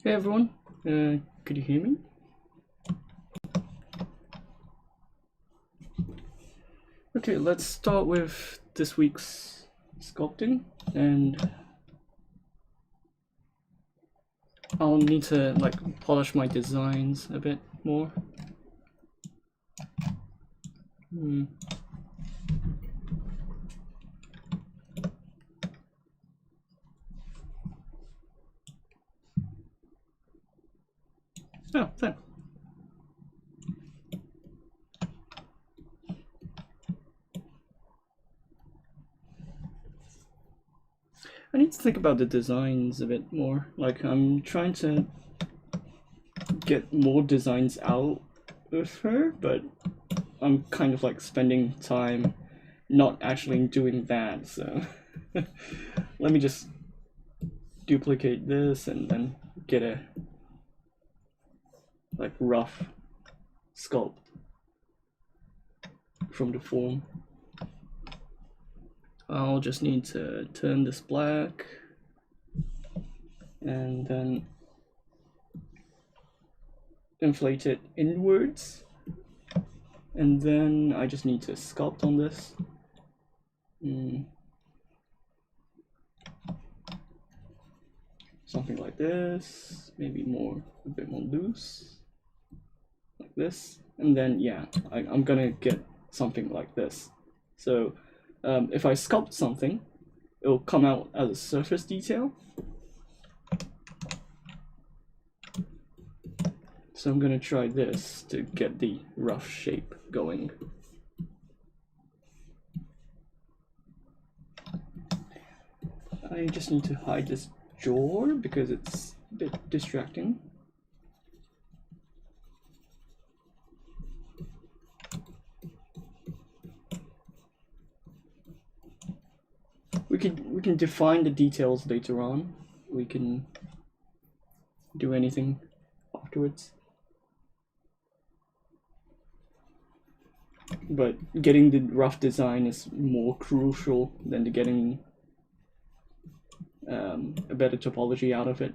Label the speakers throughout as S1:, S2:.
S1: Hey everyone, could you hear me? Okay, let's start with this week's sculpting, and I'll need to polish my designs a bit more. Oh, thanks. I need to think about the designs a bit more. I'm trying to get more designs out of her, but I'm kind of spending time not actually doing that, so let me just duplicate this and then get a rough sculpt from the form. I'll just need to turn this black and then inflate it inwards, and then I just need to sculpt on this. Something like this, maybe a bit more loose, like this, and then yeah, I'm gonna get something like this. So if I sculpt something, it'll come out as a surface detail. So I'm gonna try this to get the rough shape going. I just need to hide this jaw because it's a bit distracting. We can define the details later on. We can do anything afterwards. But getting the rough design is more crucial than getting a better topology out of it.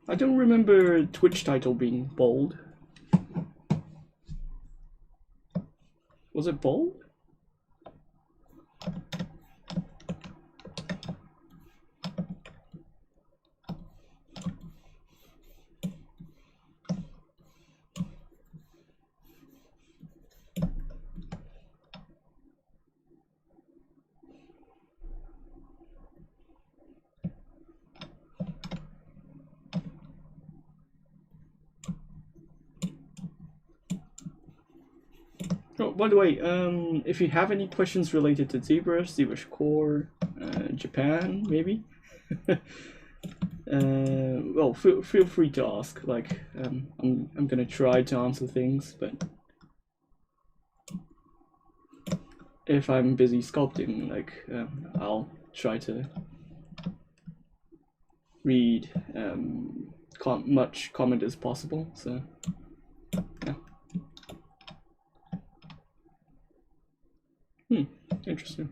S1: I don't remember Twitch title being bold. Was it bold? Oh, by the way, if you have any questions related to ZBrush, ZBrush Core, Japan, maybe, well, feel free to ask. I'm gonna try to answer things, but if I'm busy sculpting, I'll try to read much comment as possible. So, yeah. Interesting.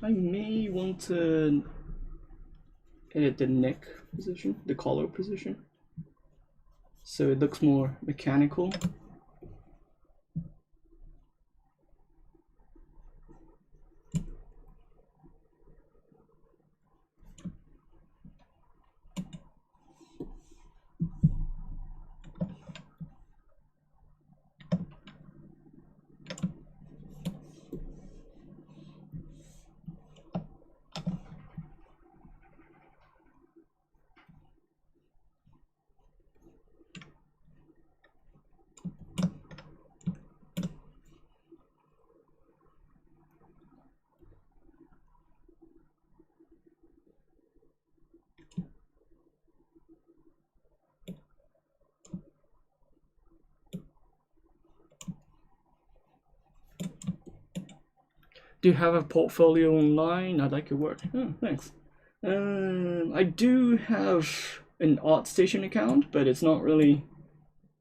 S1: I may want to edit the neck position, the collar position, so it looks more mechanical. Do you have a portfolio online? I like your work. Oh, thanks. I do have an ArtStation account, but it's not really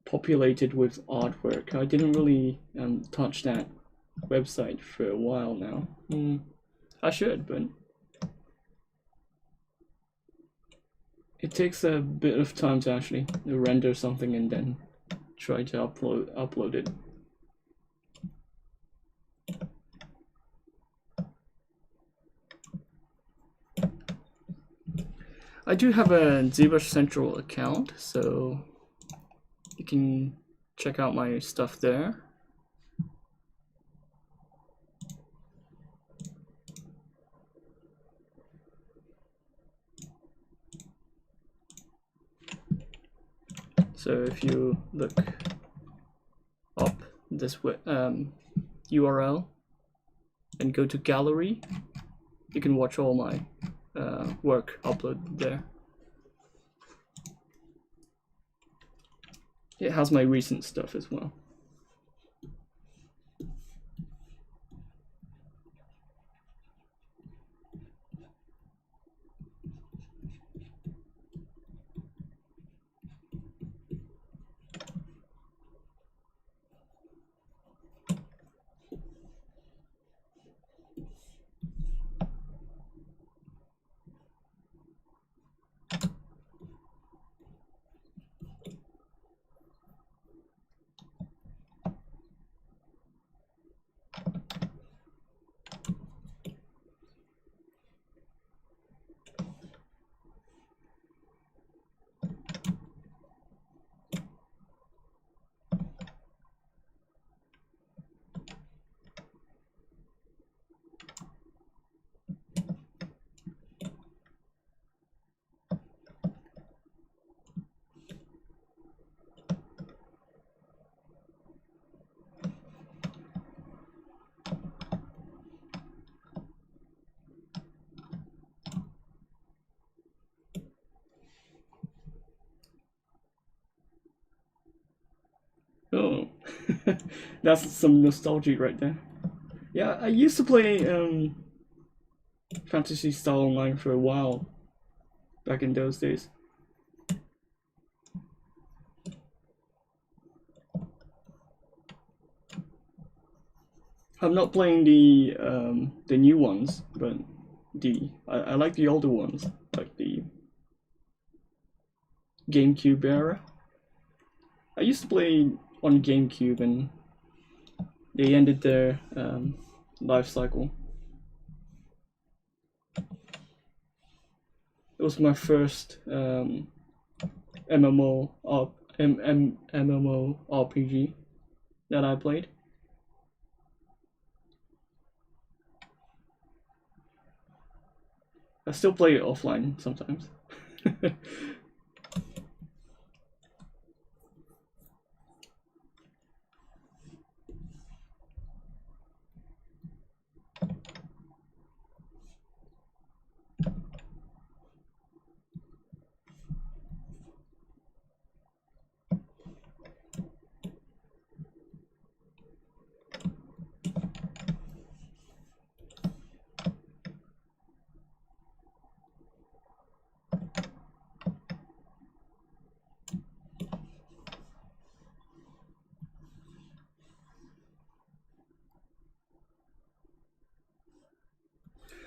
S1: populated with artwork. I didn't really touch that website for a while now. I should, but it takes a bit of time to actually render something and then try to upload it. I do have a ZBrush Central account, so you can check out my stuff there. So if you look up this URL and go to gallery, you can watch all my work uploaded there. It has my recent stuff as well. Oh, that's some nostalgia right there. Yeah, I used to play Fantasy Star Online for a while back in those days. I'm not playing the new ones, but I like the older ones, like the GameCube era. I used to play on GameCube, and they ended their life cycle. It was my first MMORPG that I played. I still play it offline sometimes.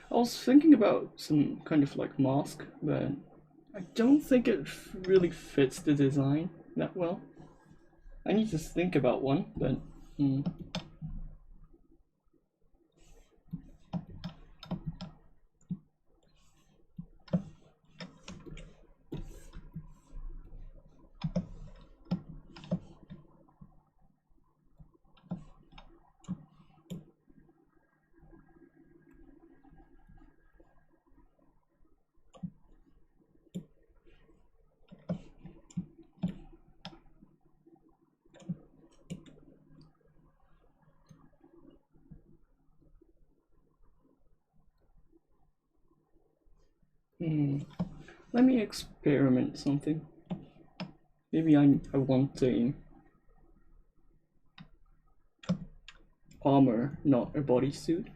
S1: I was thinking about some kind of like mask, but I don't think it really fits the design that well. I need to think about one, but let me experiment something. Maybe I want a armor, not a bodysuit.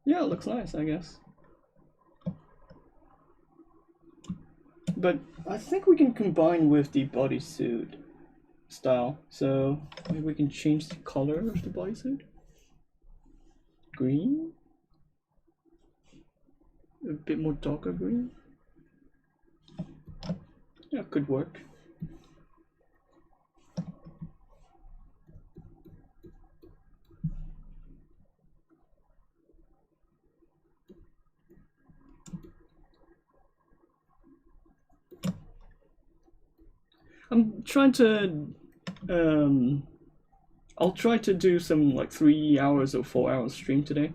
S1: Yeah, it looks nice, I guess. But I think we can combine with the bodysuit style. So maybe we can change the color of the bodysuit. Green? A bit more darker green? Yeah, could work. I'm trying to I'll try to do some like 3 hours or 4 hours stream today,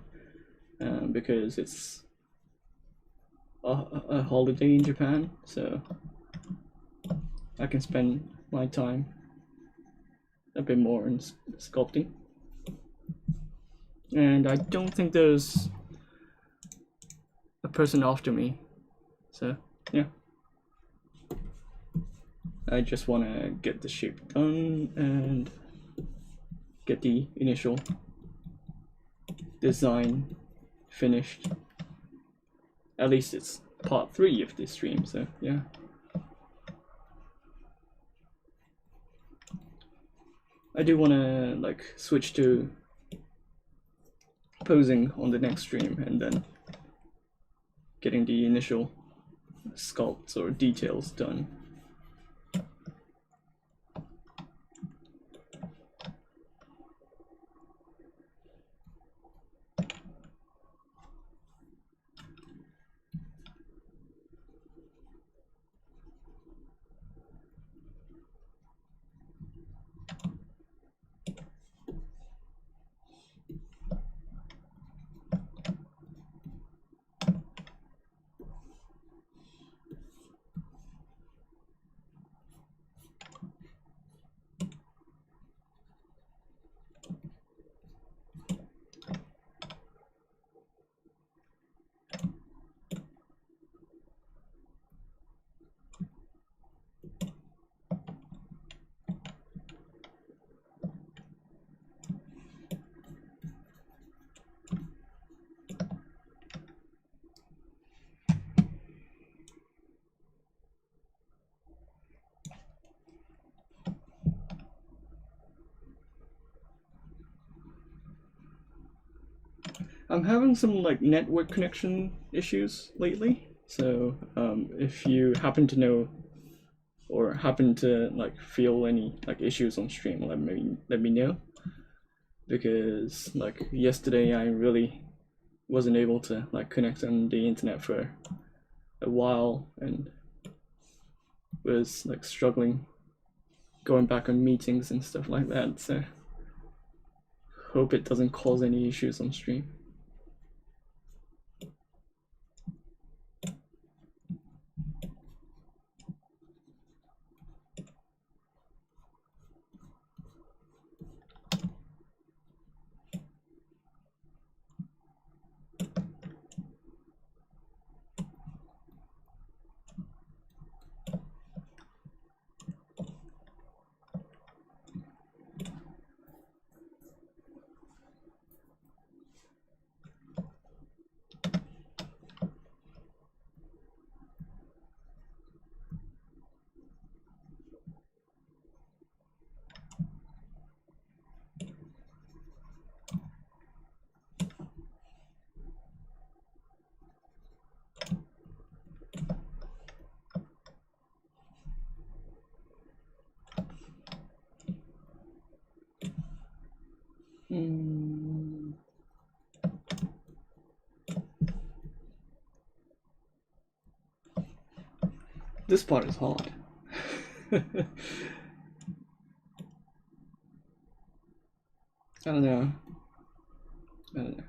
S1: because it's a holiday in Japan, so I can spend my time a bit more in sculpting. And I don't think there's a person after me, so yeah. I just want to get the shape done and get the initial design finished. At least it's part 3 of this stream, so yeah. I do want to like switch to posing on the next stream and then getting the initial sculpts or details done. I'm having some like network connection issues lately, so if you happen to know or happen to like feel any like issues on stream, let me know, because like yesterday I really wasn't able to like connect on the internet for a while and was like struggling going back on meetings and stuff like that, so hope it doesn't cause any issues on stream. This part is hard. I don't know. I don't know.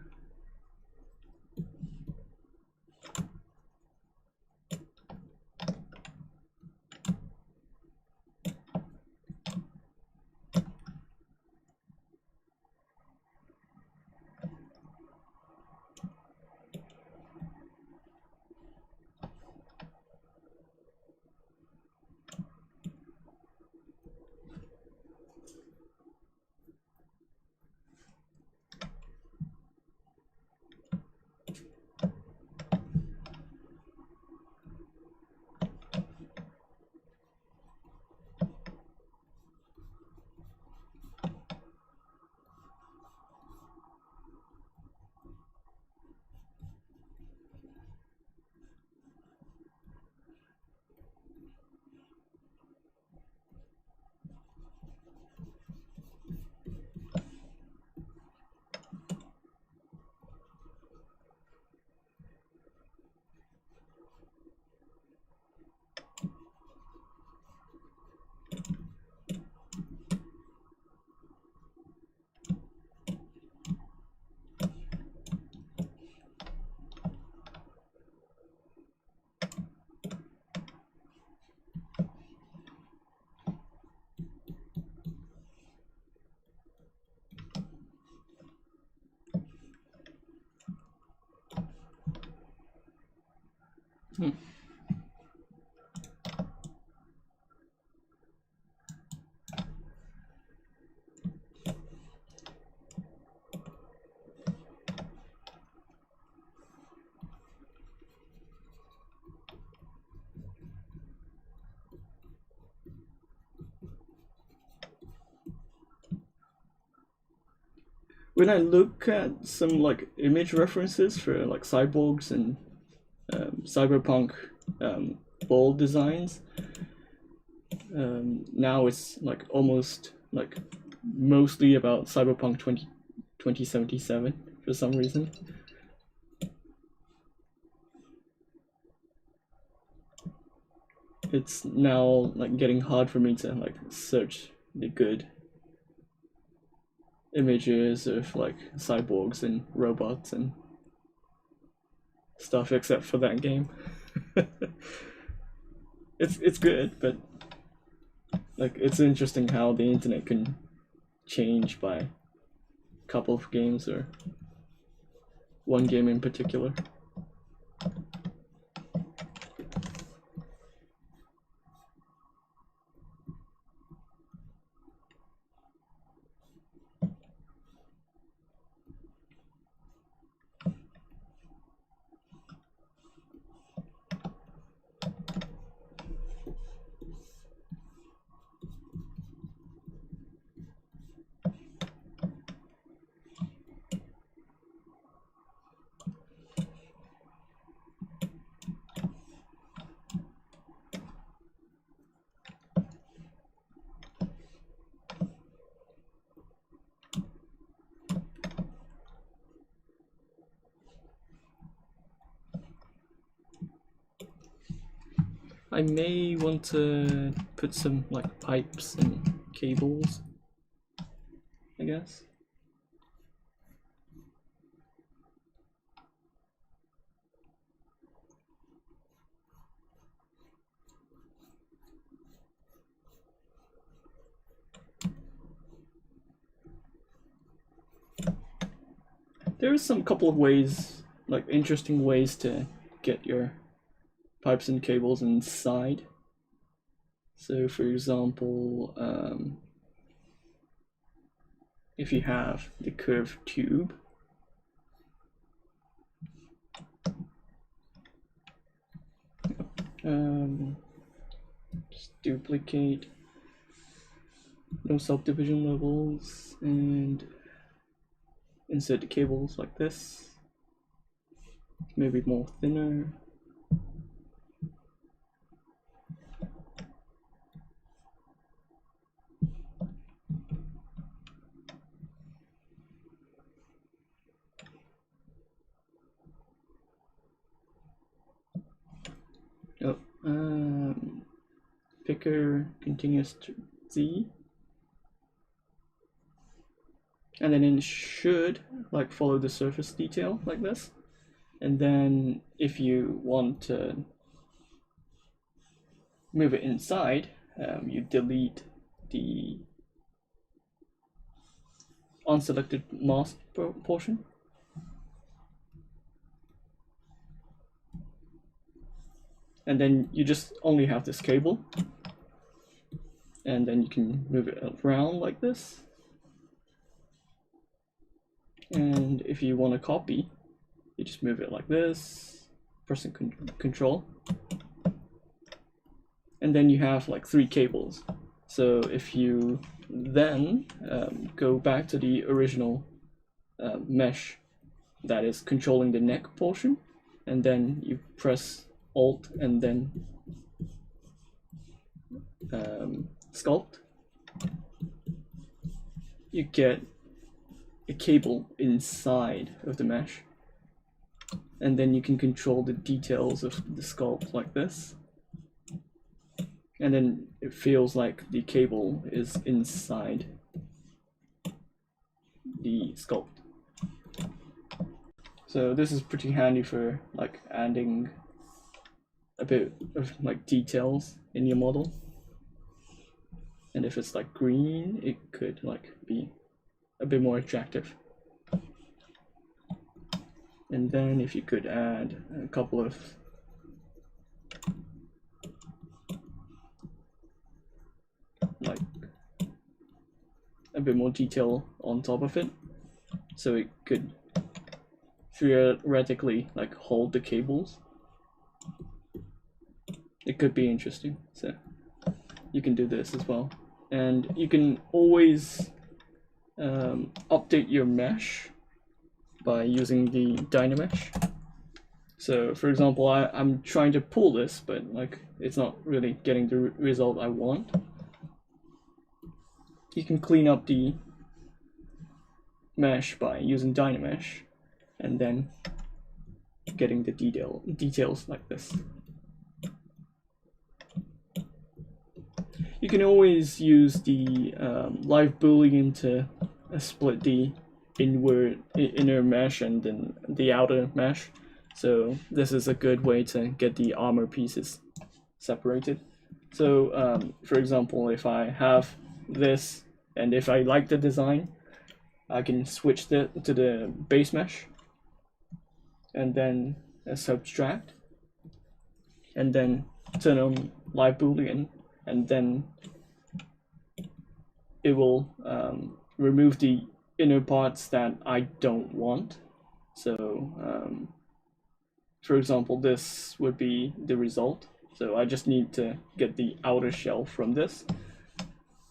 S1: When I look at some like image references for like cyborgs and cyberpunk ball designs, now it's like almost like mostly about cyberpunk 2077 for some reason. It's now like getting hard for me to like search the good images of like cyborgs and robots and stuff, except for that game. It's good, but like it's interesting how the internet can change by a couple of games or one game in particular. I may want to put some like pipes and cables, I guess. There are some couple of ways, like interesting ways to get your pipes and cables inside. So for example, if you have the curved tube, just duplicate, no subdivision levels, and insert the cables like this, maybe more thinner. Picker continuous to Z, and then it should like follow the surface detail like this. And then if you want to move it inside, you delete the unselected mask portion. And then you just only have this cable. And then you can move it around like this. And if you want to copy, you just move it like this, pressing control. And then you have like 3 cables. So if you then go back to the original mesh that is controlling the neck portion, and then you press Alt and then sculpt, you get a cable inside of the mesh, and then you can control the details of the sculpt like this, and then it feels like the cable is inside the sculpt. So this is pretty handy for like adding a bit of like details in your model. And if it's like green, it could like be a bit more attractive. And then if you could add a couple of like a bit more detail on top of it, so it could theoretically like hold the cables. It could be interesting, so you can do this as well. And you can always update your mesh by using the Dynamesh. So for example, I'm trying to pull this, but like it's not really getting the result I want. You can clean up the mesh by using Dynamesh and then getting the details like this. You can always use the live boolean to split the inner mesh and then the outer mesh. So this is a good way to get the armor pieces separated. So for example, if I have this and if I like the design, I can switch to the base mesh and then subtract and then turn on live boolean, and then it will remove the inner parts that I don't want. So for example, this would be the result. So I just need to get the outer shell from this,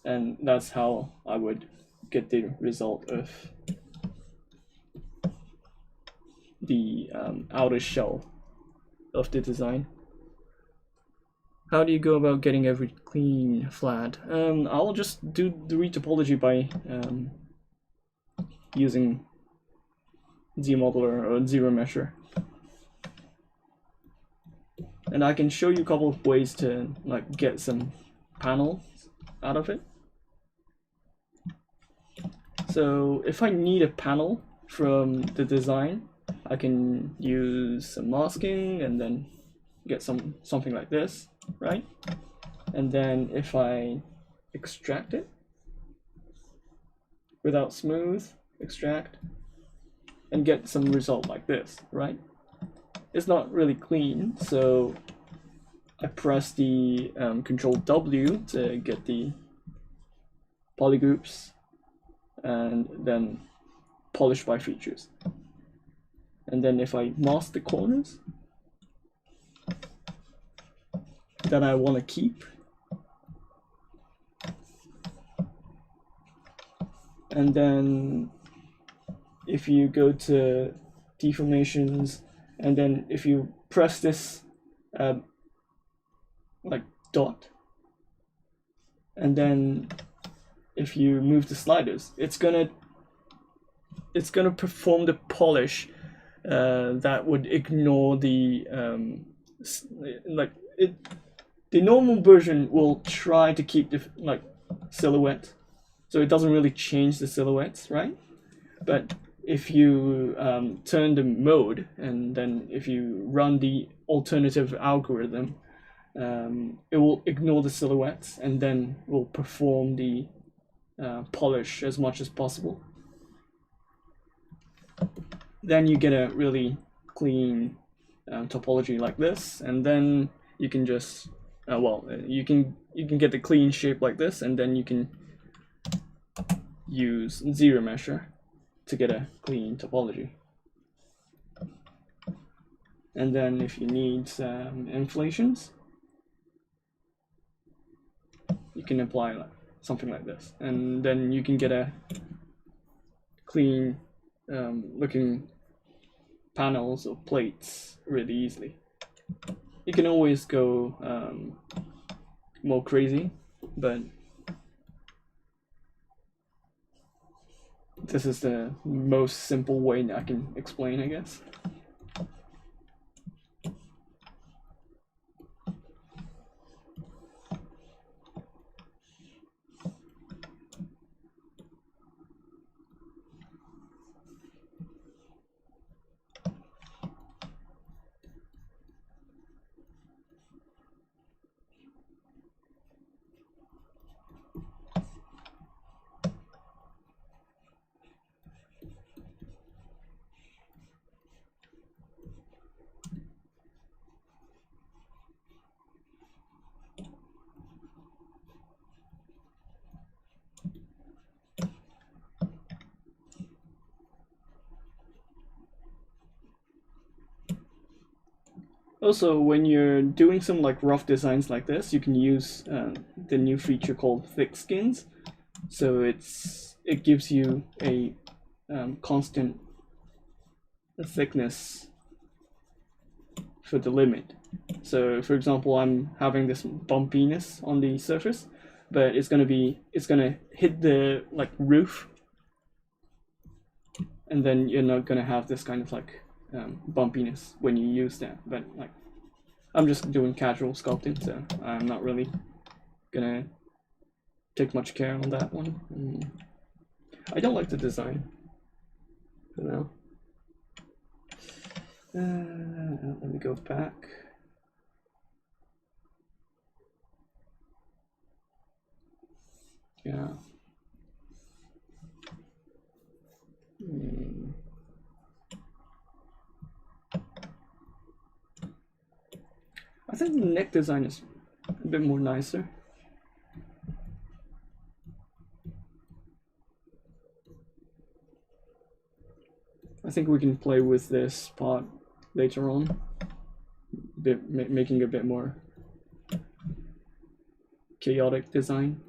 S1: and that's how I would get the result of the outer shell of the design. How do you go about getting every clean flat? I'll just do the retopology by using ZModeler or ZBrush. And I can show you a couple of ways to like get some panels out of it. So if I need a panel from the design, I can use some masking and then get something like this, right? And then if I extract it without smooth, extract, and get some result like this, right? It's not really clean, so I press the Control W to get the polygroups and then polish by features. And then if I mask the corners that I want to keep, and then if you go to deformations, and then if you press this like dot, and then if you move the sliders, it's gonna perform the polish that would ignore the the normal version will try to keep the like silhouette, so it doesn't really change the silhouettes, right? But if you turn the mode and then if you run the alternative algorithm, it will ignore the silhouettes and then will perform the polish as much as possible. Then you get a really clean topology like this, and then you can just you can get the clean shape like this, and then you can use ZBrush to get a clean topology. And then if you need inflations, you can apply something like this, and then you can get a clean looking panels or plates really easily. You can always go more crazy, but this is the most simple way I can explain, I guess. Also, when you're doing some like rough designs like this, you can use the new feature called thick skins. So it gives you a constant thickness for the limit. So for example, I'm having this bumpiness on the surface, but it's gonna hit the like roof, and then you're not gonna have this kind of like bumpiness when you use that. But like, I'm just doing casual sculpting, so I'm not really gonna take much care on that one. I don't like the design for now. Let me go back. Yeah. I think the neck design is a bit more nicer. I think we can play with this part later on, making a bit more chaotic design.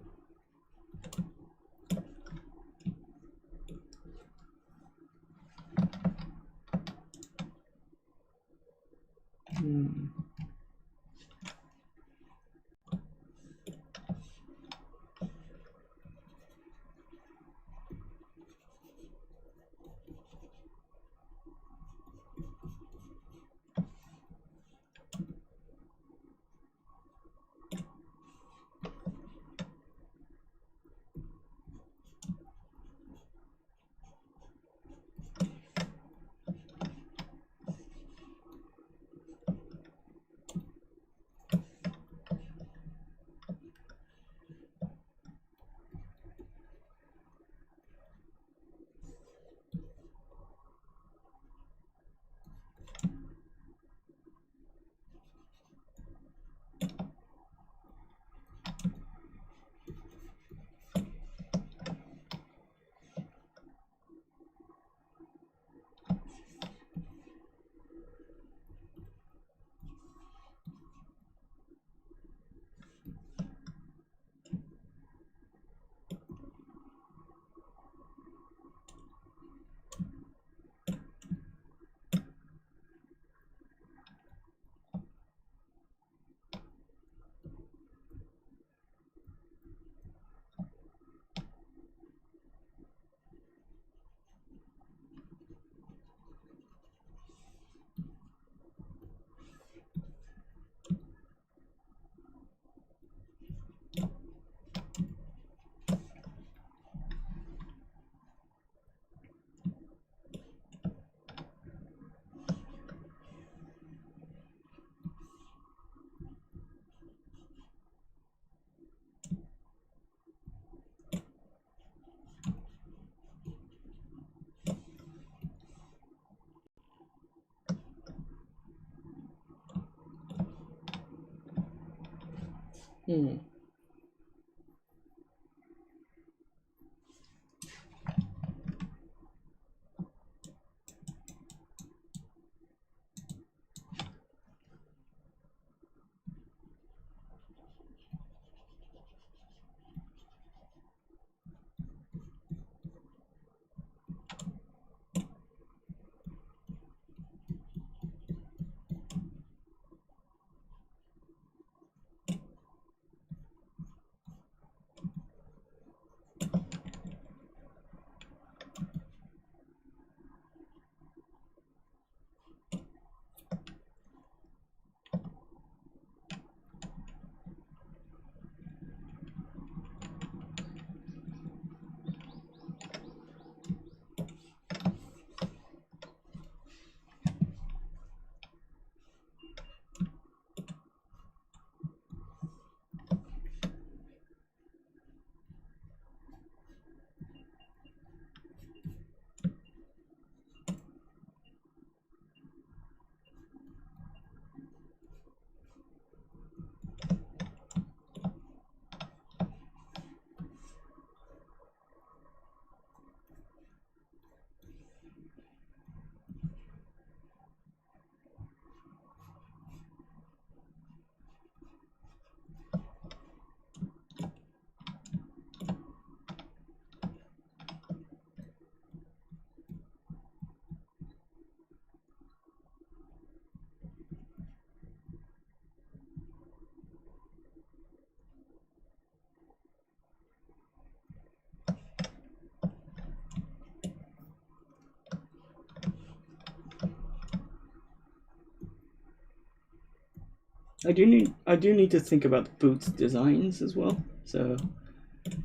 S1: I do need to think about the boots designs as well. So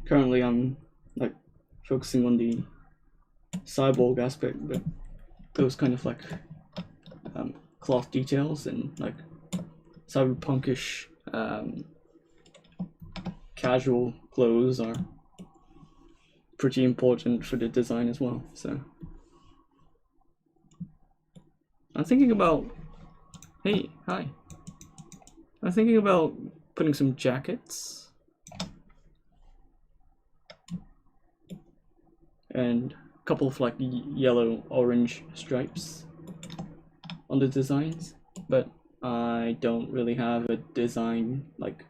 S1: currently I'm like focusing on the cyborg aspect, but those kind of like cloth details and like cyberpunkish casual clothes are pretty important for the design as well. So I'm thinking about, hey, hi. I'm thinking about putting some jackets and a couple of like yellow orange stripes on the designs, but I don't really have a design like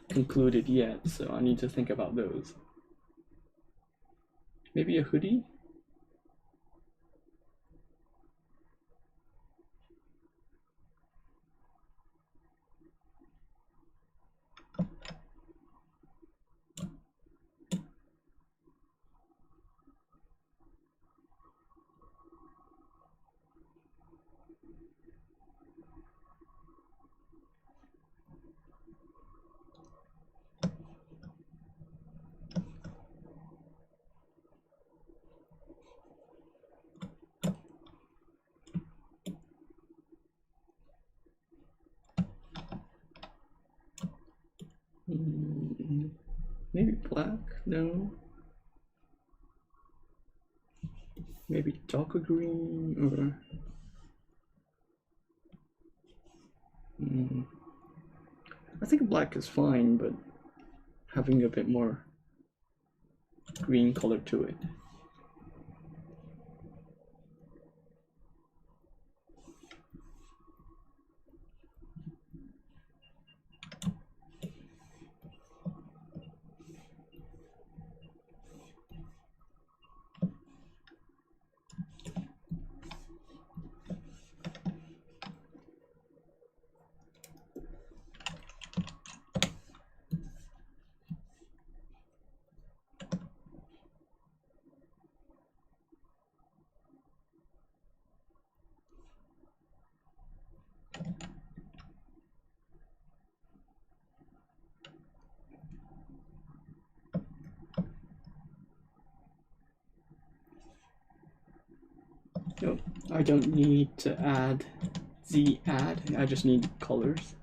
S1: concluded yet, so I need to think about those. Maybe a hoodie? Maybe black? No. Maybe darker green or I think black is fine, but having a bit more green color to it. Nope, I don't need to add the add, I just need colors.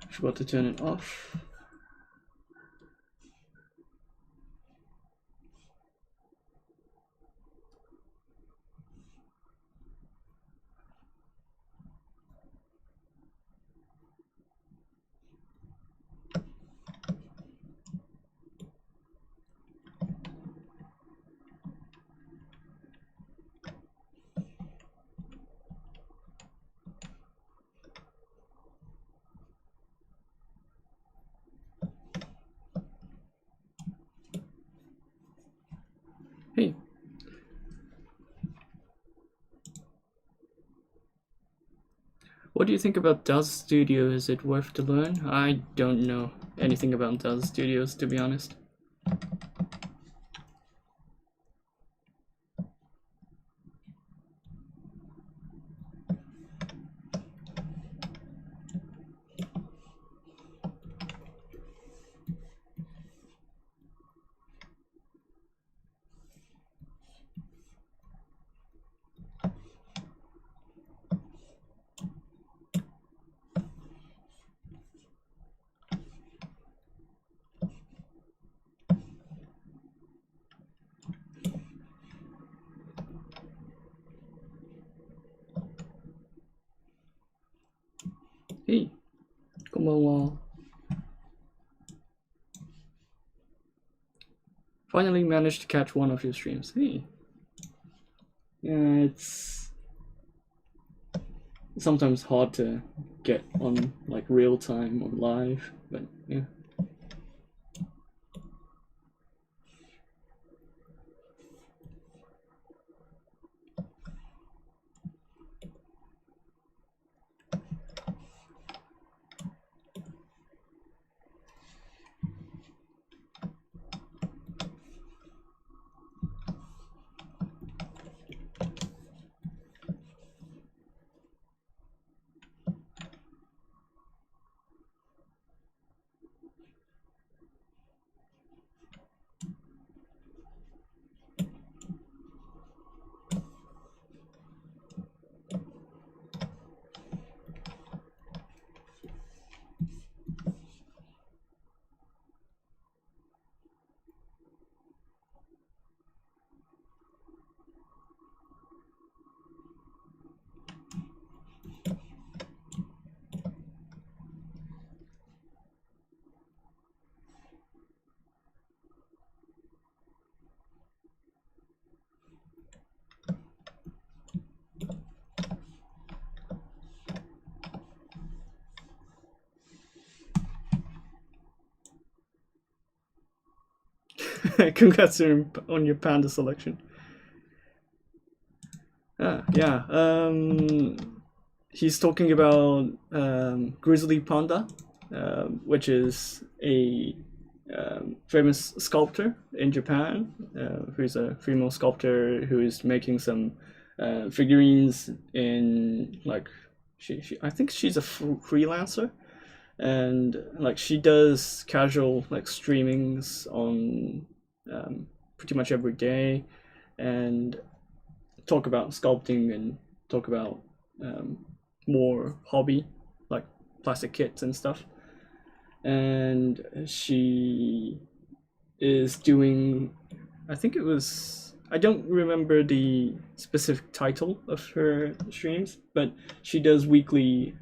S1: Forgot to turn it off. Hey. What do you think about Daz Studio? Is it worth to learn? I don't know anything about Daz Studios, to be honest. Hey, konbanwa. Finally managed to catch one of your streams. Hey. Yeah, it's sometimes hard to get on like real time on live, but yeah. Congrats on your panda selection. Yeah. He's talking about Grizzly Panda, which is a famous sculptor in Japan, who's a female sculptor who is making some figurines in like I think she's a freelancer, and like she does casual like streamings on pretty much every day, and talk about sculpting and talk about more hobby like plastic kits and stuff. And she is doing, I think it was, I don't remember the specific title of her streams, but she does weekly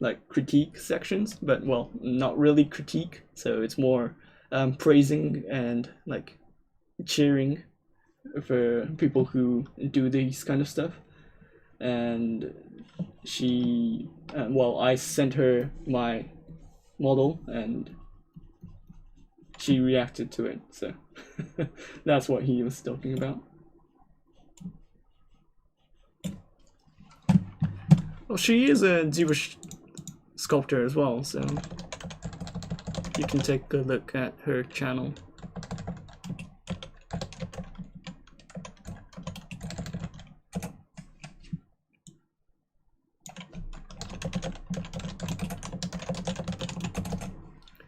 S1: like critique sections, but well, not really critique, so it's more praising and like cheering for people who do these kind of stuff. And she, well, I sent her my model and she reacted to it, so that's what he was talking about. Well, she is a ZBrush sculptor as well, so you can take a look at her channel.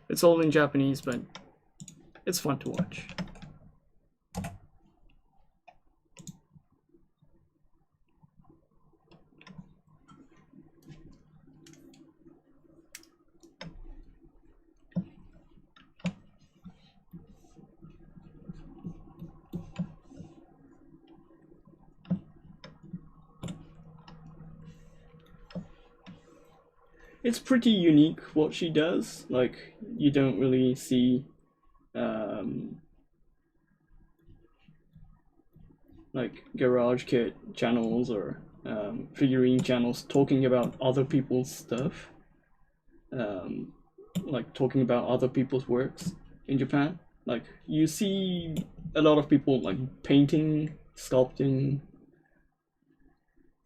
S1: It's all in Japanese, but it's fun to watch. It's pretty unique what she does. Like, you don't really see like garage kit channels or figurine channels talking about other people's stuff, like talking about other people's works in Japan. Like, you see a lot of people like painting, sculpting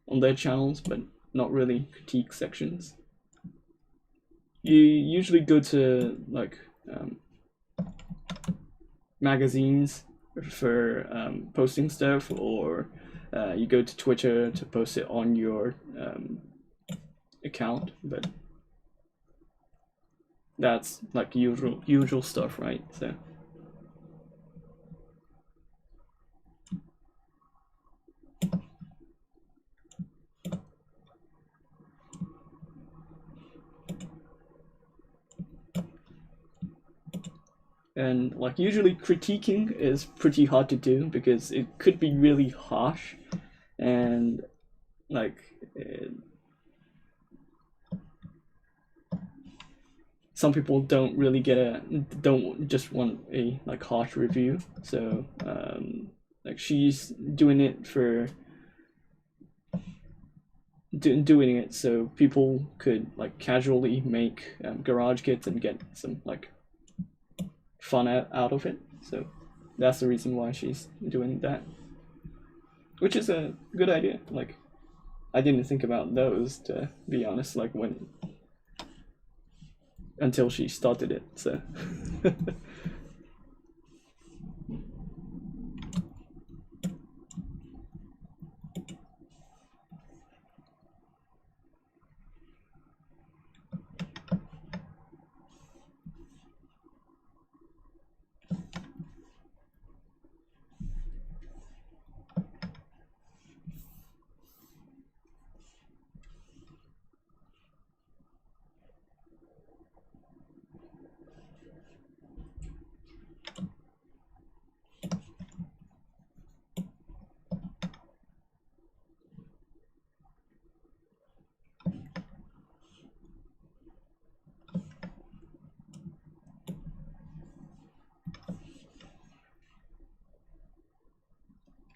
S1: on their channels, but not really critique sections. You usually go to like magazines for posting stuff, or you go to Twitter to post it on your account, but that's like usual stuff, right? So and like usually critiquing is pretty hard to do because it could be really harsh, and like some people don't really don't just want a like harsh review. So like she's doing it for doing it so people could like casually make garage kits and get some like fun out of it. So that's the reason why she's doing that, which is a good idea. Like, I didn't think about those, to be honest, like when until she started it. So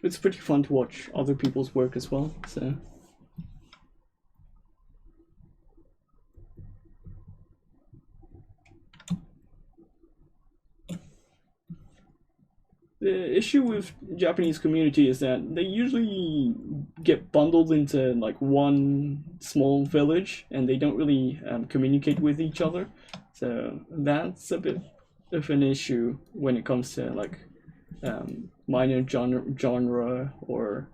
S1: it's pretty fun to watch other people's work as well. So the issue with Japanese community is that they usually get bundled into like one small village, and they don't really communicate with each other. So that's a bit of an issue when it comes to like minor genre or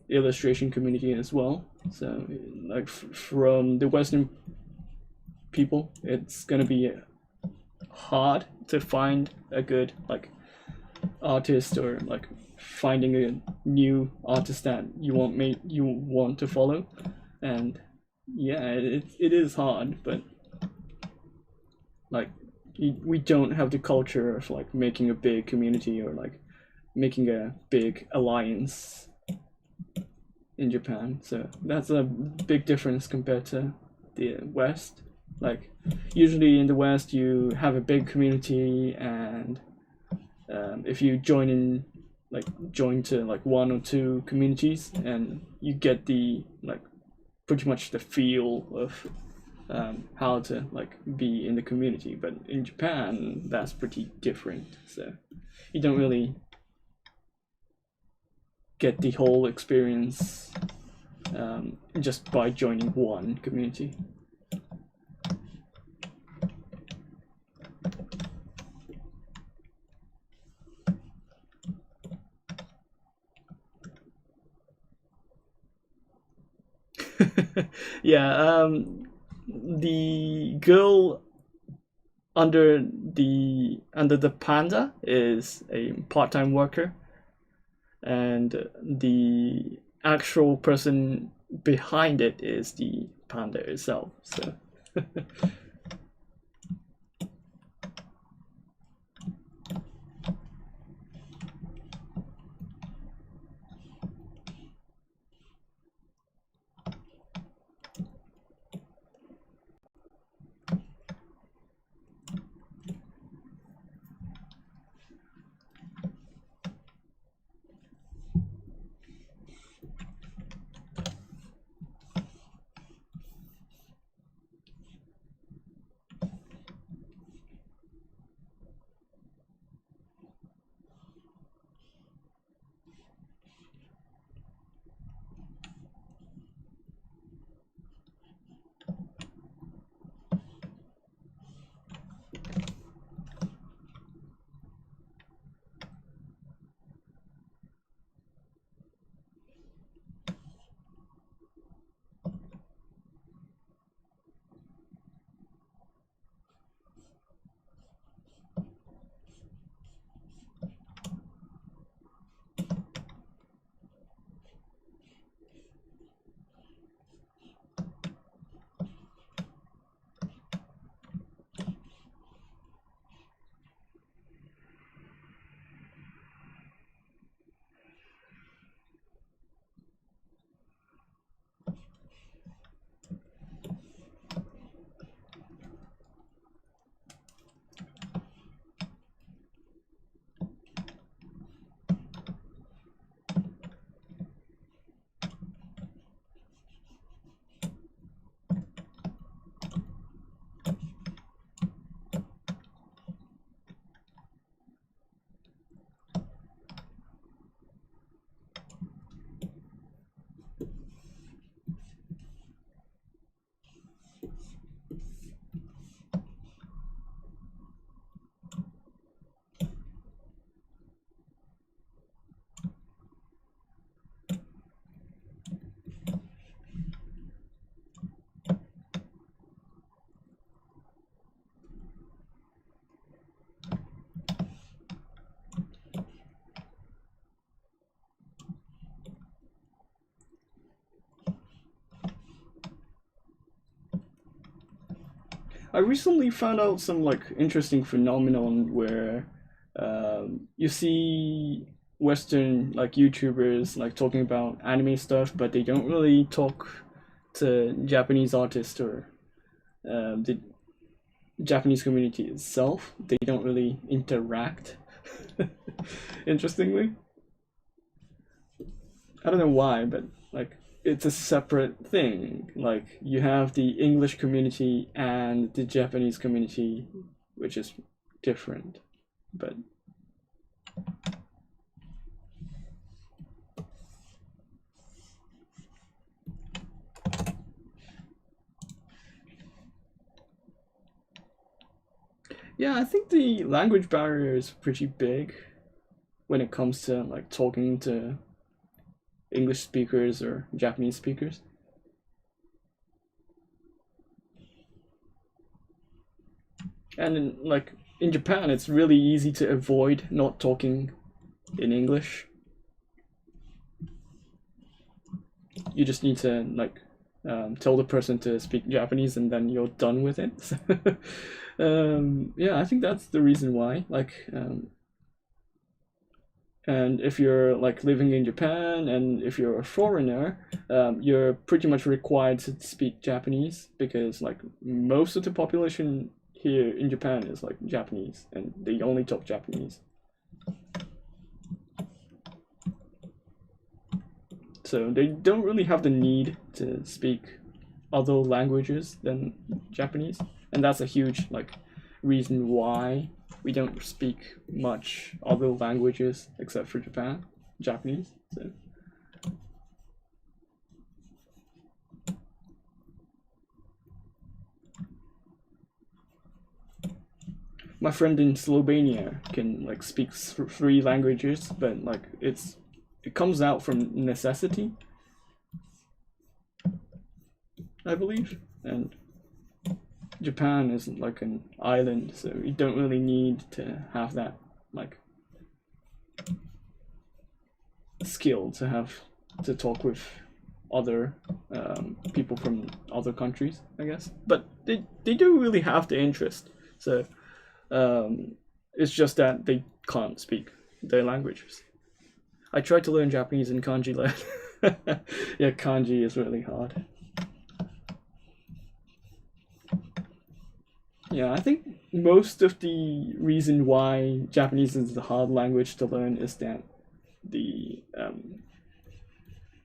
S1: illustration community as well. So like from the Western people, it's gonna be hard to find a good like artist, or like finding a new artist that you want to follow. And yeah, it is hard, but like we don't have the culture of like making a big community or like making a big alliance in Japan. So that's a big difference compared to the West. Like usually in the West you have a big community, and if you join to like one or two communities, and you get the like pretty much the feel of how to like be in the community. But in Japan that's pretty different, so you don't really get the whole experience just by joining one community. Yeah, the girl under the panda is a part-time worker, and the actual person behind it is the panda itself. So I recently found out some like interesting phenomenon where you see Western like YouTubers like talking about anime stuff, but they don't really talk to Japanese artists or the Japanese community itself. They don't really interact. Interestingly, I don't know why, but like it's a separate thing. Like you have the English community and the Japanese community, which is different. But Yeah, I think the language barrier is pretty big when it comes to like talking to English speakers or Japanese speakers. And in Japan, it's really easy to avoid not talking in English. You just need to like tell the person to speak Japanese, and then you're done with it. Yeah, I think that's the reason why. And if you're like living in Japan, and if you're a foreigner, you're pretty much required to speak Japanese, because like most of the population here in Japan is like Japanese, and they only talk Japanese. So they don't really have the need to speak other languages than Japanese, and that's a huge like reason why we don't speak much other languages except for Japanese. So. My friend in Slovenia can like speak 3 languages, but like it comes out from necessity, I believe, and Japan is like an island, so you don't really need to have that like skill to talk with other people from other countries, I guess. But they do really have the interest, so it's just that they can't speak their languages. I tried to learn Japanese in kanji land. Yeah, kanji is really hard. Yeah, I think most of the reason why Japanese is a hard language to learn is that the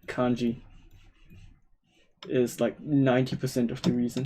S1: kanji is like 90% of the reason.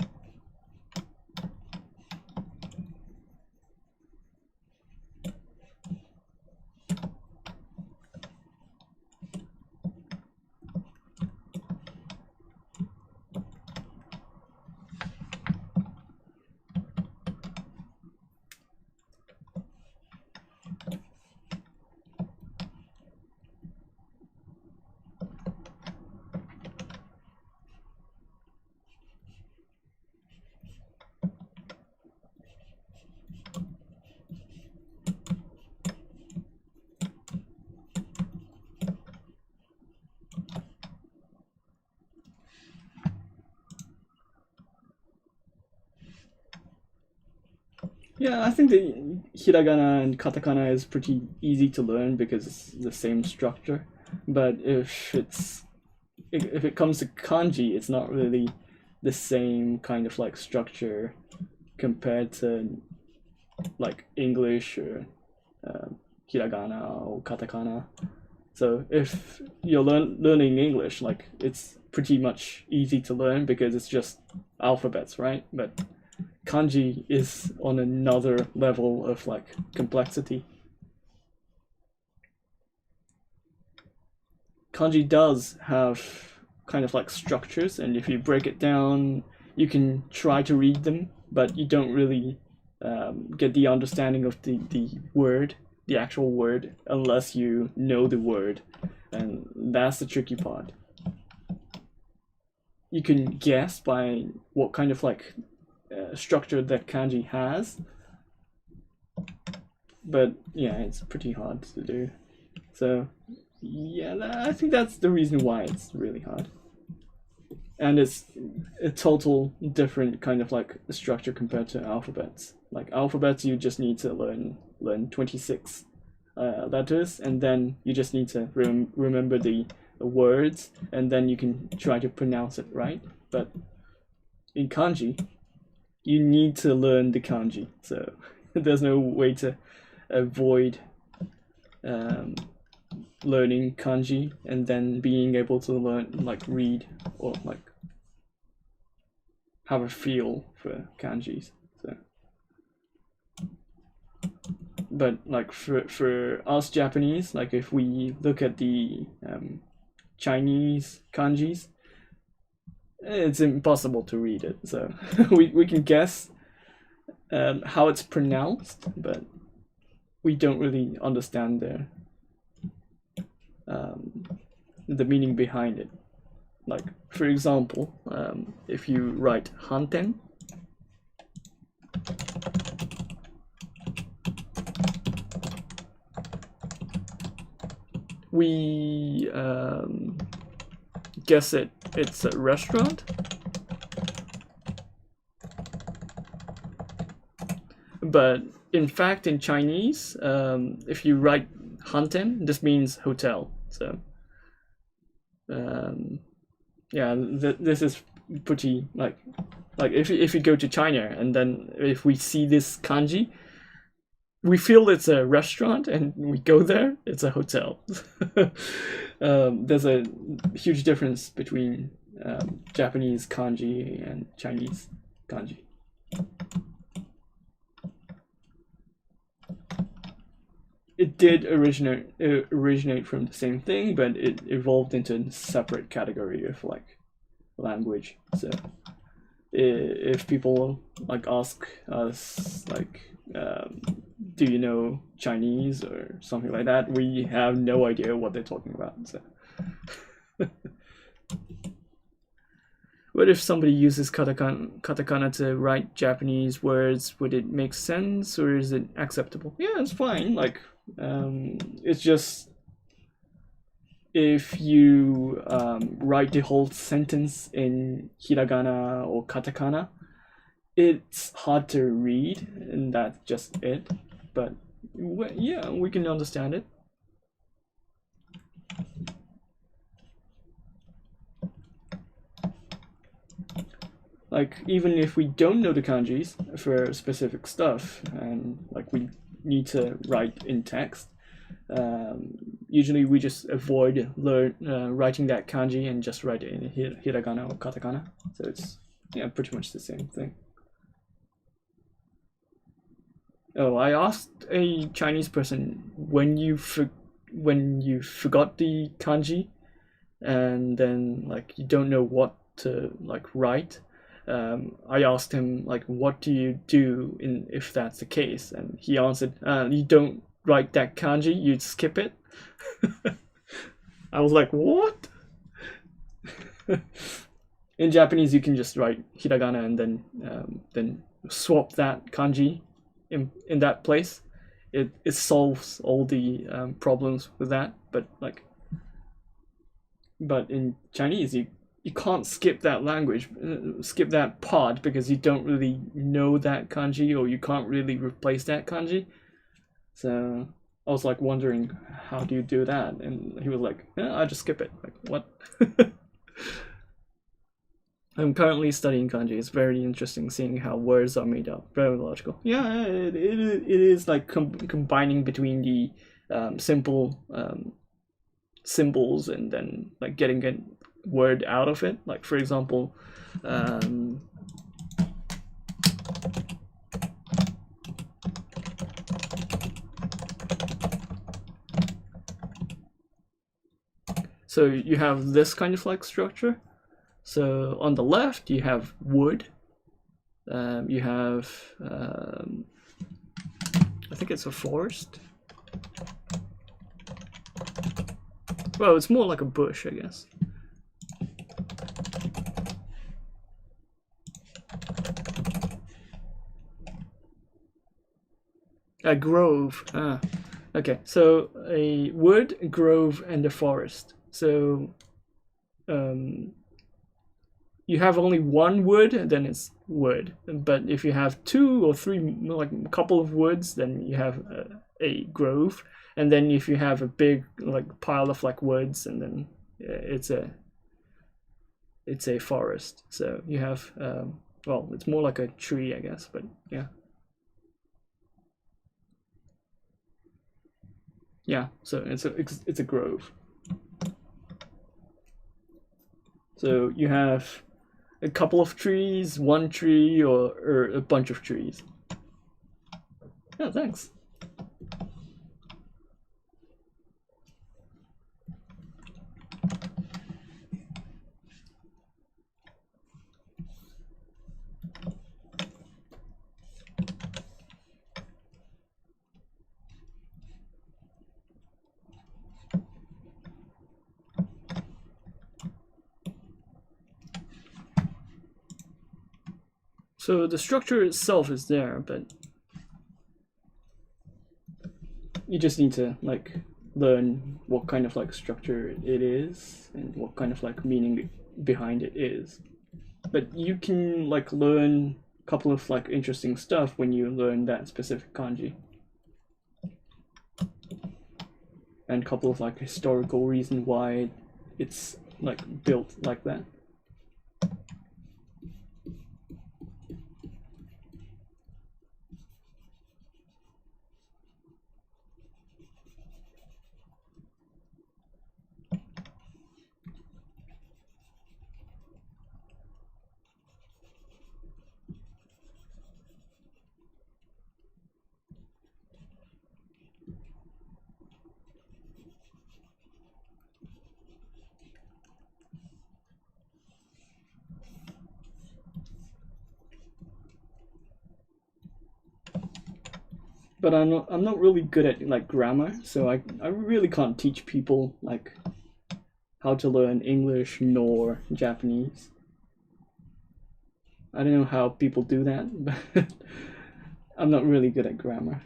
S1: Yeah, I think the hiragana and katakana is pretty easy to learn because it's the same structure. But if it comes to kanji, it's not really the same kind of like structure compared to like English or hiragana or katakana. So if you're learning English, like it's pretty much easy to learn because it's just alphabets, right? But kanji is on another level of like complexity. Kanji does have kind of like structures, and if you break it down, you can try to read them, but you don't really get the understanding of the actual word, unless you know the word, and that's the tricky part. You can guess by what kind of like structure that kanji has, but yeah, it's pretty hard to do. So yeah, I think that's the reason why it's really hard, and it's a total different kind of like structure compared to alphabets. Like alphabets, you just need to learn 26 letters, and then you just need to remember the words, and then you can try to pronounce it right. But in kanji, you need to learn the kanji, so there's no way to avoid learning kanji and then being able to learn like read or like have a feel for kanjis. So but like for us Japanese, like if we look at the Chinese kanjis, it's impossible to read it. So we can guess how it's pronounced, but we don't really understand the meaning behind it. Like, for example, if you write hanten, we guess it's a restaurant, but in fact in Chinese, if you write hanten, this means hotel. So yeah, this is pretty like if you go to China and then if we see this kanji, we feel it's a restaurant, and we go there, it's a hotel. There's a huge difference between Japanese kanji and Chinese kanji. It did originate from the same thing, but it evolved into a separate category of like language. So if people like ask us like, do you know Chinese or something like that, we have no idea what they're talking about. So what if somebody uses katakana to write Japanese words? Would it make sense, or is it acceptable? Yeah, it's fine. Like it's just if you write the whole sentence in hiragana or katakana, it's hard to read, and that's just it. But yeah, we can understand it. Like, even if we don't know the kanjis for specific stuff, and like we need to write in text, usually we just avoid writing that kanji and just write it in hiragana or katakana. So it's pretty much the same thing. Oh, I asked a Chinese person, when you forgot the kanji, and then like you don't know what to like write. I asked him like, what do you do if that's the case, and he answered, you don't write that kanji, you skip it. I was like, what? In Japanese, you can just write hiragana and then swap that kanji in that place. It solves all the problems with that. But in Chinese, you can't skip that language, skip that part, because you don't really know that kanji, or you can't really replace that kanji. So I was like wondering, how do you do that? And he was like, yeah, I just skip it. Like, what? I'm currently studying kanji. It's very interesting seeing how words are made up. Very logical. Yeah, it is like combining between the simple symbols and then like getting a word out of it. Like, for example, so you have this kind of like structure. So on the left you have wood, you have I think it's a forest. Well, it's more like a bush, I guess. A grove. Okay, so a wood, a grove, and a forest. So you have only one wood, then it's wood. But if you have two or three, like a couple of woods, then you have a grove. And then if you have a big like pile of like woods, and then it's a forest. So you have well, it's more like a tree, I guess. But yeah. Yeah, so it's a grove. So you have a couple of trees, one tree, or a bunch of trees. Yeah, thanks. So the structure itself is there, but you just need to like learn what kind of like structure it is and what kind of like meaning behind it is. But you can like learn a couple of like interesting stuff when you learn that specific kanji. And a couple of like historical reason why it's like built like that. But I'm not really good at like grammar, so I really can't teach people like how to learn English nor Japanese. I don't know how people do that, but I'm not really good at grammar.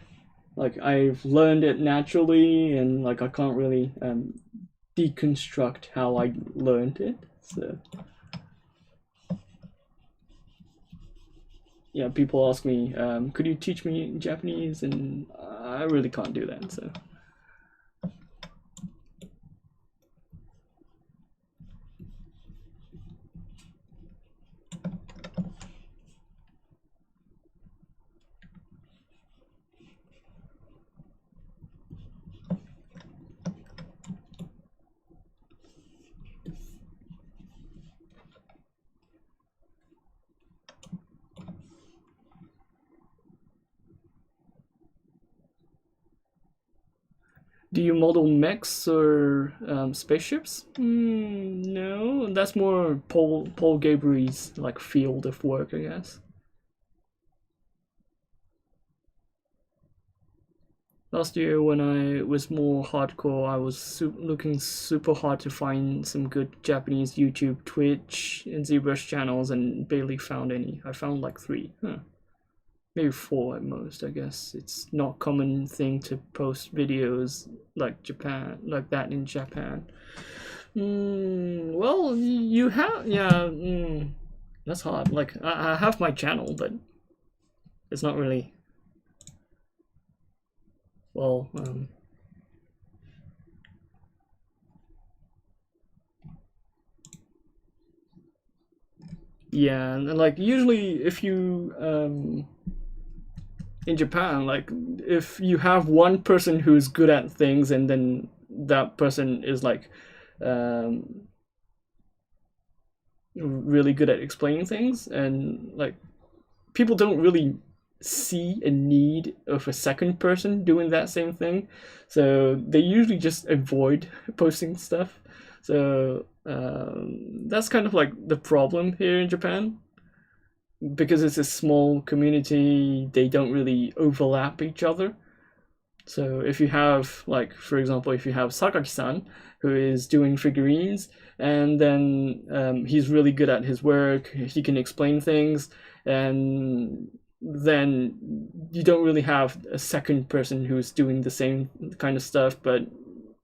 S1: Like I've learned it naturally, and like I can't really deconstruct how I learned it. So yeah, people ask me, could you teach me Japanese? And I really can't do that, so. Do you model mechs or spaceships? No, that's more Paul Gabriel's like field of work, I guess. Last year, when I was more hardcore, I was looking super hard to find some good Japanese YouTube, Twitch, and ZBrush channels, and barely found any. I found like 3. Maybe 4 at most, I guess. It's not a common thing to post videos like that in Japan. Well, you have, yeah, that's hard. Like, I have my channel, but it's not really, well, yeah, and like usually if you, in Japan, like if you have one person who's good at things and then that person is like really good at explaining things, and like people don't really see a need of a second person doing that same thing, so they usually just avoid posting stuff. So that's kind of like the problem here in Japan. Because it's a small community, they don't really overlap each other. So if you have, like, for example, if you have Sakaki-san, who is doing figurines, and then he's really good at his work, he can explain things, and then you don't really have a second person who's doing the same kind of stuff, but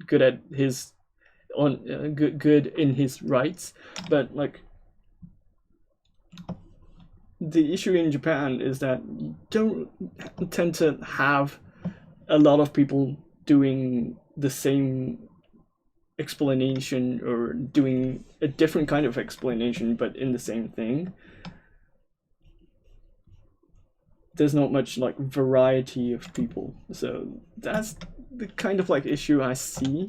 S1: good at his good in his rights. But like, the issue in Japan is that you don't tend to have a lot of people doing the same explanation or doing a different kind of explanation but in the same thing. There's not much like variety of people, so that's the kind of like issue I see.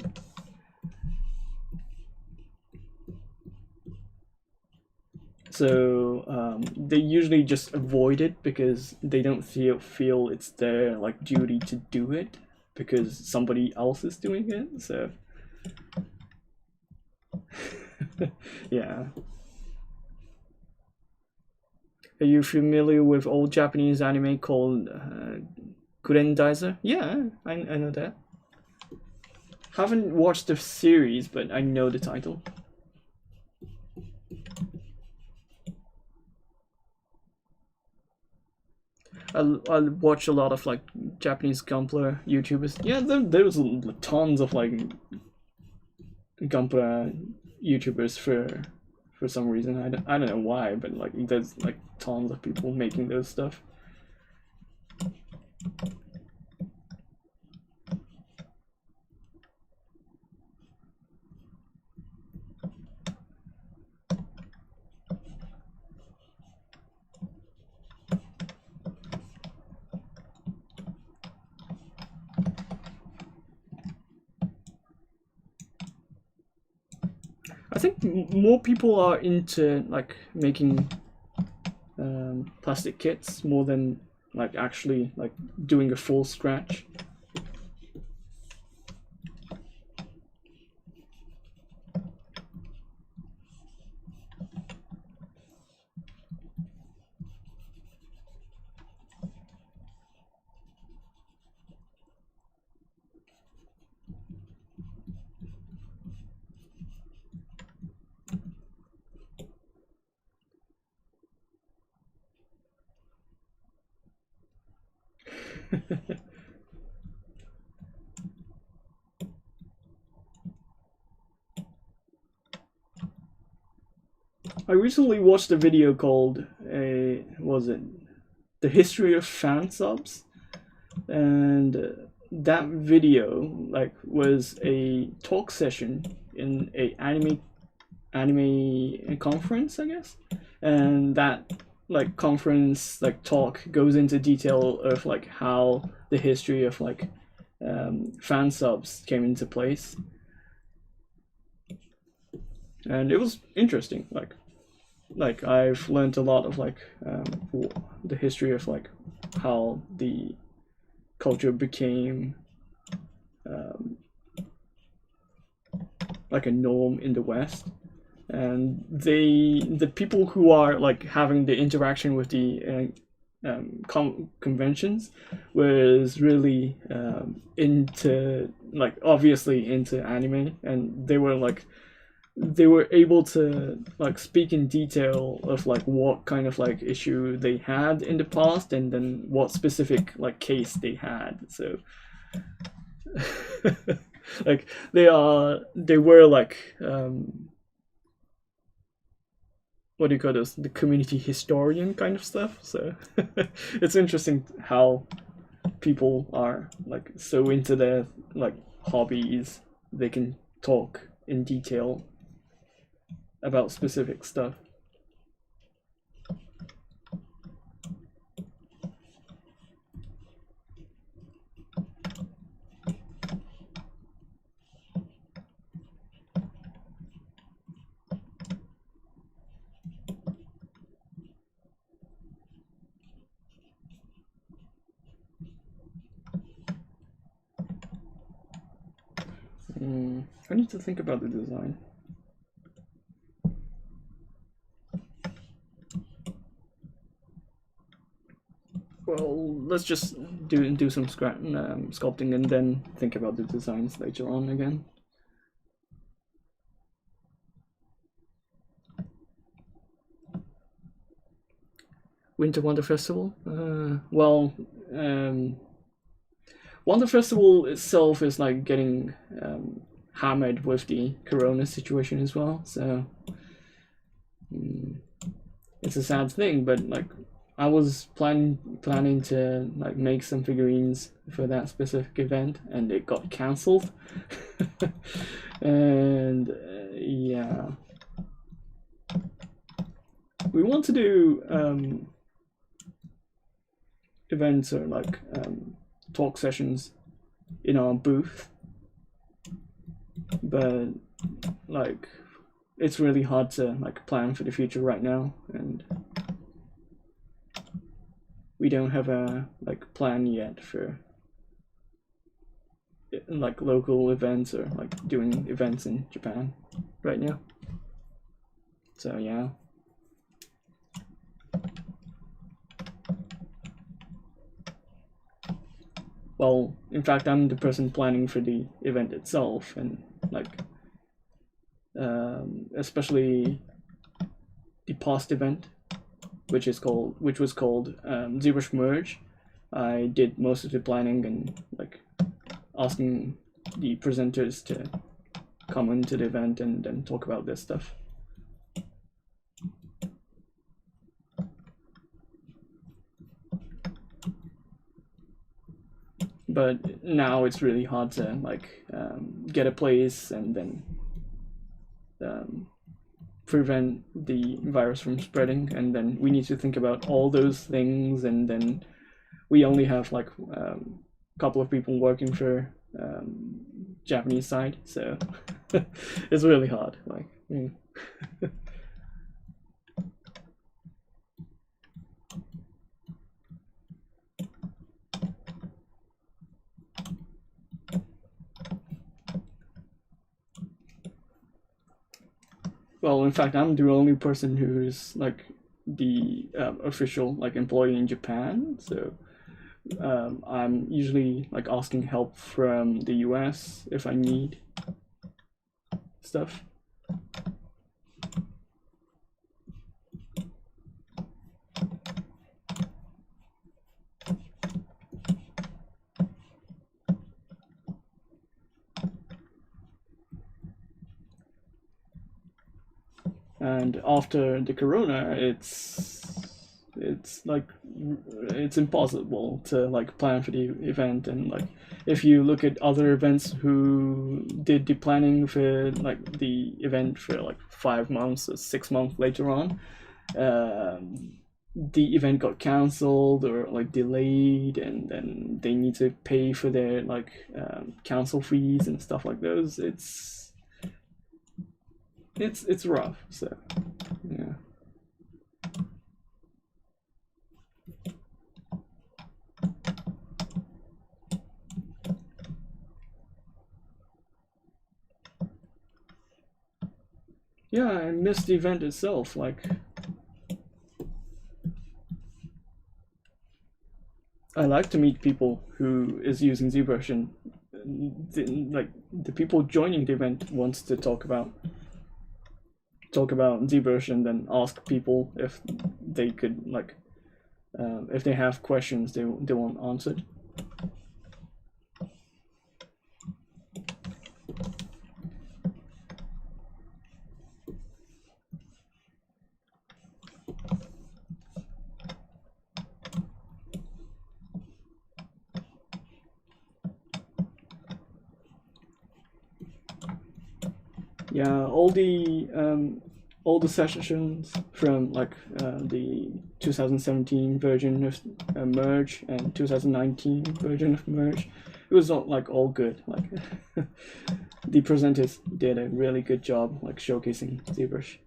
S1: So they usually just avoid it because they don't feel it's their like duty to do it because somebody else is doing it. So yeah. Are you familiar with old Japanese anime called Kurendaiser? Yeah, I know that. Haven't watched the series, but I know the title. I watch a lot of like Japanese Gunpla YouTubers. Yeah, there's tons of like Gunpla YouTubers for some reason. I don't know why, but like there's like tons of people making those stuff. I think more people are into like making plastic kits more than like actually like doing a full scratch. I recently watched a video called was it the history of fan subs, and that video like was a talk session in a anime conference, I guess, and that like conference like talk goes into detail of like how the history of like fan subs came into place, and it was interesting. Like I've learned a lot of like the history of like how the culture became like a norm in the West, and the people who are like having the interaction with the conventions was really into like obviously into anime, and they were able to like speak in detail of like what kind of like issue they had in the past and then what specific like case they had. So like they were like what do you call this, the community historian kind of stuff. So it's interesting how people are like so into their like hobbies, they can talk in detail about specific stuff. I need to think about the design. Well, let's just do some sculpting and then think about the designs later on again. Winter Wonder Festival? Well, Wonder Festival itself is like getting hammered with the Corona situation as well, so it's a sad thing. But like, I was planning to like make some figurines for that specific event, and it got cancelled. And yeah, we want to do events or like talk sessions in our booth, but like it's really hard to like plan for the future right now, and we don't have a like plan yet for like local events or like doing events in Japan right now. So yeah. Well, in fact, I'm the person planning for the event itself, and like especially the past event which was called ZBrush Merge. I did most of the planning and like asking the presenters to come into the event and then talk about this stuff. But now it's really hard to like get a place and then prevent the virus from spreading, and then we need to think about all those things, and then we only have like a couple of people working for Japanese side, so it's really hard. Like, well, in fact, I'm the only person who's like the official like employee in Japan, so I'm usually like asking help from the US if I need stuff. And after the corona, it's like it's impossible to like plan for the event. And like if you look at other events who did the planning for like the event for like 5 months or 6 months later on, the event got cancelled or like delayed, and then they need to pay for their like cancel fees and stuff like those. It's rough, so yeah. Yeah, I missed the event itself. Like, I like to meet people who is using ZBrush, and like the people joining the event wants to talk about ZBrush, and then ask people if they could like if they have questions they want answered. Yeah, all the sessions from like the 2017 version of Merge and 2019 version of Merge, it was all like all good. Like the presenters did a really good job like showcasing ZBrush.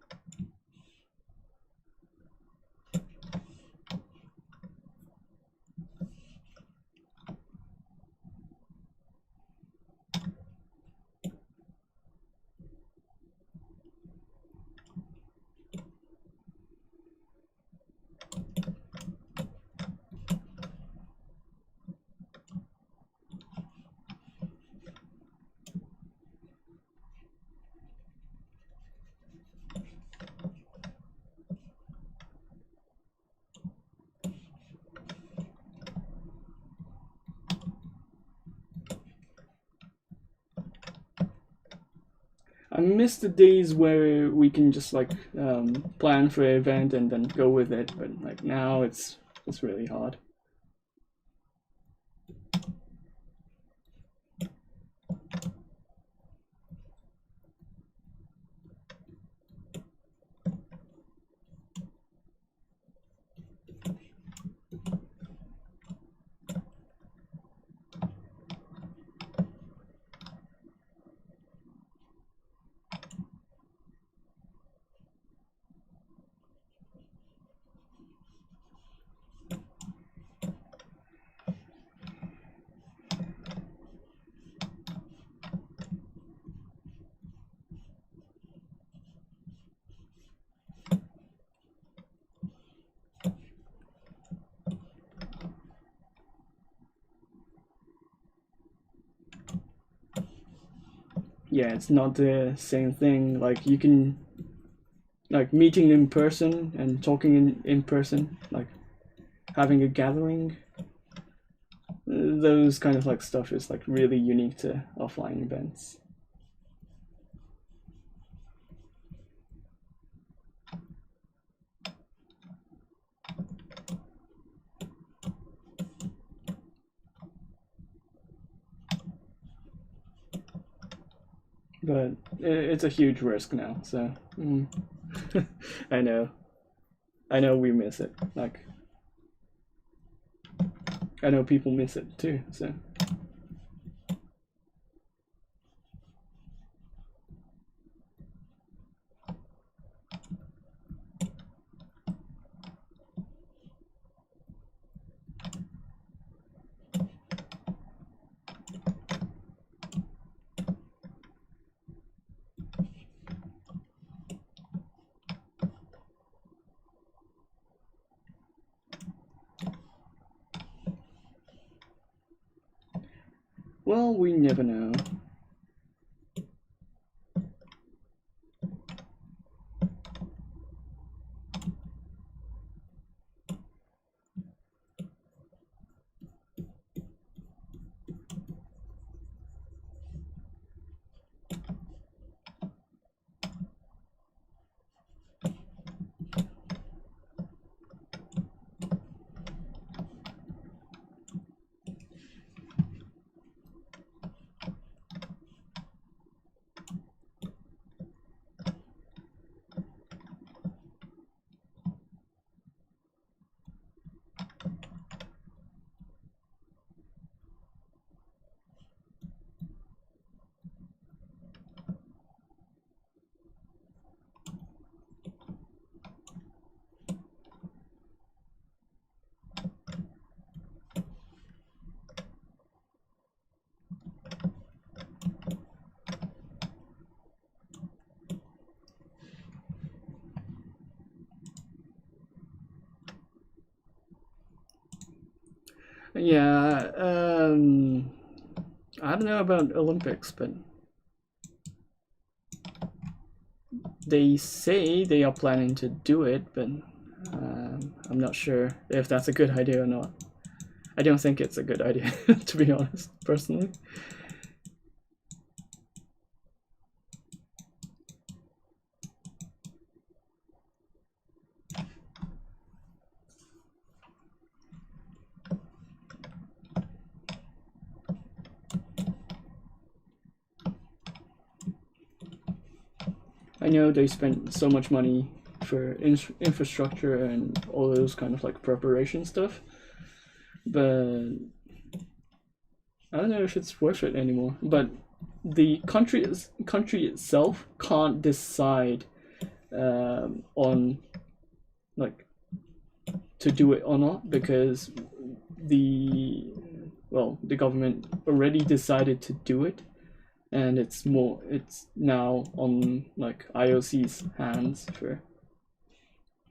S1: I miss the days where we can just like plan for an event and then go with it, but like now it's really hard. Yeah, it's not the same thing. Like you can like meeting in person and talking in person, like having a gathering. Those kind of like stuff is like really unique to offline events. But it's a huge risk now, so I know we miss it. Like I know people miss it too, so. Well, we never know. Yeah, I don't know about Olympics, but they say they are planning to do it, but I'm not sure if that's a good idea or not. I don't think it's a good idea, to be honest, personally. I know they spent so much money for infrastructure and all those kind of like preparation stuff, but I don't know if it's worth it anymore. But the country itself can't decide on like to do it or not, because the government already decided to do it, and it's now on like IOC's hands for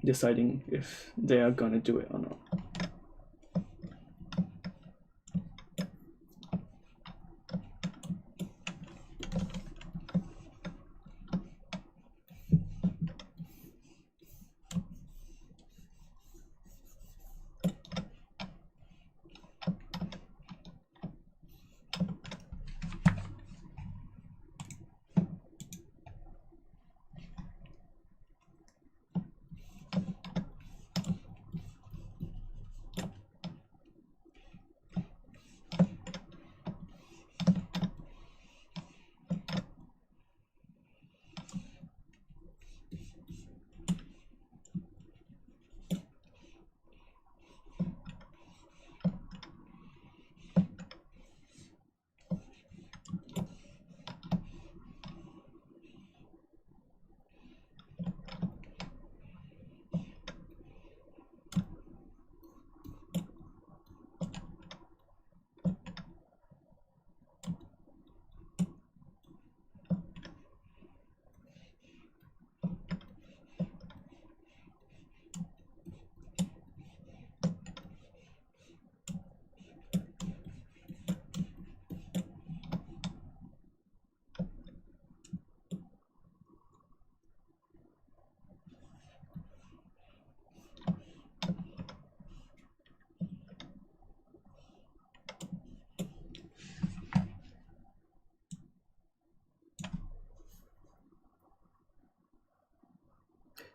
S1: deciding if they are gonna do it or not.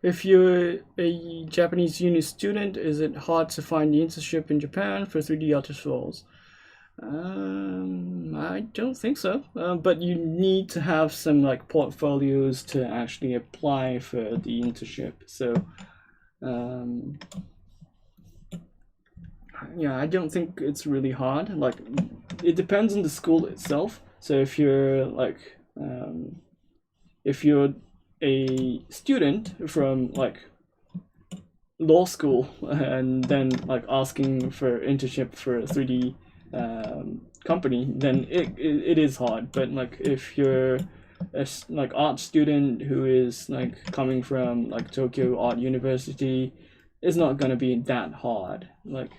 S1: if you're a Japanese uni student, is it hard to find the internship in Japan for 3D artist roles? I don't think so. But you need to have some like portfolios to actually apply for the internship. So, yeah, I don't think it's really hard. Like, it depends on the school itself. So if you're like, if you're a student from like law school and then like asking for internship for a 3D company, then it is hard. But like if you're a like art student who is like coming from like Tokyo Art University, it's not gonna be that hard. Like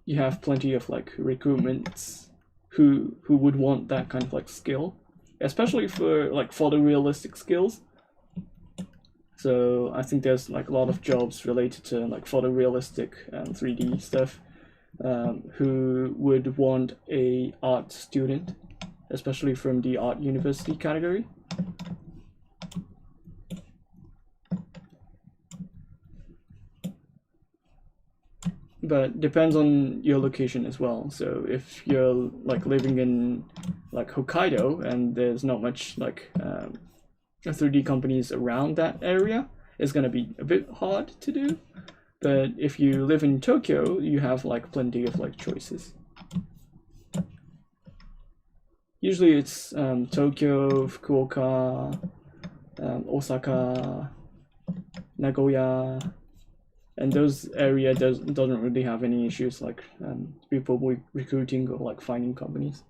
S1: you have plenty of like recruitments who would want that kind of like skill, especially for like photorealistic skills. So I think there's like a lot of jobs related to like photorealistic 3D stuff, who would want a art student, especially from the art university category. But depends on your location as well. So if you're like living in like Hokkaido and there's not much like 3D companies around that area, it's gonna be a bit hard to do. But if you live in Tokyo, you have like plenty of like choices. Usually it's Tokyo, Fukuoka, Osaka, Nagoya, and those areas doesn't really have any issues like people recruiting or like finding companies.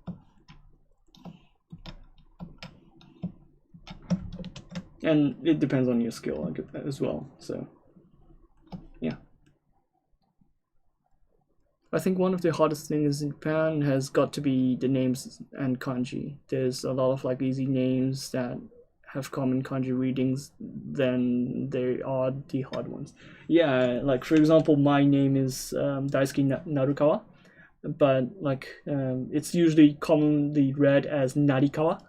S1: And it depends on your skill as well. So yeah, I think one of the hardest things in Japan has got to be the names and kanji. There's a lot of like easy names that have common kanji readings than they are the hard ones. Yeah, like for example, my name is Daisuke Narukawa, but like it's usually commonly read as Narikawa.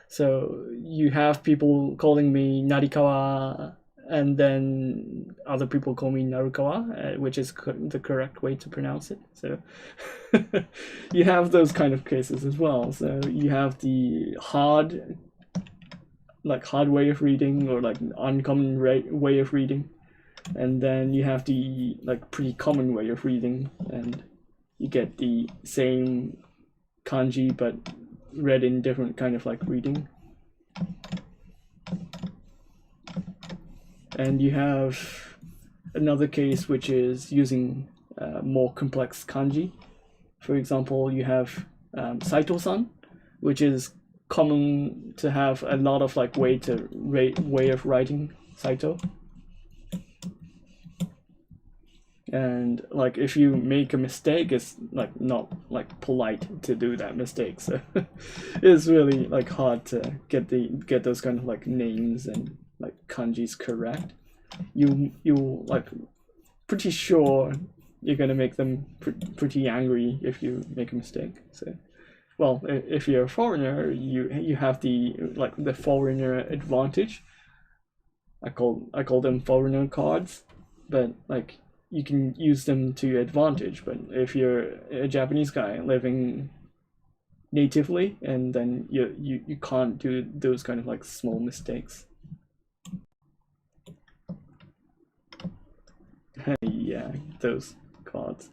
S1: So you have people calling me Narikawa, and then other people call me Narukawa, which is the correct way to pronounce it. So you have those kind of cases as well. So you have the hard way of reading, or like uncommon way of reading, and then you have the like pretty common way of reading, and you get the same kanji but read in different kind of like reading. And you have another case which is using more complex kanji. For example, you have Saito-san, which is common to have a lot of like way of writing Saito. And like if you make a mistake, it's like not like polite to do that mistake. So it's really like hard to get those kind of like names and like kanjis correct. You like pretty sure you're gonna make them pretty angry if you make a mistake. So, well, if you're a foreigner, you have the foreigner advantage. I call them foreigner cards, but like you can use them to your advantage. But if you're a Japanese guy living natively, and then you can't do those kind of like small mistakes. Yeah, those cards.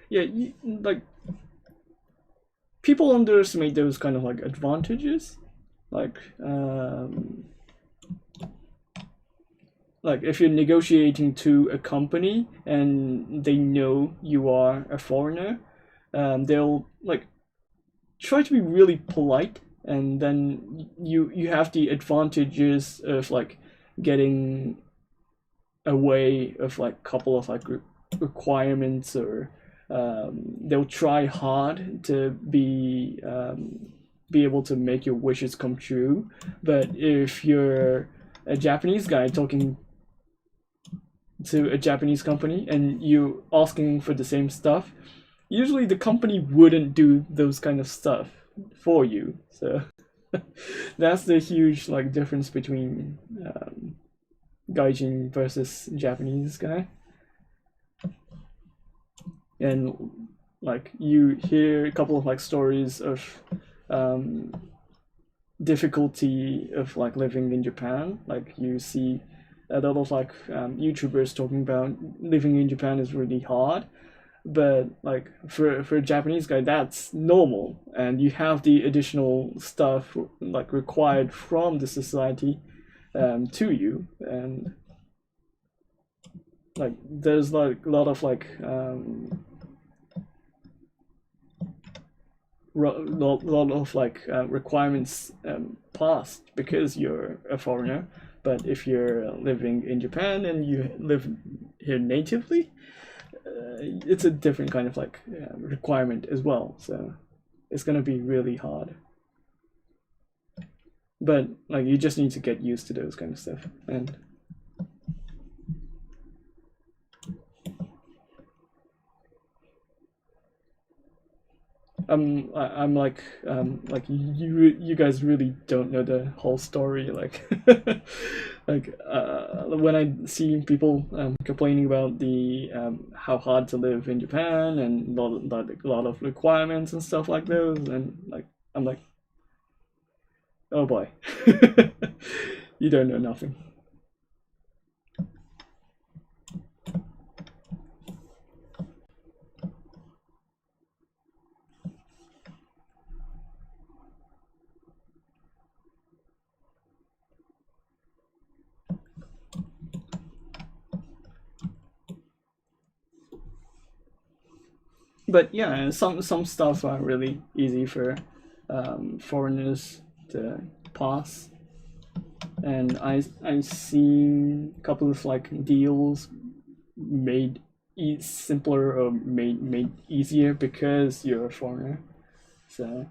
S1: Yeah, like people underestimate those kind of like advantages, like if you're negotiating to a company and they know you are a foreigner, they'll like try to be really polite, and then you have the advantages of like getting away of like couple of like requirements, or they'll try hard to be able to make your wishes come true. But if you're a Japanese guy talking to a Japanese company and you asking for the same stuff, usually the company wouldn't do those kind of stuff for you. So that's the huge like difference between gaijin versus Japanese guy. And like you hear a couple of like stories of difficulty of like living in Japan. Like you see a lot of like YouTubers talking about living in Japan is really hard, but like for a Japanese guy that's normal, and you have the additional stuff like required from the society to you, and like there's like a lot of like lot of like requirements passed because you're a foreigner. But if you're living in Japan and you live here natively, it's a different kind of like requirement as well. So it's gonna be really hard. But like you just need to get used to those kind of stuff. And I'm like you guys really don't know the whole story. Like like when I see people complaining about the how hard to live in Japan and a lot of requirements and stuff like those, and like I'm like, oh boy, you don't know nothing. But yeah, some stuff are really easy for foreigners to pass, and I've seen a couple of like deals made simpler or made easier because you're a foreigner. So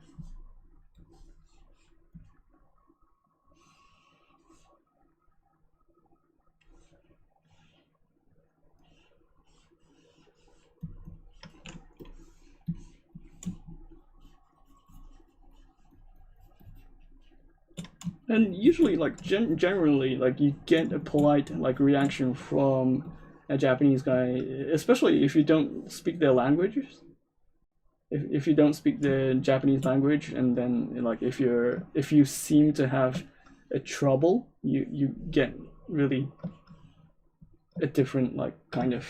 S1: and usually like generally like you get a polite like reaction from a Japanese guy, especially if you don't speak their languages. If you don't speak the Japanese language, and then like if you seem to have a trouble, you get really a different like kind of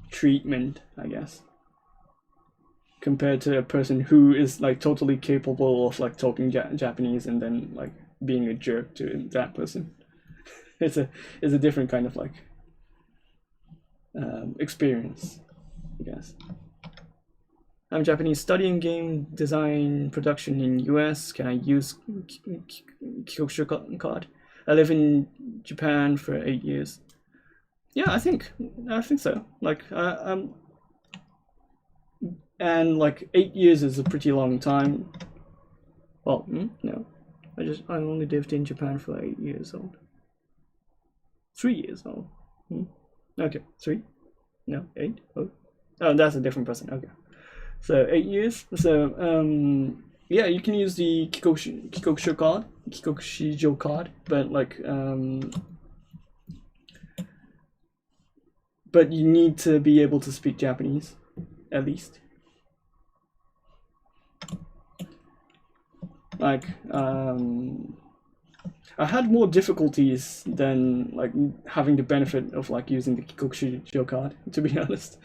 S1: treatment, I guess, compared to a person who is like totally capable of like talking Japanese and then like being a jerk to that person. It's a different kind of like experience, I guess. I'm Japanese, studying game design production in US. Can I use Kikokushu card? I live in Japan for 8 years. Yeah, I think so. Like and like 8 years is a pretty long time. Well, no, I only lived in Japan for 8 years old. 3 years old. Okay, 3? No, 8? Oh, that's a different person. Okay, so 8 years. So yeah, you can use the Kikokushu card, but like but you need to be able to speak Japanese, at least. Like I had more difficulties than like having the benefit of like using the Kikokushu card, to be honest.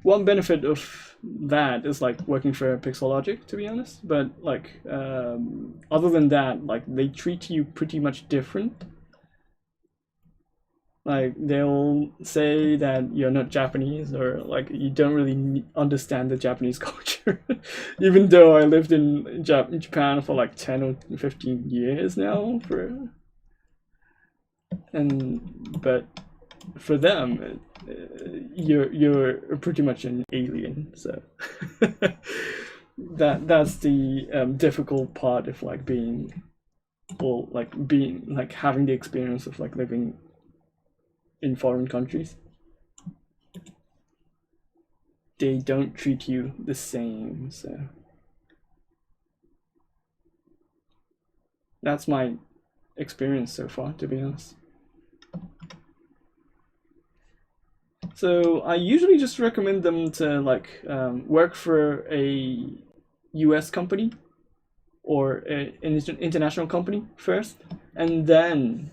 S1: One benefit of that is like working for Pixologic, to be honest. But like other than that, like they treat you pretty much different. Like they'll say that you're not Japanese, or like you don't really understand the Japanese culture. Even though I lived in Japan for like 10 or 15 years now, but for them, you're pretty much an alien. So that's the difficult part of like being, or like being like having the experience of like living in foreign countries. They don't treat you the same, so that's my experience so far, to be honest. So I usually just recommend them to like work for a US company or an international company first, and then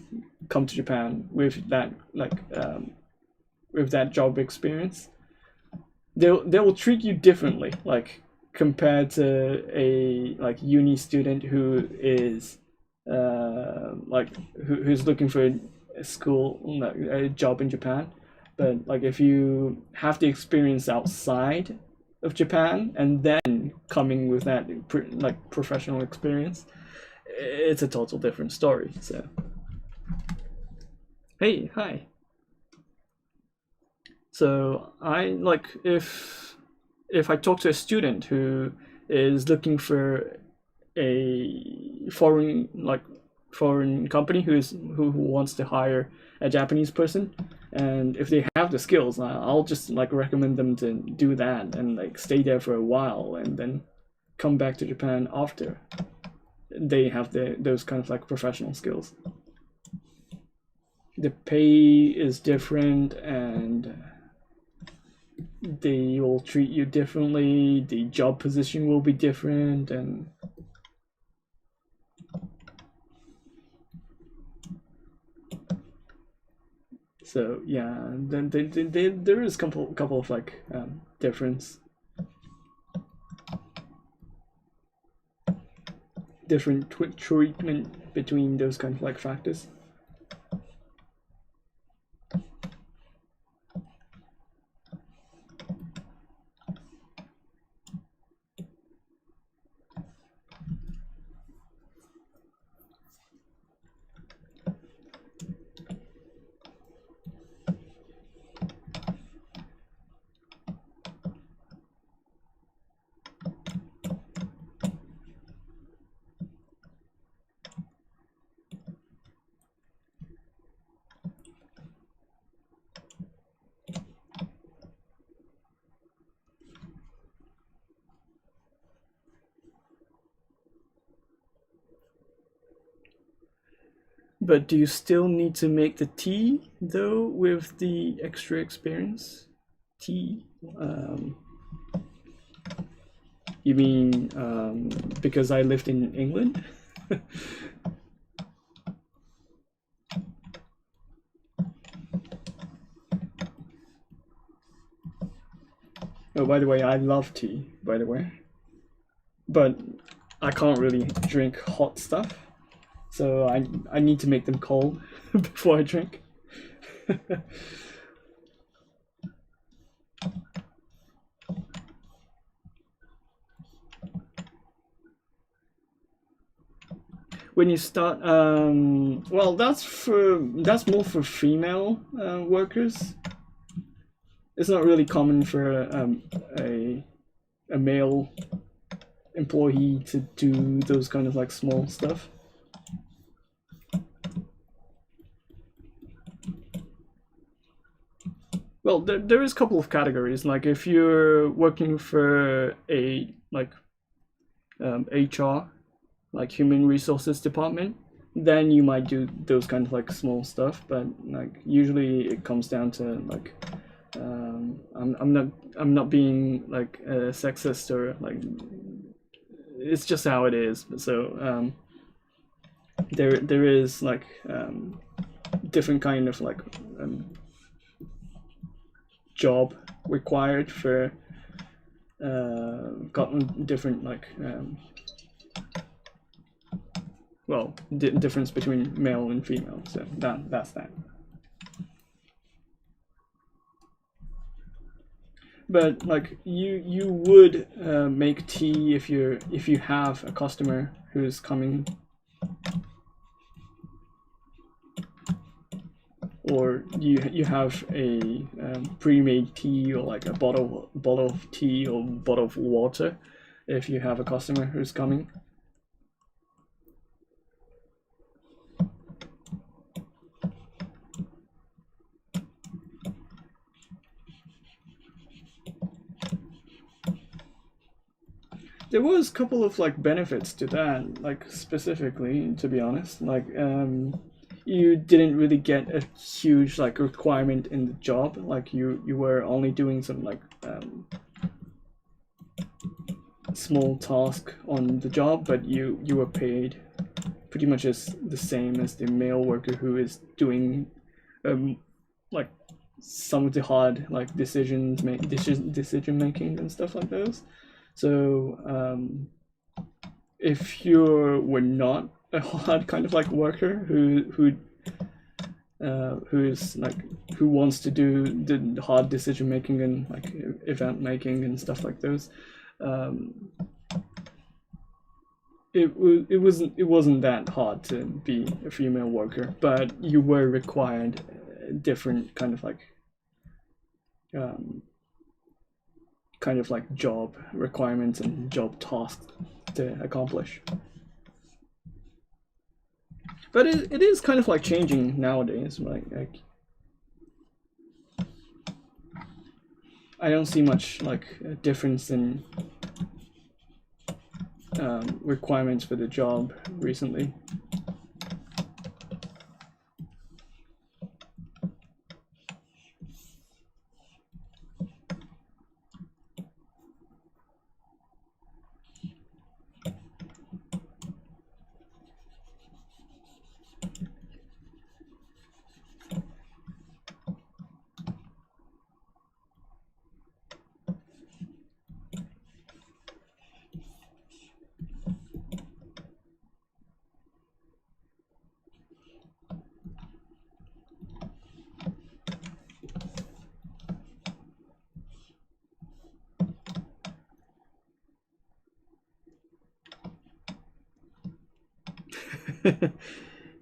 S1: come to Japan with that like with that job experience. They will treat you differently, like compared to a like uni student who is like who's looking for a school, a job in Japan. But like if you have the experience outside of Japan and then coming with that like professional experience, it's a total different story. So hey, hi. So I like if I talk to a student who is looking for a foreign company who wants to hire a Japanese person, and if they have the skills, I'll just like recommend them to do that and like stay there for a while and then come back to Japan after they have those kind of like professional skills. The pay is different and they will treat you differently, the job position will be different, and so yeah, then there is couple of like different treatment between those kind of like factors. But do you still need to make the tea though with the extra experience? Tea? You mean because I lived in England? Oh, by the way, I love tea, by the way. But I can't really drink hot stuff. So I need to make them cold before I drink. When you start, well, that's more for female workers. It's not really common for a male employee to do those kind of like small stuff. Well, there is a couple of categories. Like if you're working for a like HR, like human resources department, then you might do those kind of like small stuff. But like usually it comes down to like I'm not being like sexist or like it's just how it is. So there is like different kind of like job required for got different like well difference between male and female, so that's that. But like you would make tea if you have a customer who's coming, or you have a pre-made tea or like a bottle of tea or bottle of water if you have a customer who's coming. There was a couple of like benefits to that, like specifically, to be honest, like you didn't really get a huge like requirement in the job, like you were only doing some like small task on the job, but you were paid pretty much as the same as the male worker who is doing like some of the hard like decision making and stuff like those. So if you were not a hard kind of like worker who's like who wants to do the hard decision making and like event making and stuff like those, it wasn't that hard to be a female worker, but you were required different kind of like job requirements and job tasks to accomplish. But it is kind of like changing nowadays. Like I don't see much like a difference in requirements for the job recently.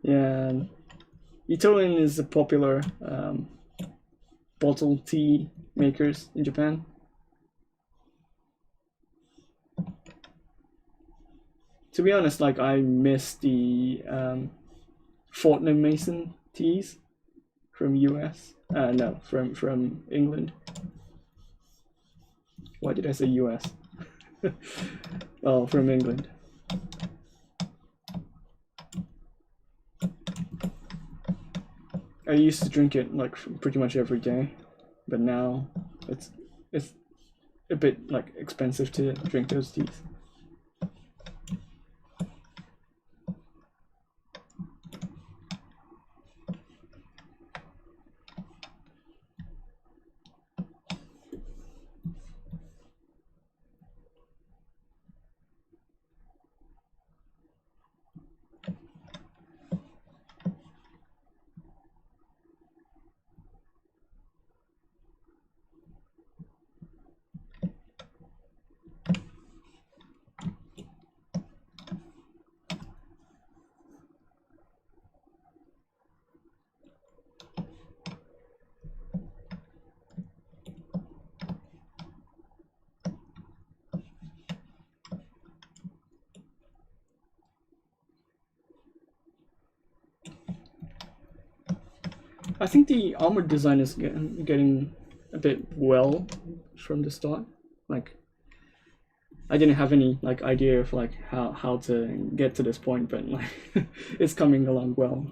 S1: Yeah, Itoin is a popular bottle tea makers in Japan. To be honest, like I miss the Fortnum Mason teas from US. No, from England. Why did I say US? Oh, from England. I used to drink it like pretty much every day, but now it's a bit like expensive to drink those teas. I think the armor design is getting a bit well from the start. Like, I didn't have any like idea of like how to get to this point, but like it's coming along well.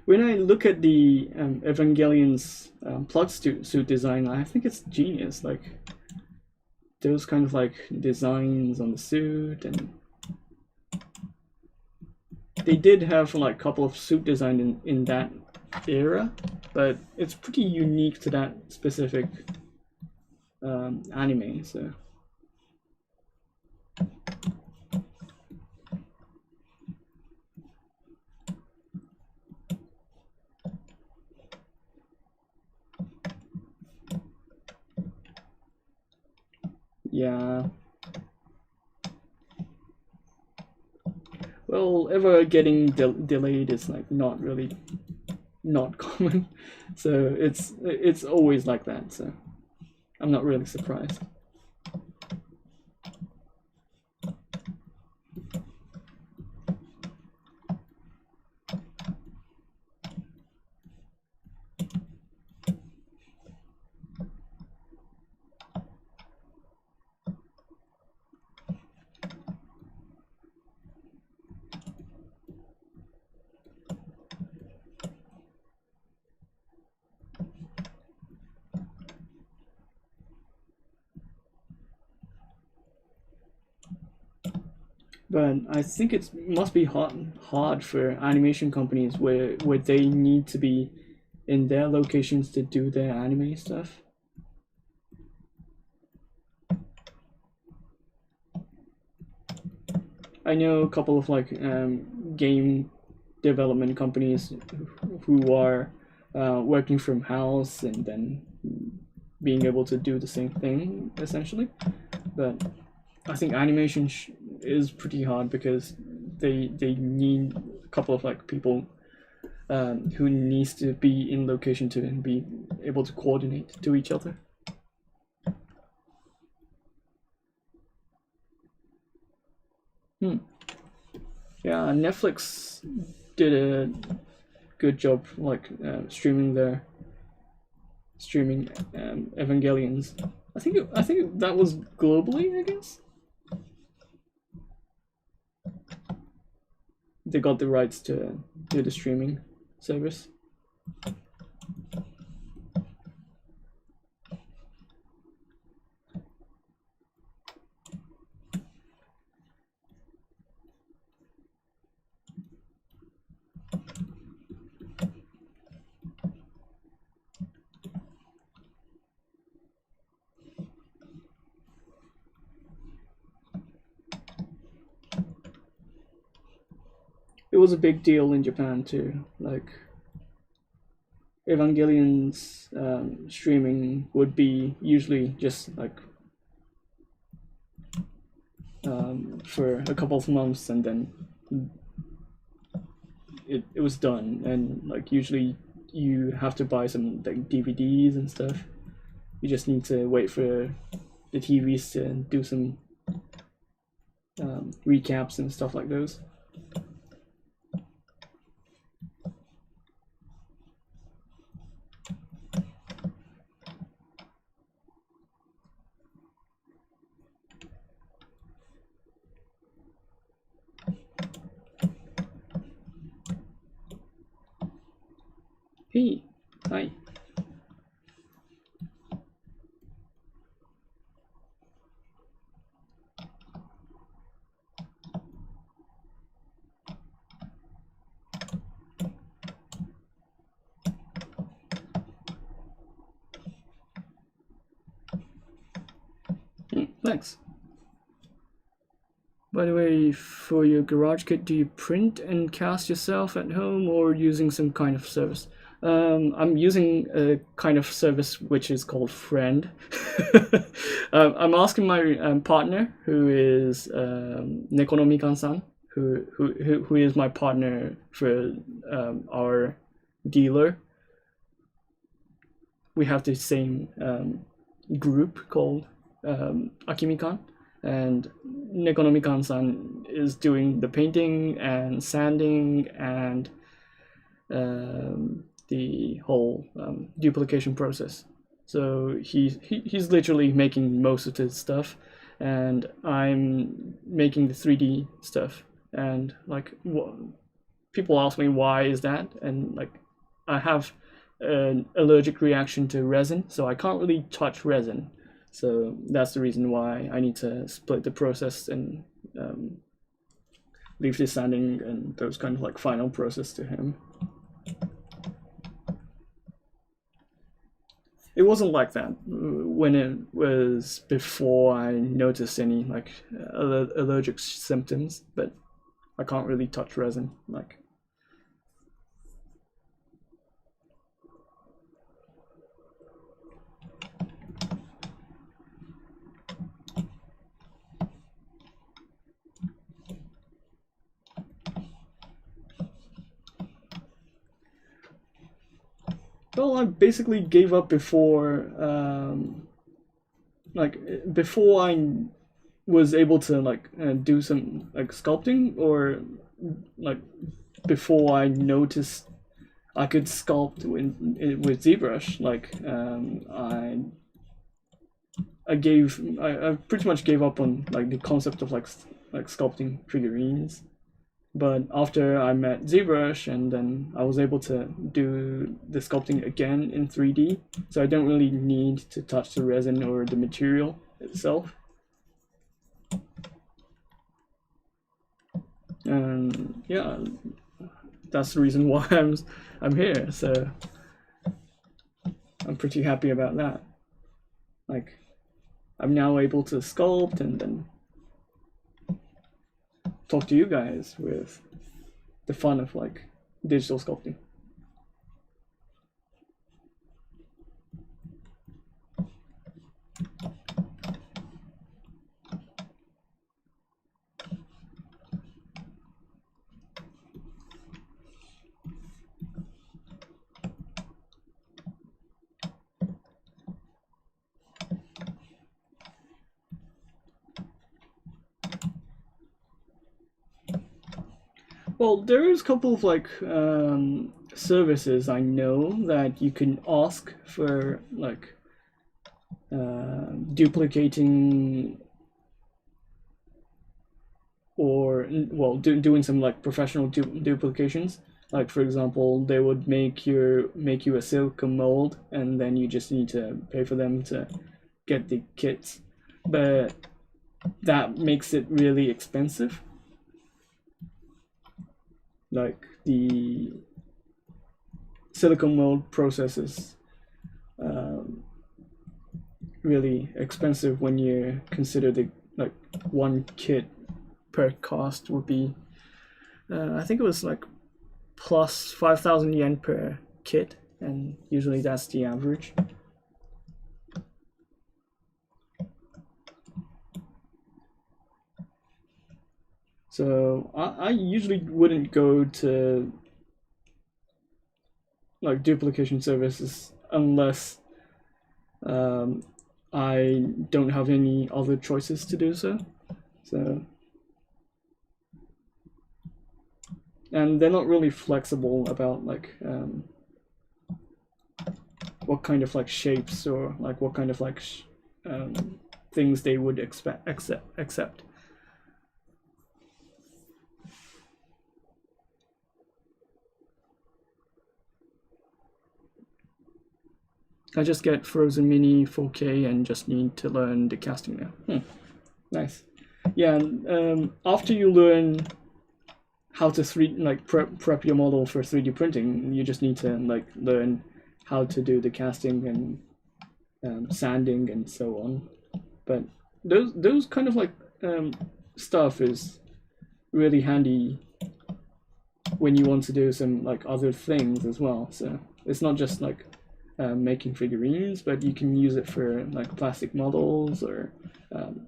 S1: When I look at the Evangelion's plug suit design, I think it's genius. Like those kind of like designs on the suit, and they did have like a couple of suit design in that era, but it's pretty unique to that specific anime. So. Yeah. well, ever getting delayed is like not really not common, so it's always like that. So I'm not really surprised. But I think it must be hard for animation companies where they need to be in their locations to do their anime stuff. I know a couple of like game development companies who are working from house and then being able to do the same thing essentially. But I think animation is pretty hard because they need a couple of like people who needs to be in location to be able to coordinate to each other. Yeah, Netflix did a good job like streaming Evangelions. I think that was globally, I guess. They got the rights to do the streaming service. It was a big deal in Japan too. Like Evangelion's streaming would be usually just like for a couple of months, and then it was done. And like usually you have to buy some like DVDs and stuff. You just need to wait for the TVs to do some recaps and stuff like those. Hey, hi. Thanks. By the way, for your garage kit, do you print and cast yourself at home or using some kind of service? I'm using a kind of service which is called Friend. I'm asking my partner, who is Nekonomikan-san, who is my partner for our dealer. We have the same group called Akimikan, and Nekonomikan-san is doing the painting and sanding and the whole duplication process. So he's literally making most of his stuff, and I'm making the 3D stuff. And like, people ask me why is that, and like, I have an allergic reaction to resin, so I can't really touch resin. So that's the reason why I need to split the process and leave the sanding and those kind of like final process to him. It wasn't like that when it was before I noticed any like allergic symptoms, but I can't really touch resin. Like, Well, I basically gave up before, before I was able to do some sculpting, or like before I noticed I could sculpt with ZBrush. I pretty much gave up on the concept of sculpting figurines. But after I met ZBrush, and then I was able to do the sculpting again in 3D, so I don't really need to touch the resin or the material itself. And yeah, that's the reason why I'm here. So I'm pretty happy about that. Like, I'm now able to sculpt and then talk to you guys with the fun of digital sculpting. Well, there's a couple of services I know that you can ask for duplicating, or doing some professional duplications. Like, for example, they would make you a silicone mold, and then you just need to pay for them to get the kits. But that makes it really expensive. Like, the silicone mold process is really expensive when you consider the one kit per cost would be I think it was plus 5,000 yen per kit, and usually that's the average. So I usually wouldn't go to duplication services unless I don't have any other choices to do so. And they're not really flexible about what kind of shapes or what kind of things they would accept. I just get Frozen Mini 4K and just need to learn the casting now. Nice. Yeah, after you learn how to prep your model for 3D printing, you just need to learn how to do the casting and sanding and so on. But those kind of stuff is really handy when you want to do some other things as well. So it's not just making figurines, but you can use it for plastic models or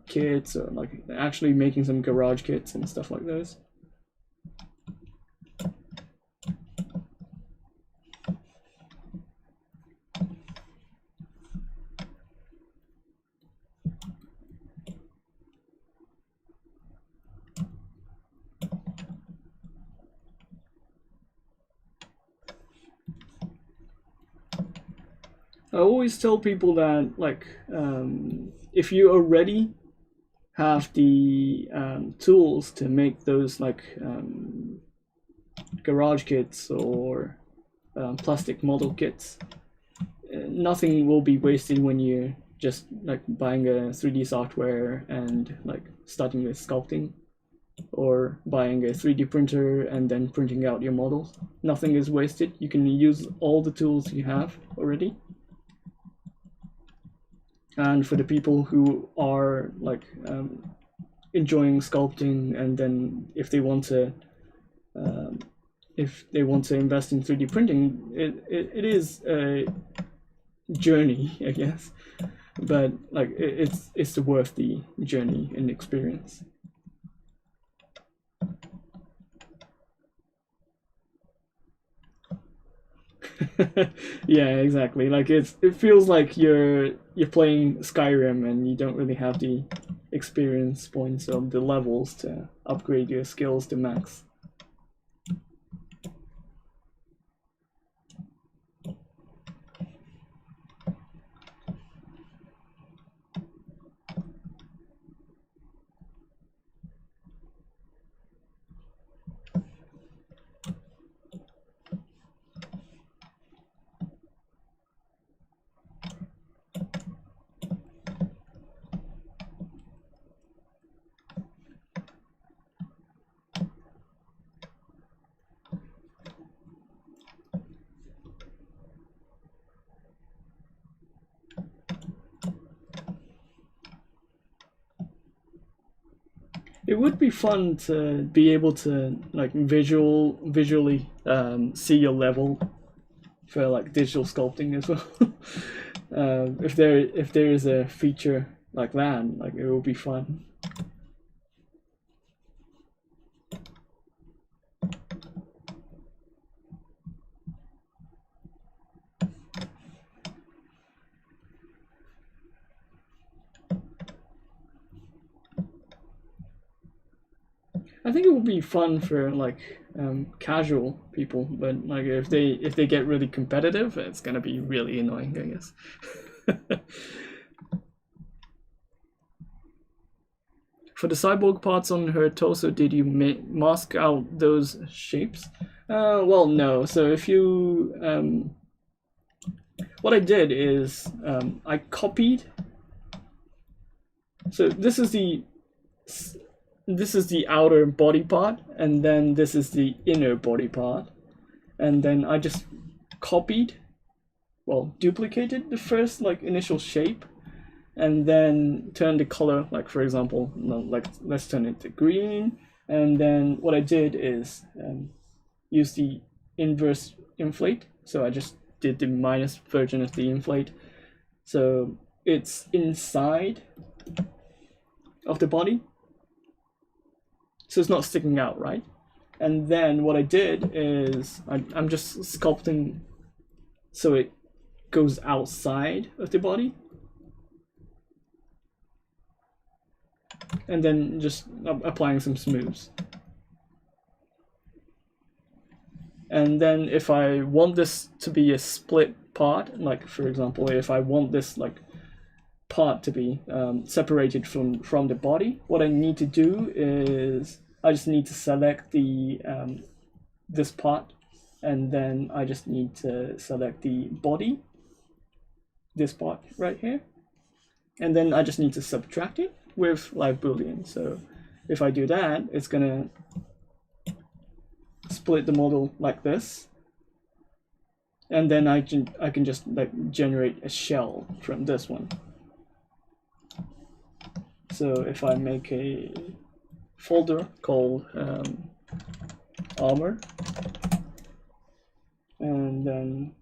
S1: kits, or actually making some garage kits and stuff like those. I always tell people that if you already have the tools to make those garage kits or plastic model kits, nothing will be wasted when you're just buying a 3D software and starting with sculpting, or buying a 3D printer and then printing out your models. Nothing is wasted. You can use all the tools you have already. And for the people who are enjoying sculpting, and then if they want to invest in 3D printing, it is a journey, I guess, but it's worth the journey and experience. Yeah, exactly. Like it feels like you're playing Skyrim and you don't really have the experience points of the levels to upgrade your skills to max. It would be fun to be able to like visually see your level for like digital sculpting as well. If there is a feature like that, like it will be fun. I think it would be fun for like casual people, but like if they get really competitive, it's gonna be really annoying, I guess. For the cyborg parts on her torso, did you mask out those shapes? Well, no. So if you what I did is I copied. So this is the outer body part, and then this is the inner body part, and then I just copied, well, duplicated the first like initial shape, and then turn the color, like for example, like let's turn it to green, and then what I did is use the inverse inflate. So I just did the minus version of the inflate, so it's inside of the body, so it's not sticking out, right? And then what I did is I'm just sculpting so it goes outside of the body, and then just applying some smooths. And then if I want this to be a split part, like for example, if I want this like part to be separated from the body, what I need to do is I just need to select the this part, and then I just need to select the body, this part right here, and then I just need to subtract it with live boolean. So if I do that, it's gonna split the model like this, and then I can just like generate a shell from this one. So if I make a folder called armor, and then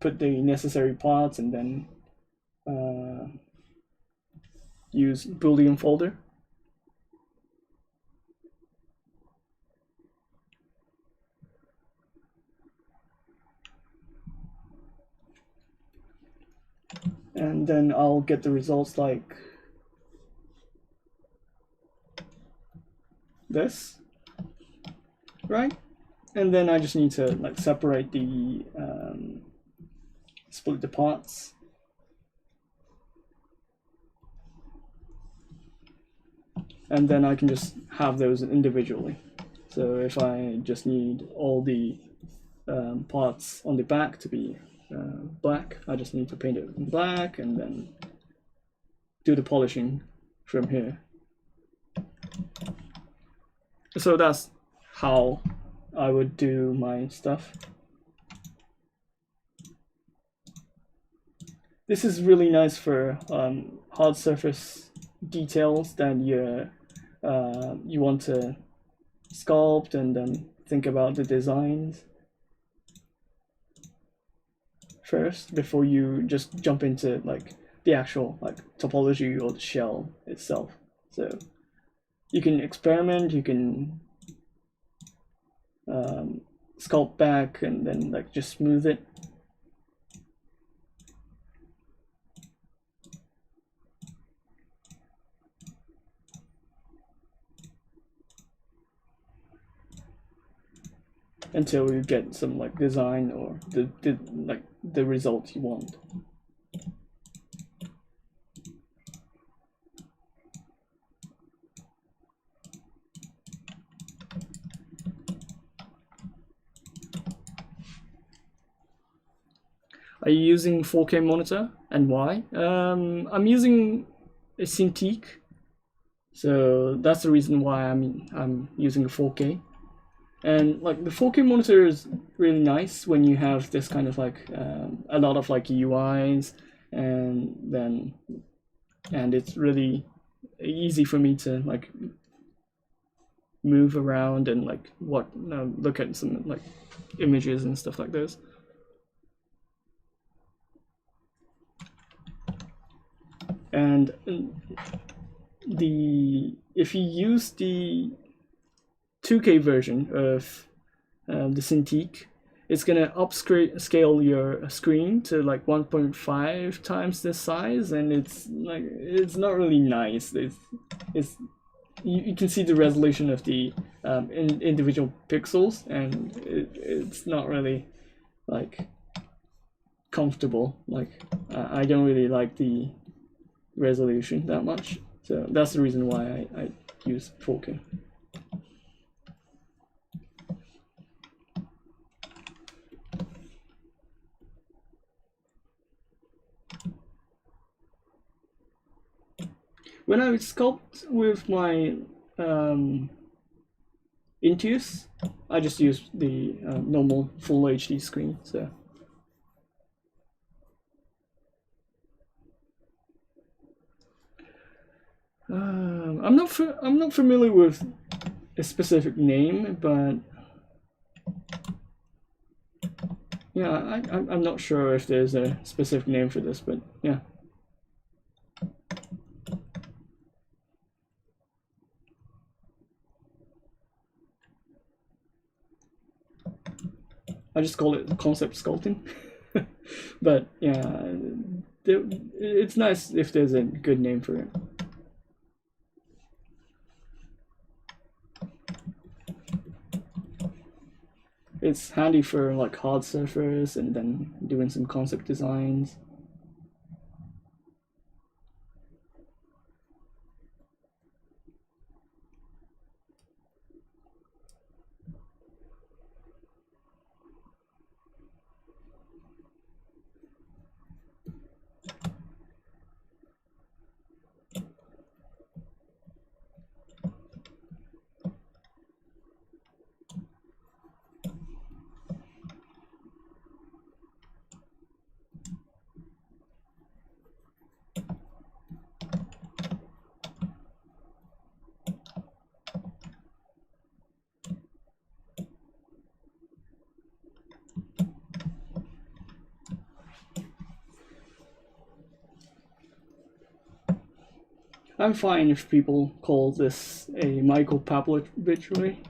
S1: put the necessary parts, and then use boolean folder, and then I'll get the results like this, right? And then I just need to like separate the split the parts, and then I can just have those individually. So if I just need all the parts on the back to be black, I just need to paint it in black and then do the polishing from here. So that's how I would do my stuff. This is really nice for hard surface details that you want to sculpt and then think about the designs first before you just jump into like the actual like topology or the shell itself. So you can experiment, you can sculpt back and then like just smooth it. Until you get some like design or the result you want. Are you using 4K monitor and why? I'm using a Cintiq, so that's the reason why I'm using a 4K. And like the 4K monitor is really nice when you have this kind of like a lot of like UIs, and it's really easy for me to like move around and like look at some like images and stuff like this. And if you use the 2K version of the Cintiq, it's gonna upscale your screen to like 1.5 times this size, and it's not really nice. You can see the resolution of the individual pixels, and it's not really like comfortable. Like I don't really like the resolution that much, so that's the reason why I use 4K. When I sculpt with my Intuos, I just use the normal full HD screen. So I'm not familiar with a specific name, but yeah, I'm not sure if there's a specific name for this, but yeah. I just call it concept sculpting. But yeah, it's nice if there's a good name for it. It's handy for like hard surface and then doing some concept designs. I'm fine if people call this a Michael Pavlovich way.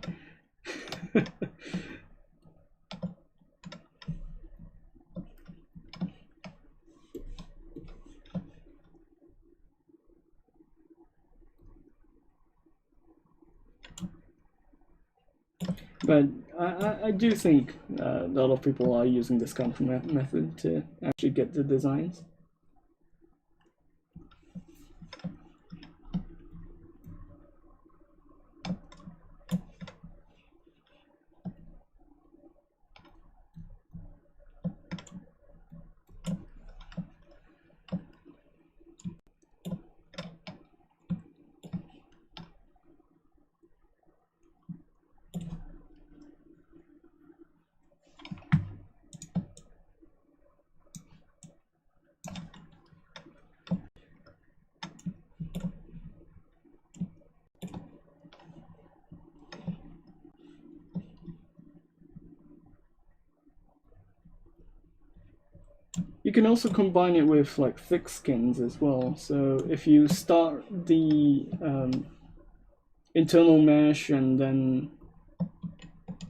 S1: But I do think a lot of people are using this kind of method to actually get the designs. You can also combine it with like thick skins as well. So if you start the internal mesh and then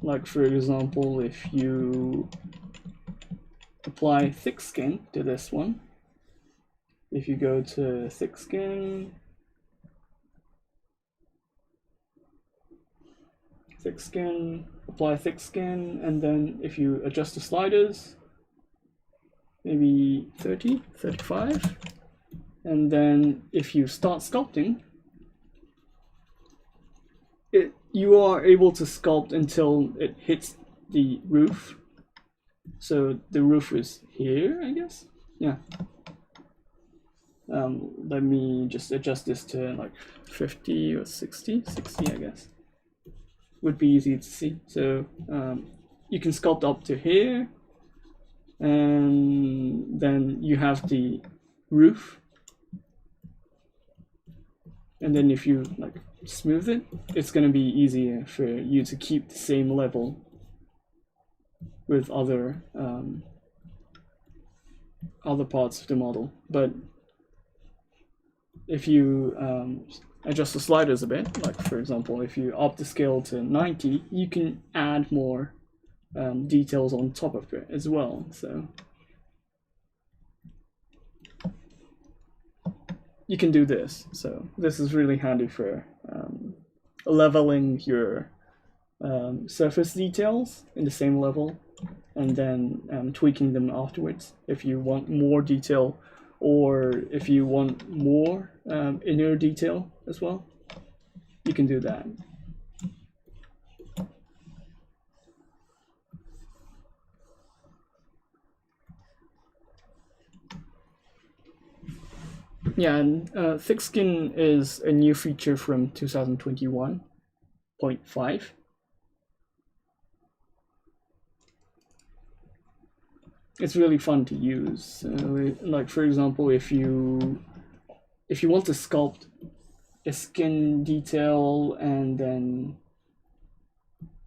S1: Like for example, if you apply thick skin to this one, if you go to thick skin, apply thick skin, and then if you adjust the sliders, maybe 30, 35, and then if you start sculpting, you are able to sculpt until it hits the roof. So the roof is here, I guess. Yeah. Let me just adjust this to like 50 or 60, I guess. Would be easy to see. So you can sculpt up to here, and then you have the roof. And then if you like smooth it, it's going to be easier for you to keep the same level with other parts of the model. But if you adjust the sliders a bit, like for example, if you up the scale to 90, you can add more details on top of it as well. So you can do this. So this is really handy for leveling your surface details in the same level, and then tweaking them afterwards if you want more detail, or if you want more inner detail as well, you can do that. Yeah, and thick skin is a new feature from 2021.5. It's really fun to use. Like for example, if you want to sculpt a skin detail and then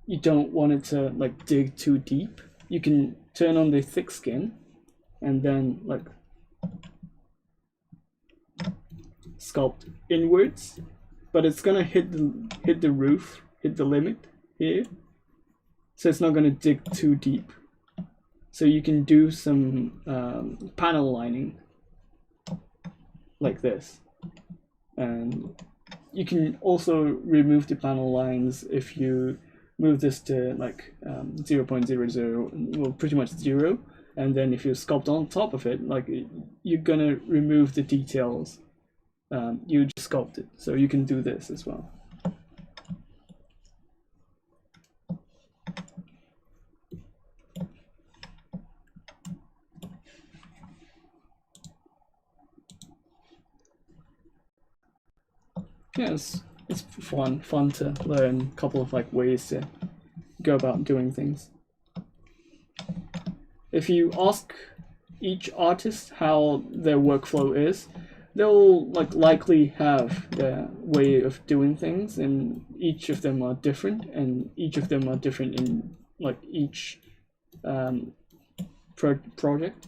S1: you don't want it to like dig too deep, you can turn on the thick skin and then like sculpt inwards, but it's gonna hit the roof, hit the limit here, so it's not gonna dig too deep. So you can do some panel lining like this, and you can also remove the panel lines if you move this to like 0.00, well, pretty much 0, and then if you sculpt on top of it, like you're gonna remove the details you just sculpted. So you can do this as well. Yeah, it's fun to learn a couple of like ways to go about doing things. If you ask each artist how their workflow is, they'll like likely have their way of doing things, and each of them are different, and each of them are different in like each project.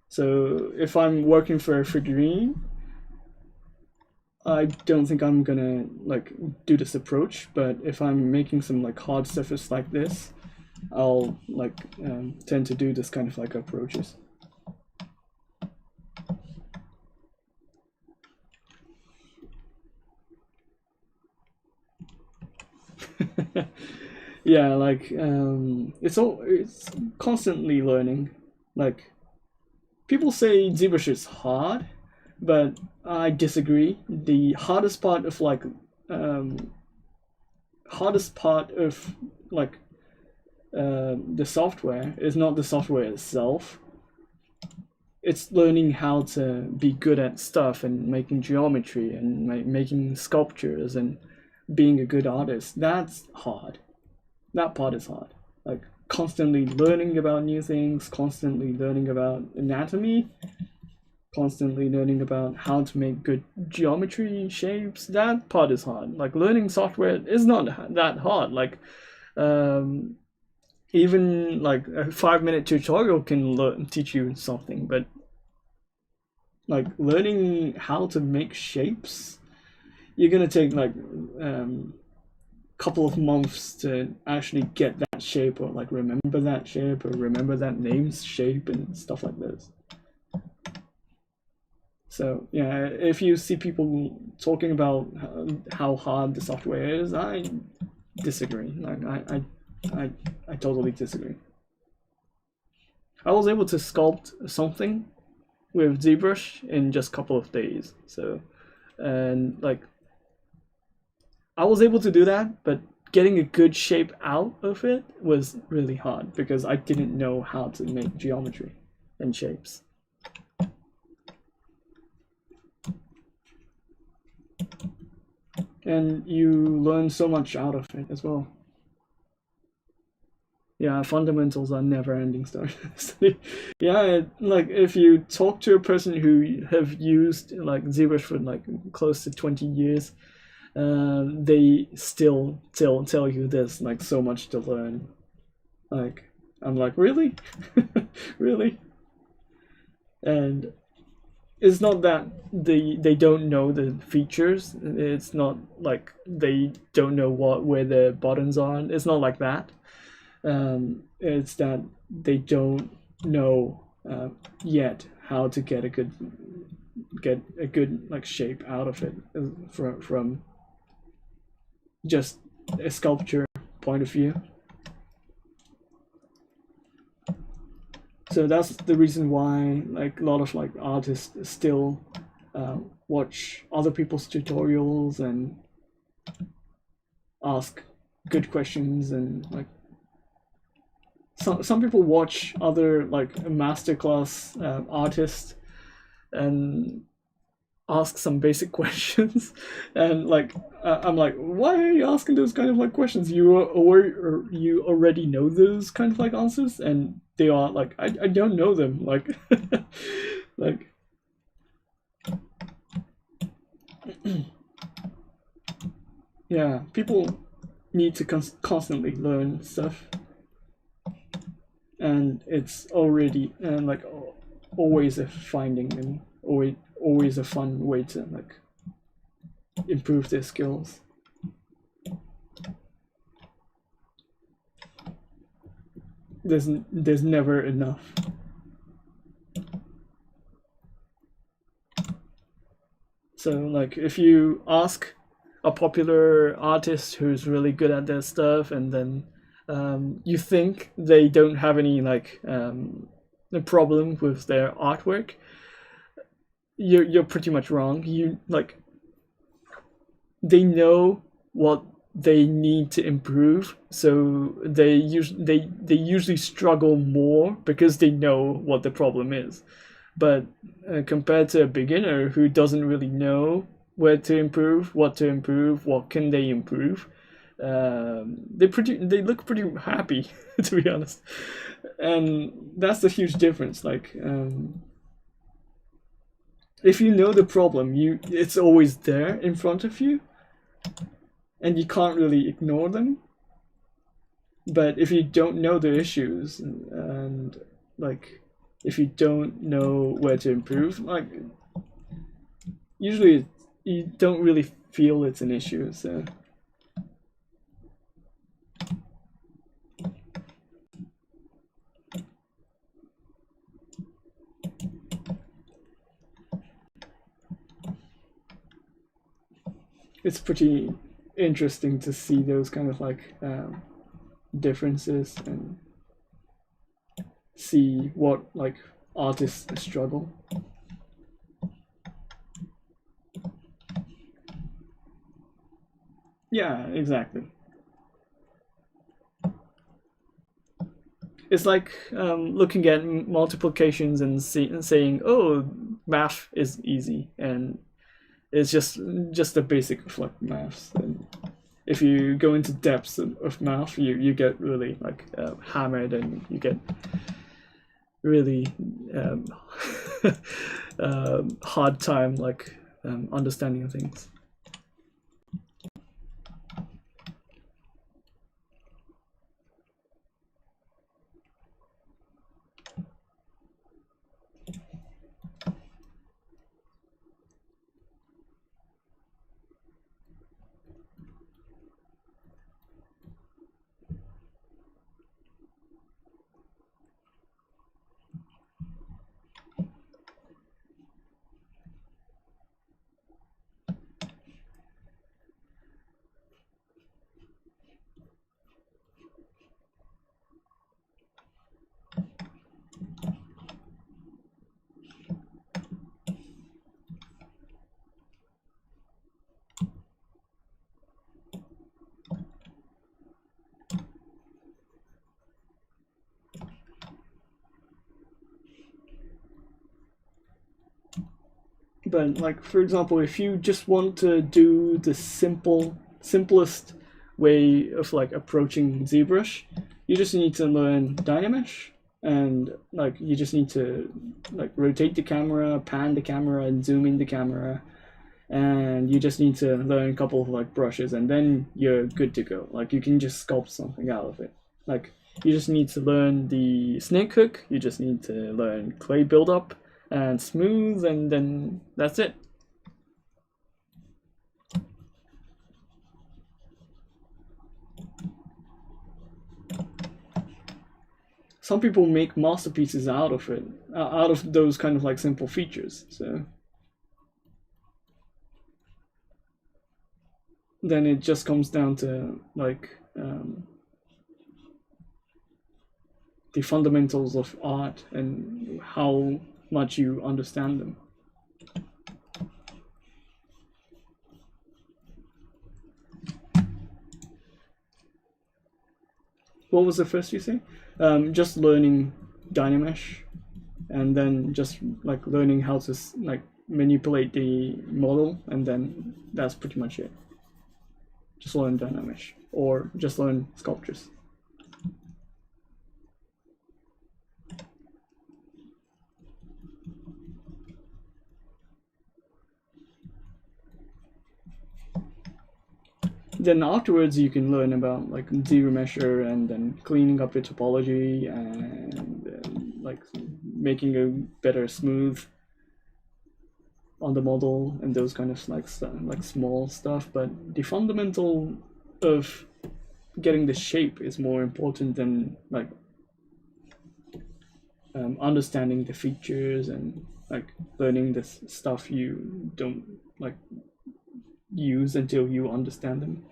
S1: So if I'm working for a figurine, I don't think I'm gonna like do this approach, but if I'm making some like hard surface like this, I'll like tend to do this kind of like approaches. Yeah, like it's constantly learning. Like people say ZBrush is hard, but I disagree. The hardest part of like the software is not the software itself. It's learning how to be good at stuff and making geometry and making sculptures and being a good artist. That's hard. That part is hard. Like constantly learning about new things, constantly learning about anatomy, constantly learning about how to make good geometry, shapes. That part is hard. Like learning software is not that hard. Like even like a 5-minute tutorial can teach you something, but like learning how to make shapes, you're gonna take like couple of months to actually get that shape, or like remember that shape, or remember that name's shape and stuff like this. So yeah, if you see people talking about how hard the software is, I disagree. Like I totally disagree. I was able to sculpt something with ZBrush in just a couple of days. So, and like, I was able to do that, but getting a good shape out of it was really hard because I didn't know how to make geometry and shapes. And you learn so much out of it as well. Yeah, fundamentals are never-ending stories. Yeah, like if you talk to a person who have used like ZBrush for like close to 20 years, they still tell you there's like so much to learn. Like I'm like, really? Really? And it's not that they don't know the features. It's not like they don't know where the buttons are. It's not like that. It's that they don't know yet how to get a good like shape out of it from just a sculpture point of view. So that's the reason why like a lot of like artists still watch other people's tutorials and ask good questions, and like some people watch other like masterclass artists and ask some basic questions, and like I'm like, why are you asking those kind of like questions? You already know those kind of like answers, and they are like, I don't know them, like like yeah, people need to constantly learn stuff, and it's already like always a finding, and always a fun way to like improve their skills. There's never enough. So like if you ask a popular artist who's really good at their stuff, and then you think they don't have any like a problem with their artwork, you're pretty much wrong. You like, they know what they need to improve, so they usually struggle more because they know what the problem is. But compared to a beginner who doesn't really know where to improve, what to improve, what can they improve, they look pretty happy to be honest. And that's the huge difference. Like if you know the problem, it's always there in front of you, and you can't really ignore them. But if you don't know the issues, and like if you don't know where to improve, like usually you don't really feel it's an issue. So it's pretty interesting to see those kind of like differences, and see what like artists struggle. Yeah, exactly. It's like looking at multiplications and saying, "Oh, math is easy," and it's just the basic of like maths. And if you go into depths of math, you get really like hammered, and you get really hard time like understanding things. But like, for example, if you just want to do the simplest way of like approaching ZBrush, you just need to learn Dynamesh, and like you just need to like rotate the camera, pan the camera, and zoom in the camera, and you just need to learn a couple of like brushes, and then you're good to go. Like you can just sculpt something out of it. Like you just need to learn the snake hook, you just need to learn clay buildup and smooth, and then that's it. Some people make masterpieces out of it, out of those kind of like simple features. So then it just comes down to like the fundamentals of art and how much you understand them. What was the first you say? Just learning Dynamesh, and then just like learning how to like manipulate the model, and then that's pretty much it. Just learn Dynamesh, or just learn sculptures. Then afterwards you can learn about like ZBrush, and then cleaning up your topology, and like making a better smooth on the model, and those kind of like small stuff. But the fundamental of getting the shape is more important than like understanding the features and like learning this stuff you don't like use until you understand them.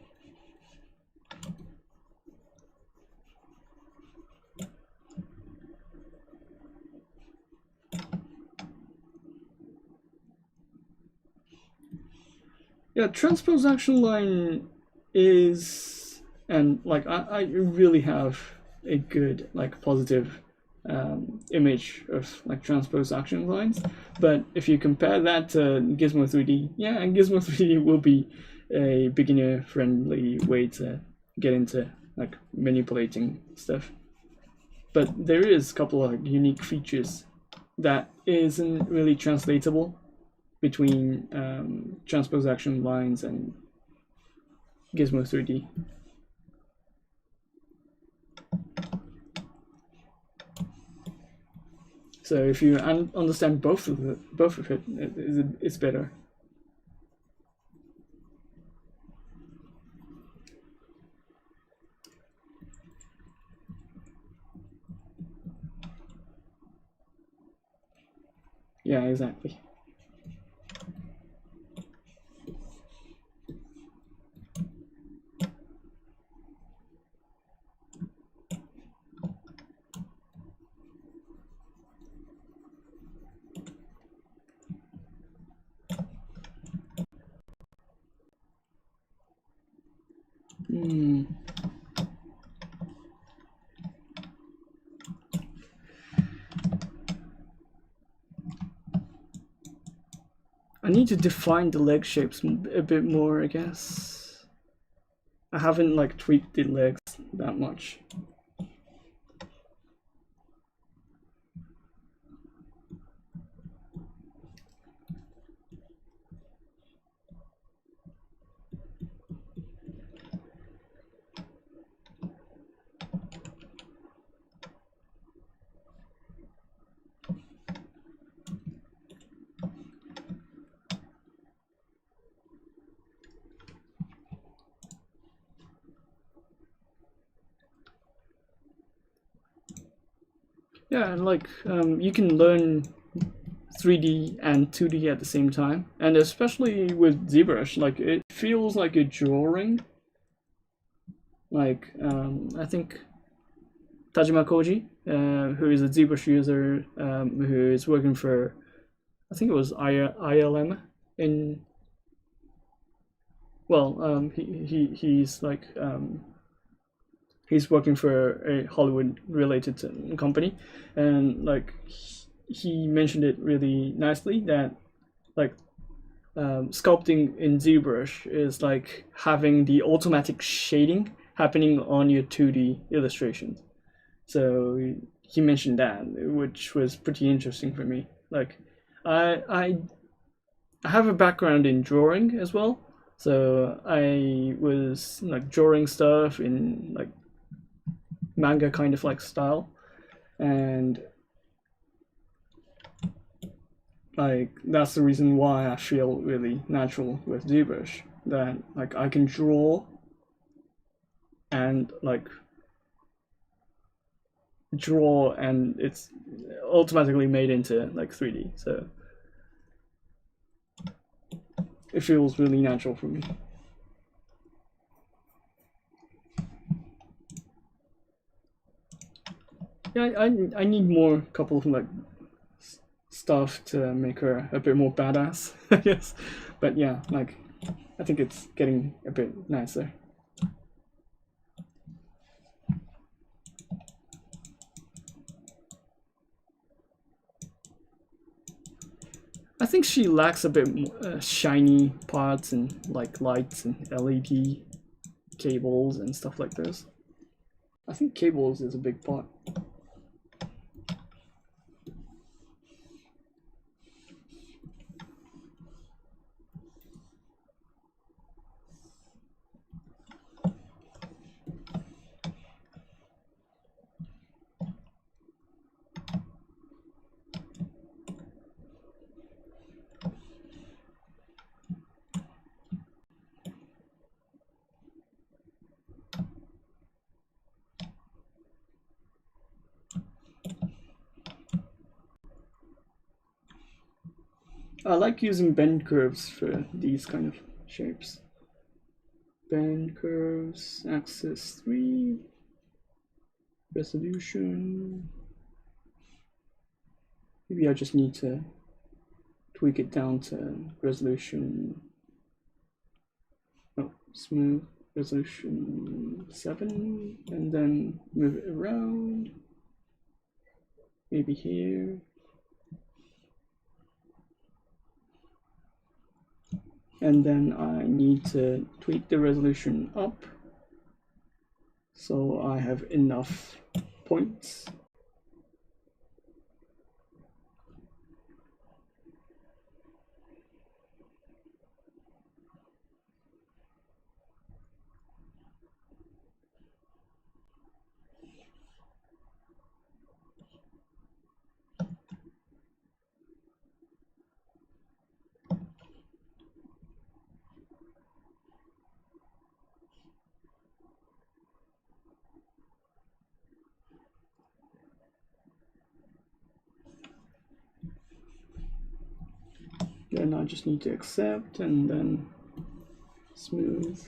S1: Yeah, transpose action line is, and like I really have a good like positive image of like transpose action lines, but if you compare that to Gizmo 3D, yeah, Gizmo 3D will be a beginner friendly way to get into like manipulating stuff, but there is a couple of unique features that isn't really translatable between transpose action lines and Gizmo 3D. So if you understand both of it, it's better. Yeah, exactly. I need to define the leg shapes a bit more, I guess. I haven't like tweaked the legs that much. Yeah, and like you can learn 3D and 2D at the same time, and especially with ZBrush, like it feels like a drawing. Like I think Tajima Koji, who is a ZBrush user, who is working for, I think it was ILM in. Well, he's like he's working for a Hollywood related company, and like he mentioned it really nicely that like sculpting in ZBrush is like having the automatic shading happening on your 2D illustrations. So he mentioned that, which was pretty interesting for me. Like, I have a background in drawing as well, so I was like drawing stuff in like manga kind of like style, and like that's the reason why I feel really natural with ZBrush. That like I can draw and it's automatically made into like 3D. So it feels really natural for me. Yeah, I need more couple of like stuff to make her a bit more badass, I guess. But yeah, like I think it's getting a bit nicer. I think she lacks a bit more, shiny parts and like lights and LED cables and stuff like this. I think cables is a big part. I like using bend curves for these kind of shapes. Bend curves, axis 3, resolution. Maybe I just need to tweak it down to resolution. Oh, smooth resolution 7, and then move it around. Maybe here. And then I need to tweak the resolution up so I have enough points. Then I just need to accept and then smooth.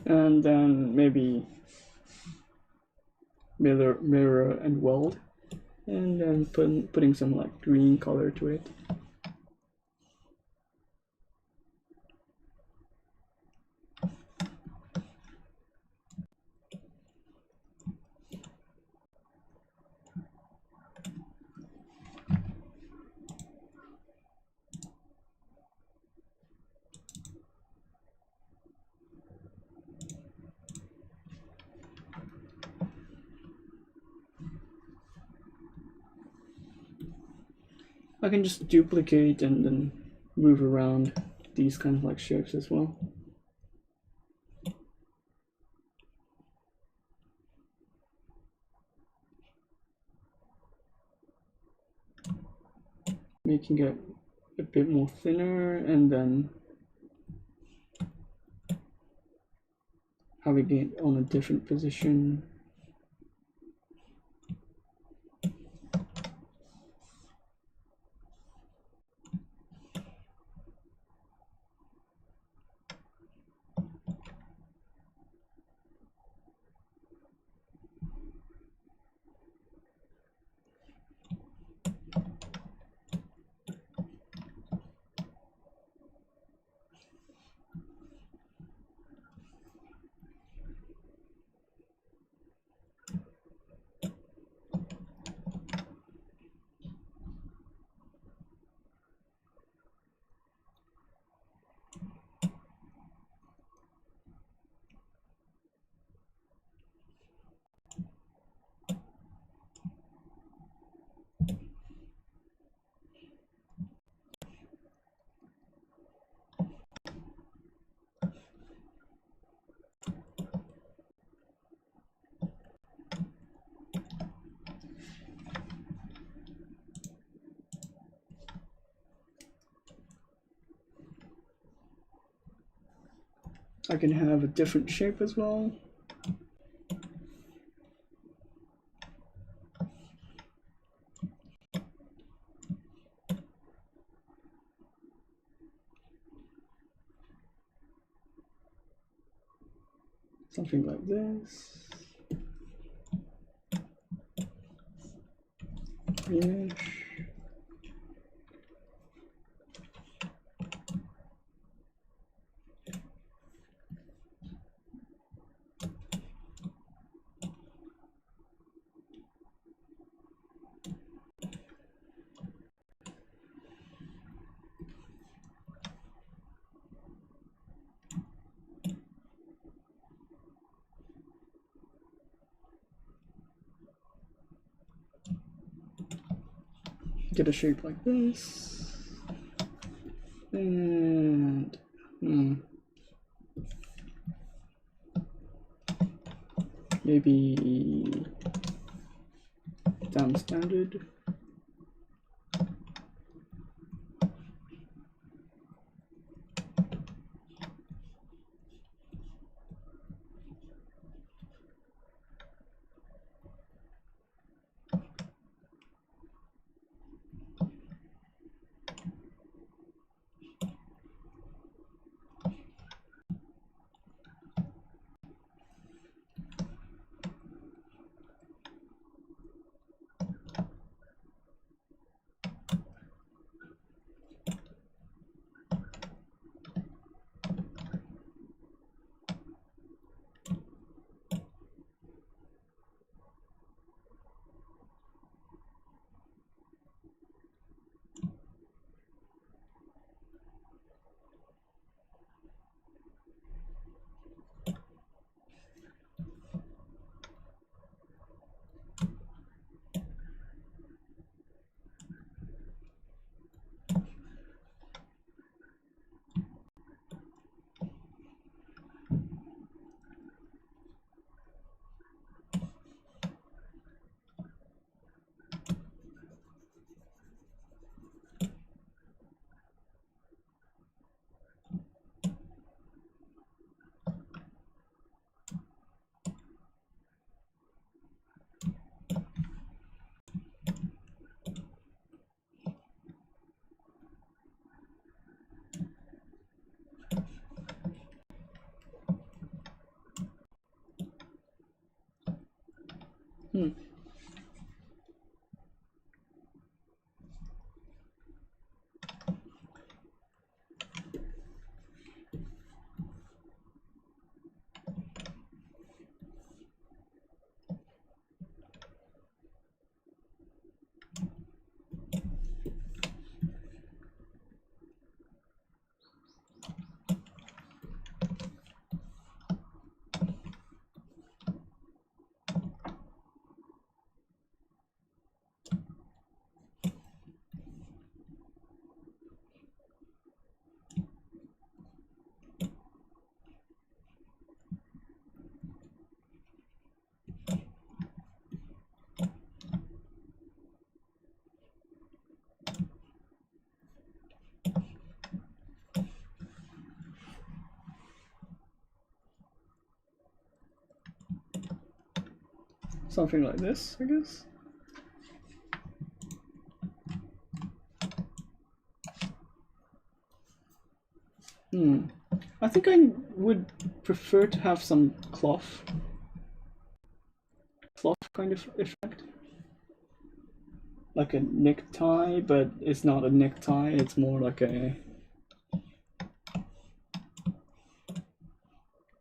S1: And then maybe mirror and weld, and then putting some like green color to it. I can just duplicate and then move around these kind of like shapes as well. Making it a bit more thinner and then having it on a different position. I can have a different shape as well. Something like this. Image. Get a shape like this, and maybe damn standard. Something like this, I guess. I think I would prefer to have some cloth kind of effect. Like a necktie, but it's not a necktie, it's more like a...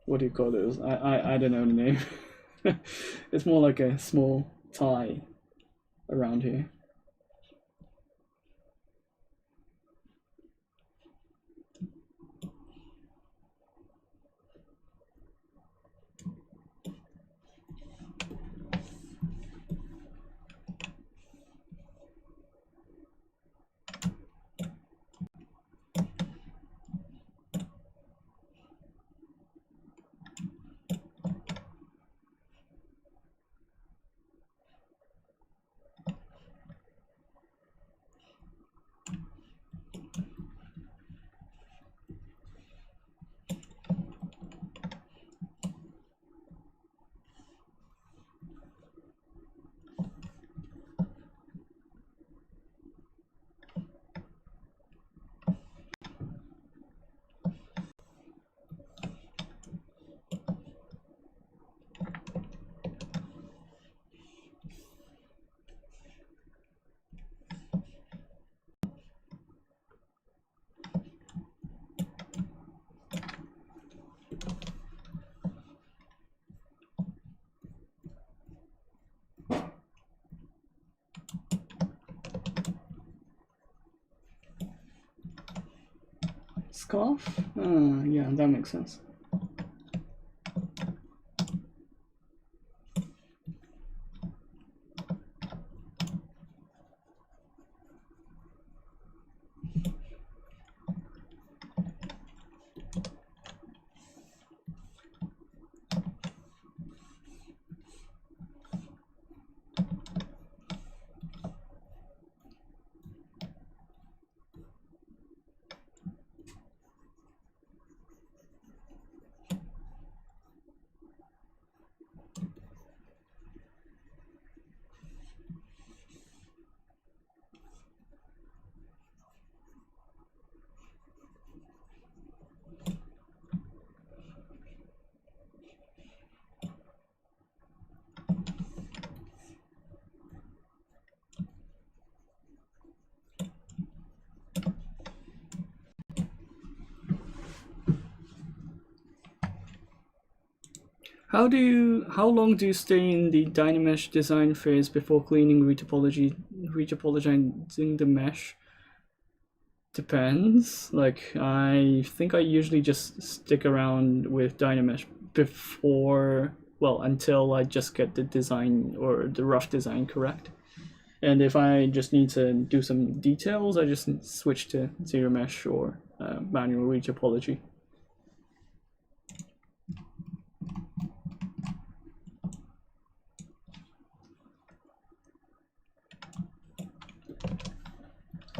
S1: What do you call this? I don't know the name. It's more like a small tie around here. scarf? Yeah, that makes sense. How long do you stay in the Dynamesh design phase before cleaning retopologizing the mesh? Depends. Like, I think I usually just stick around with Dynamesh before, well, until I just get the design or the rough design correct. And if I just need to do some details, I just switch to ZBrush or manual retopology.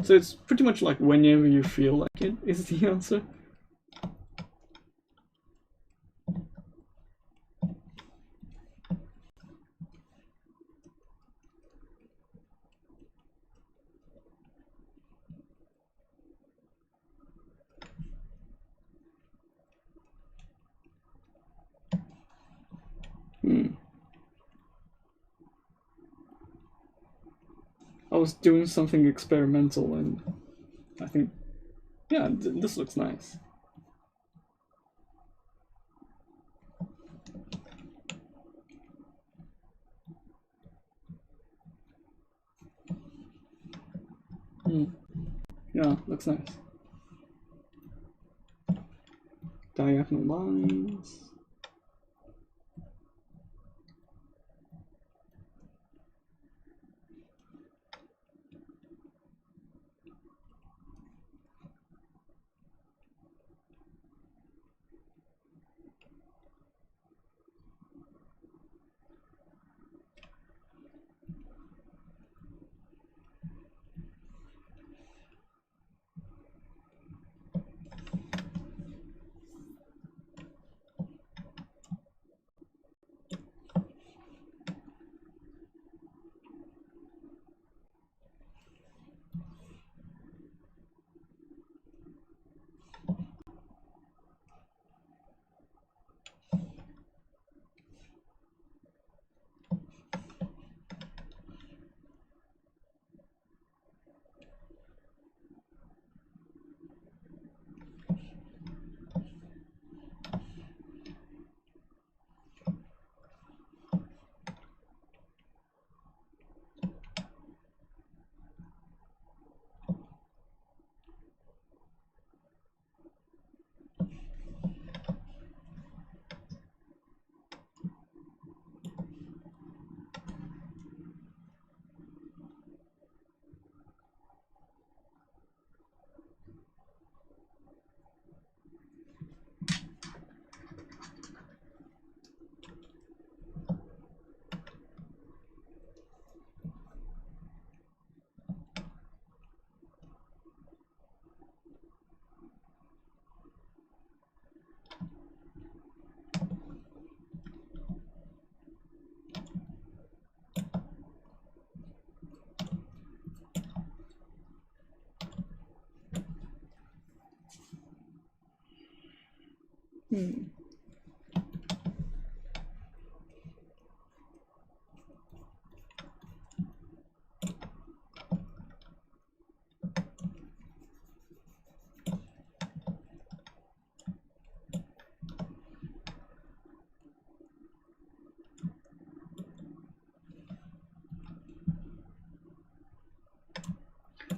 S1: So it's pretty much like whenever you feel like it is the answer. I was doing something experimental and I think, yeah, this looks nice. Yeah, looks nice. Diagonal lines.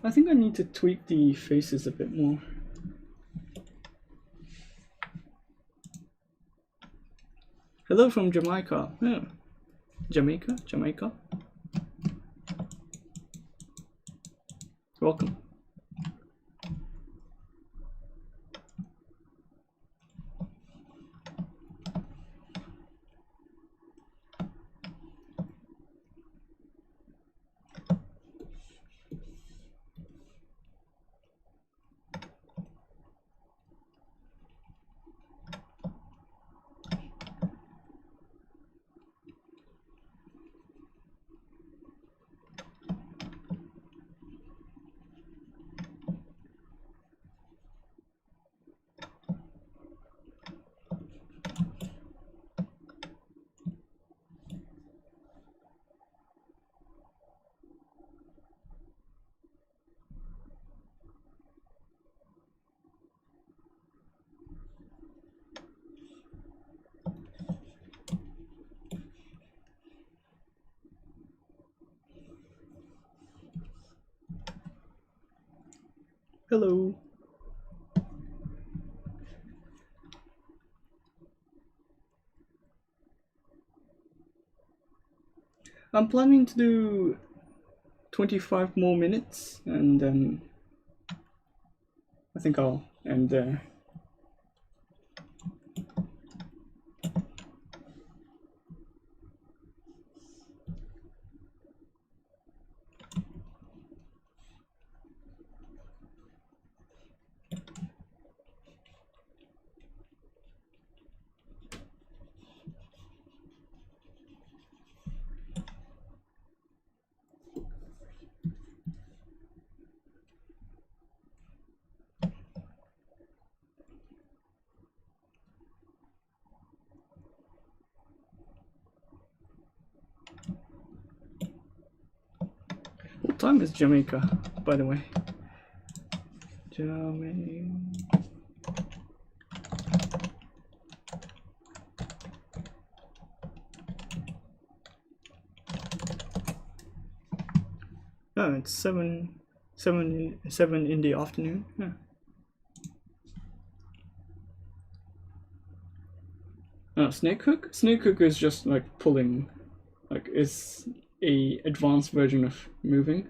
S1: I think I need to tweak the faces a bit more. Hello from Jamaica. Yeah. Jamaica. Welcome. Hello. I'm planning to do 25 more minutes and then I think I'll end there. What time is Jamaica, by the way? Jamaica. Oh, it's 7 in the afternoon. Yeah. Oh, snake hook? Snake hook is just like pulling, like it's a advanced version of moving.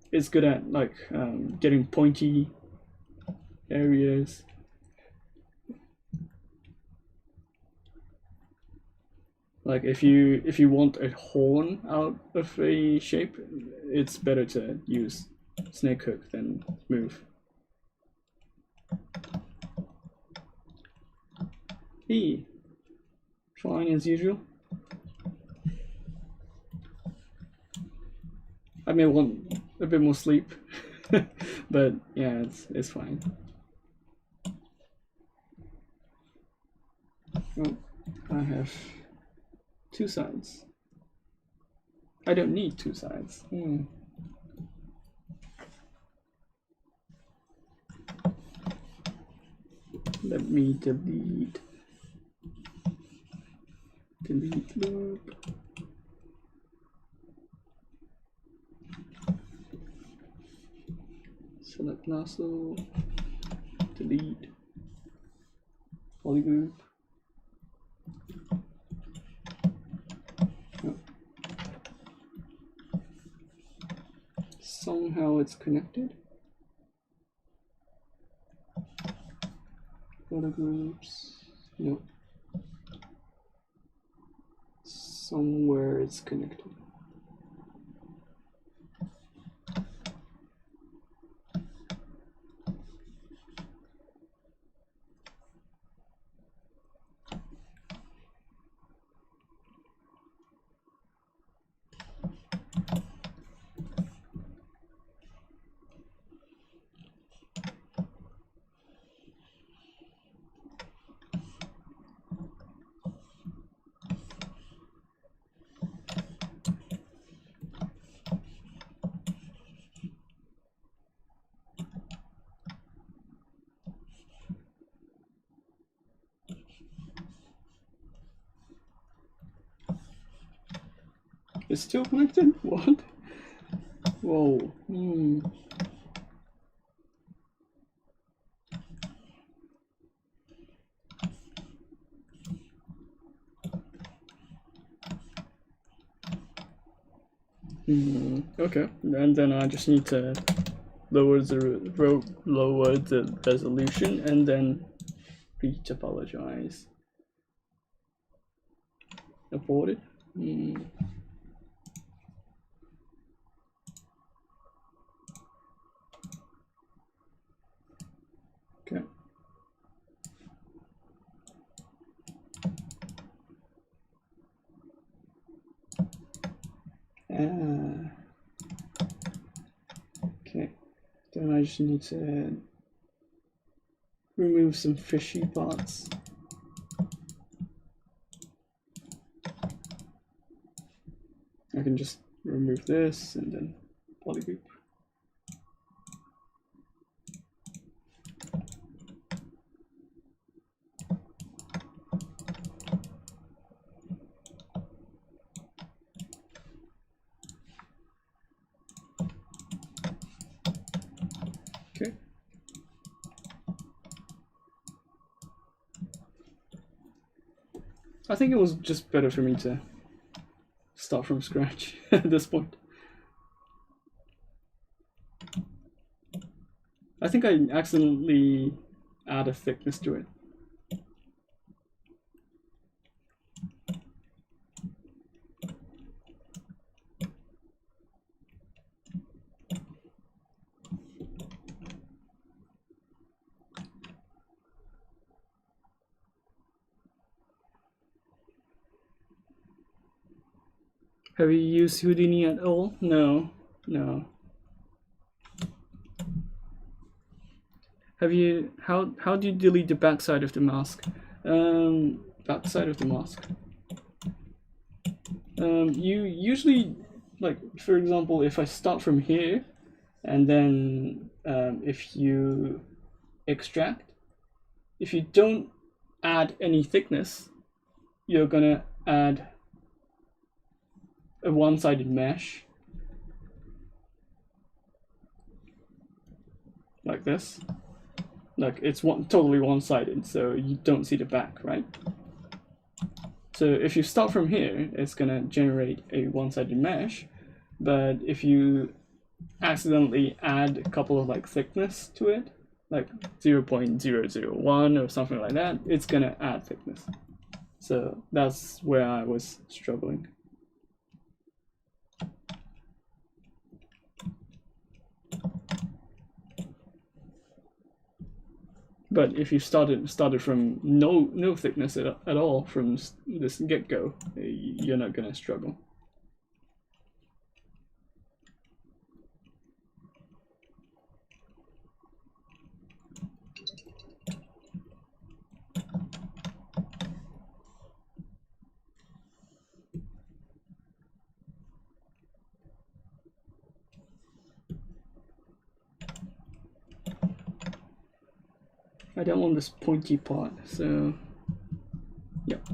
S1: It's good at like getting pointy areas. Like if you want a horn out of a shape, it's better to use snake hook than move. Hey, fine as usual. I may want a bit more sleep, but yeah, it's fine. Oh, I have 2 sides. I don't need 2 sides. Let me delete loop. Select lasso, delete polygroup. Oh. Somehow it's connected. Polygroups, nope. Somewhere it's connected. It's still connected? What? Whoa. Okay, and then I just need to lower the resolution and then retopologize. Abort it. Okay. Okay. Then I just need to remove some fishy parts. I can just remove this and then polygroup. Okay. I think it was just better for me to start from scratch at this point. I think I accidentally add a thickness to it. Have you used Houdini at all? No, no. Have you? How do you delete the backside of the mask? Backside of the mask. You usually, like, for example, if I start from here, and then if you extract, if you don't add any thickness, you're gonna add a one-sided mesh like this. Like, it's totally one-sided, so you don't see the back, right? So if you start from here, it's gonna generate a one-sided mesh, but if you accidentally add a couple of like thickness to it, like 0.001 or something like that, it's gonna add thickness. So that's where I was struggling. But if you started from no thickness at all from this get-go, you're not gonna struggle. I don't want this pointy part, so yep.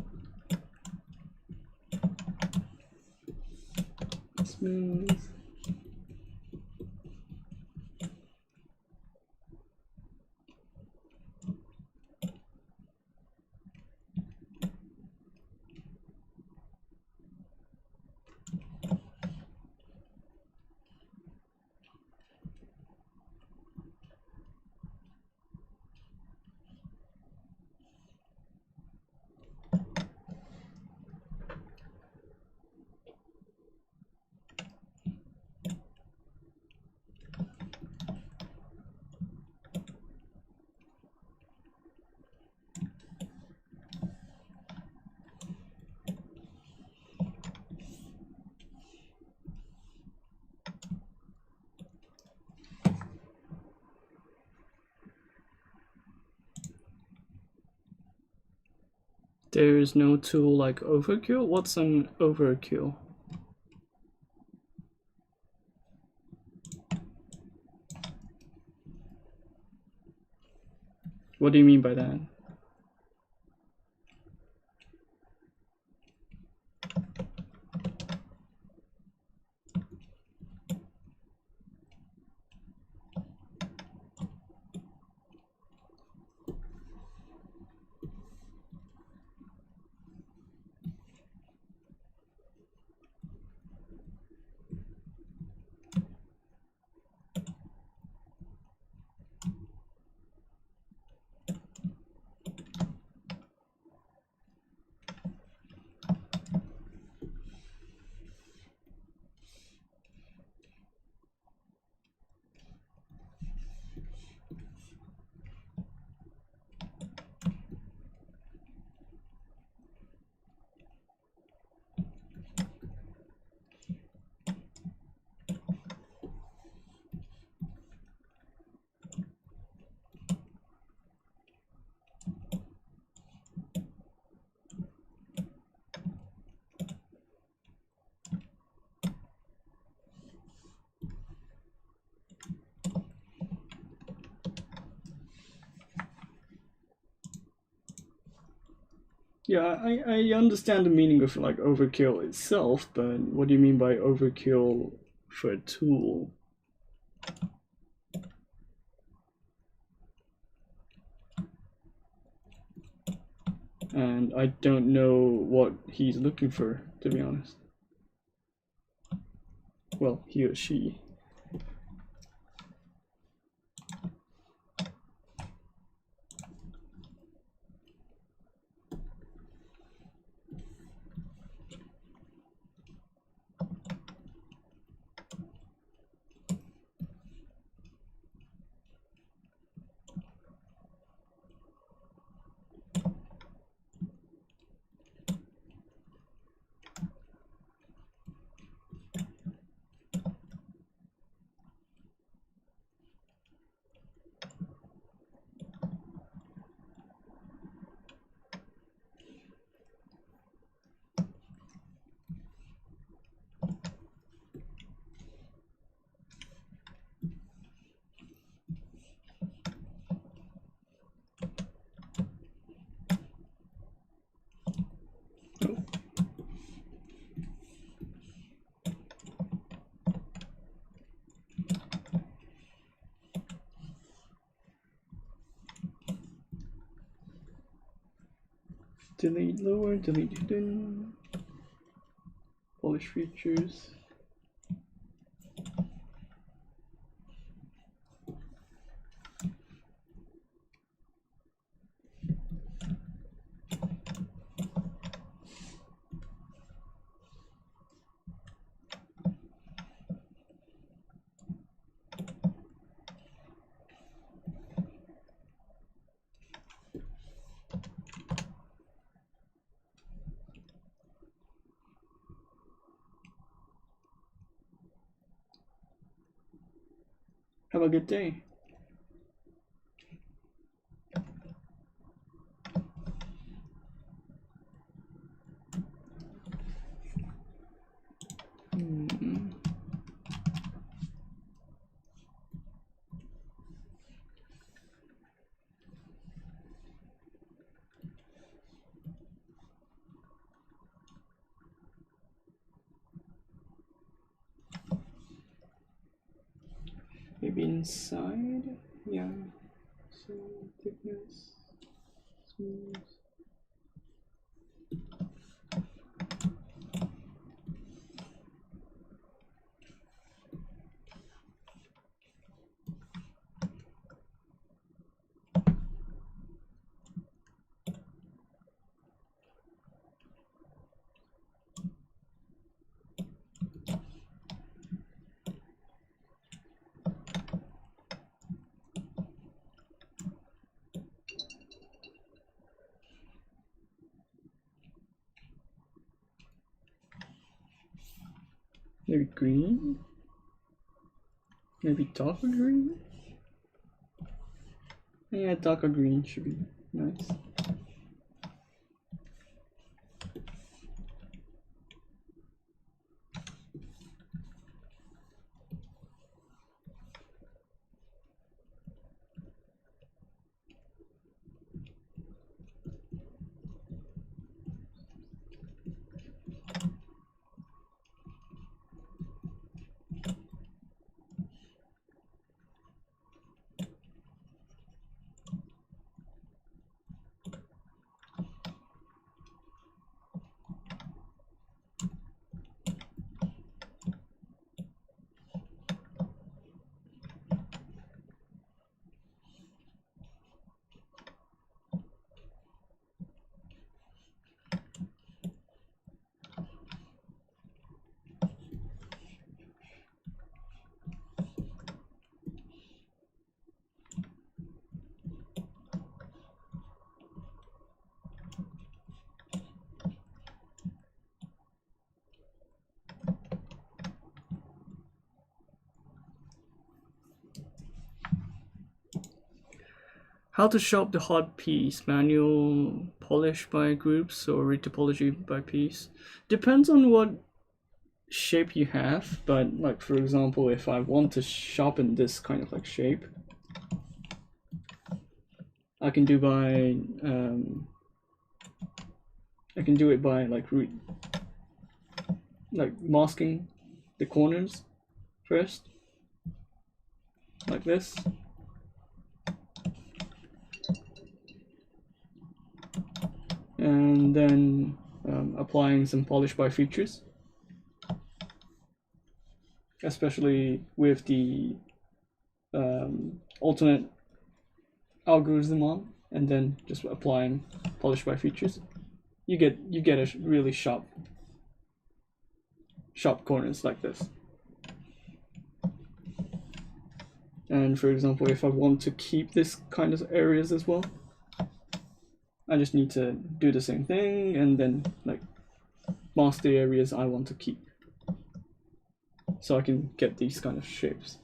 S1: Smooth. There is no tool like overkill? What's an overkill? What do you mean by that? Yeah, I understand the meaning of like overkill itself, but what do you mean by overkill for a tool? And I don't know what he's looking for, to be honest. Well, he or she. Delete lower, delete hidden, polish features. Have a good day. Maybe inside, yeah. So thickness, smooth. Maybe green? Maybe darker green? Yeah, darker green should be nice. How to shape the hot piece? Manual polish by groups or retopology by piece? Depends on what shape you have, but like for example, if I want to sharpen this kind of like shape, I can do by I can do it by like masking the corners first, like this. And then applying some polish by features, especially with the alternate algorithm on, and then just applying polish by features. You get a really sharp corners like this. And for example, if I want to keep this kind of areas as well, I just need to do the same thing and then like mask the areas I want to keep, so I can get these kind of shapes.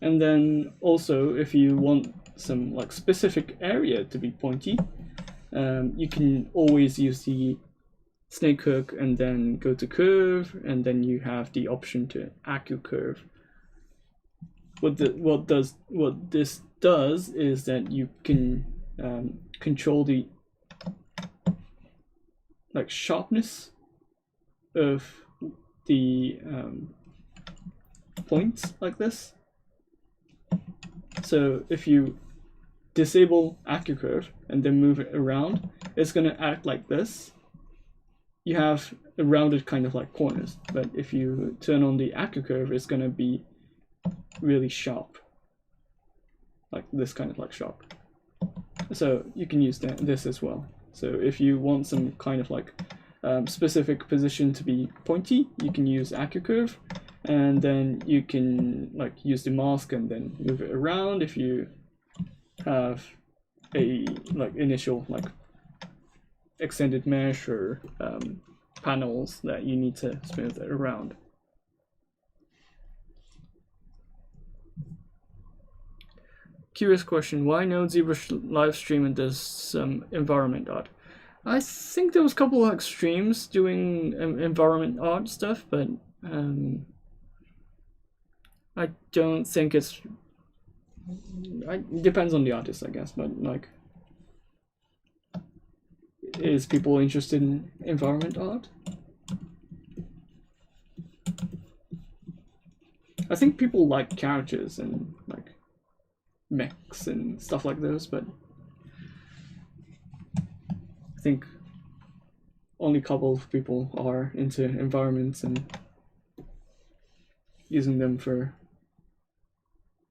S1: And then also, if you want some like specific area to be pointy, you can always use the snake hook and then go to curve, and then you have the option to accu curve. What this does is that you can control the like sharpness of the points like this. So if you disable AccuCurve and then move it around, it's going to act like this. You have a rounded kind of like corners, but if you turn on the AccuCurve, it's going to be really sharp, like this kind of like sharp. So you can use this as well. So if you want some kind of like specific position to be pointy, you can use AccuCurve, and then you can like use the mask and then move it around if you have a like initial like extended mesh or panels that you need to smooth it around. Curious question, why no ZBrush live stream and does some environment art? I think there was a couple of like streams doing environment art stuff, but I don't think it's... It depends on the artist, I guess, but like, is people interested in environment art? I think people like characters and like mechs and stuff like those, but I think only a couple of people are into environments and using them for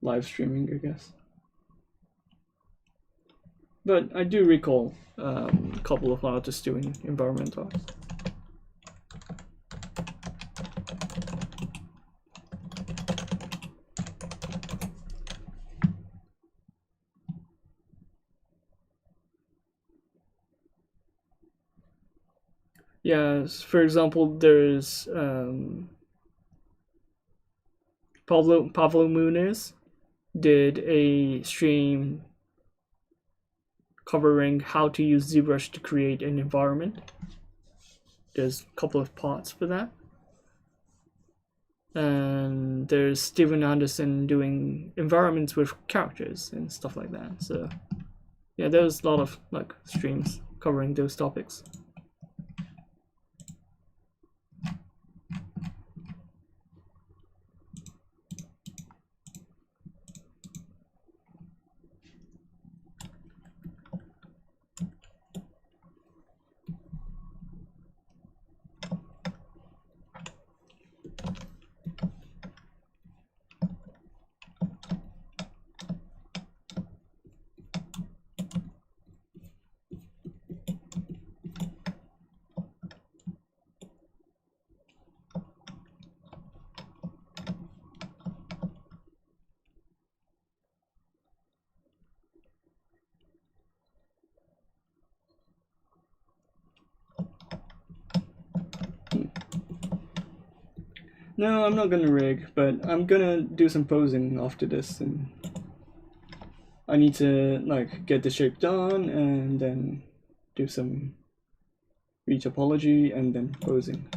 S1: live streaming, I guess. But I do recall a couple of artists doing environment art. Yes, for example, there's Pablo Muniz did a stream covering how to use ZBrush to create an environment. There's a couple of parts for that. And there's Steven Anderson doing environments with characters and stuff like that. So yeah, there's a lot of like streams covering those topics. No, I'm not gonna rig, but I'm gonna do some posing after this, and I need to like get the shape done and then do some retopology and then posing.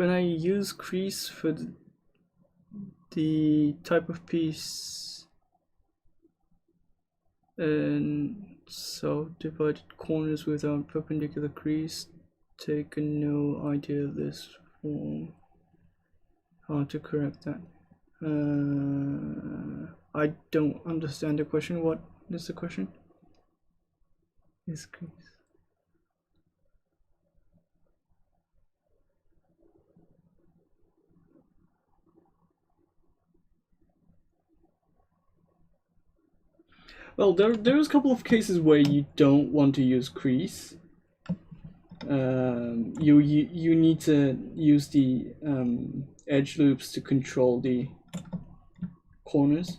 S1: when I use crease for the type of piece and self-divided corners without perpendicular crease, take no idea of this form. How to correct that? I don't understand the question. What is the question? Is crease? Well, there's a couple of cases where you don't want to use crease. You need to use the edge loops to control the corners.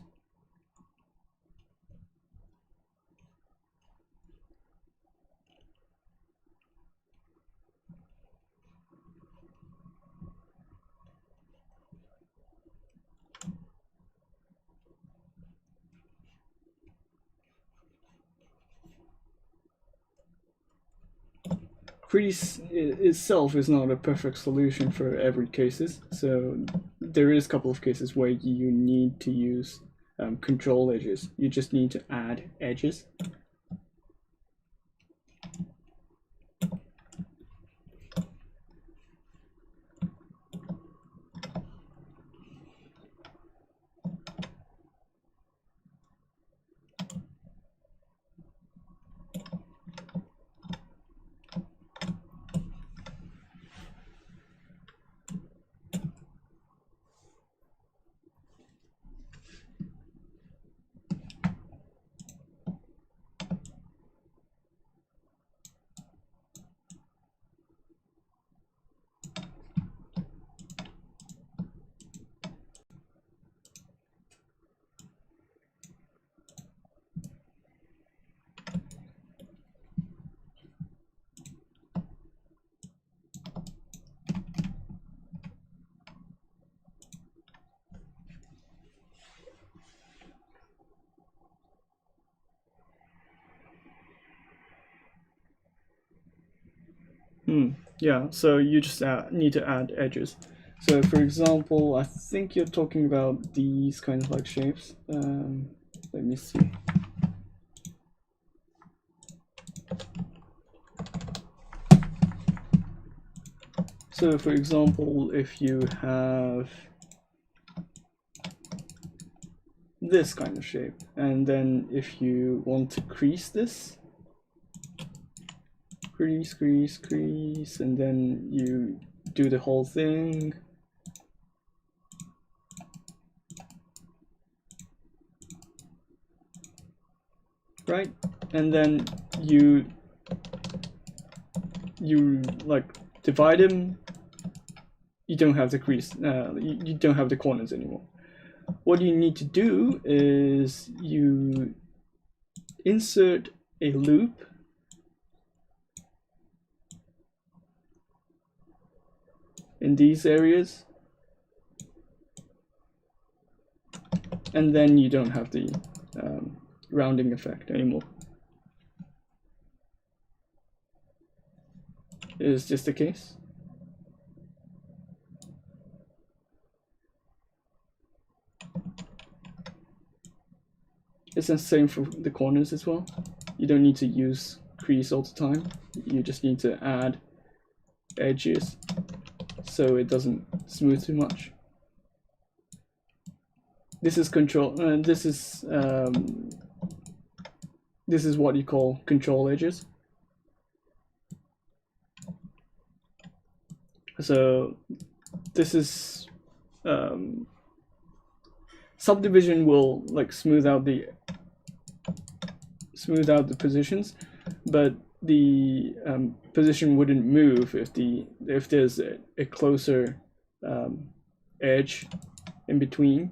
S1: Crease itself is not a perfect solution for every cases, so there is a couple of cases where you need to use control edges. You just need to add edges. Yeah, so you just need to add edges. So for example, I think you're talking about these kind of like shapes. Let me see. So for example, if you have this kind of shape, and then if you want to crease this, crease, crease, crease, and then you do the whole thing. Right? And then you like divide them. You don't have the crease, you don't have the corners anymore. What you need to do is you insert a loop in these areas, and then you don't have the rounding effect anymore. Is this the case? It's the same for the corners as well. You don't need to use crease all the time. You just need to add edges so it doesn't smooth too much. This is control. This is what you call control edges. So this is subdivision will like smooth out the positions, but the position wouldn't move if there's a closer edge in between.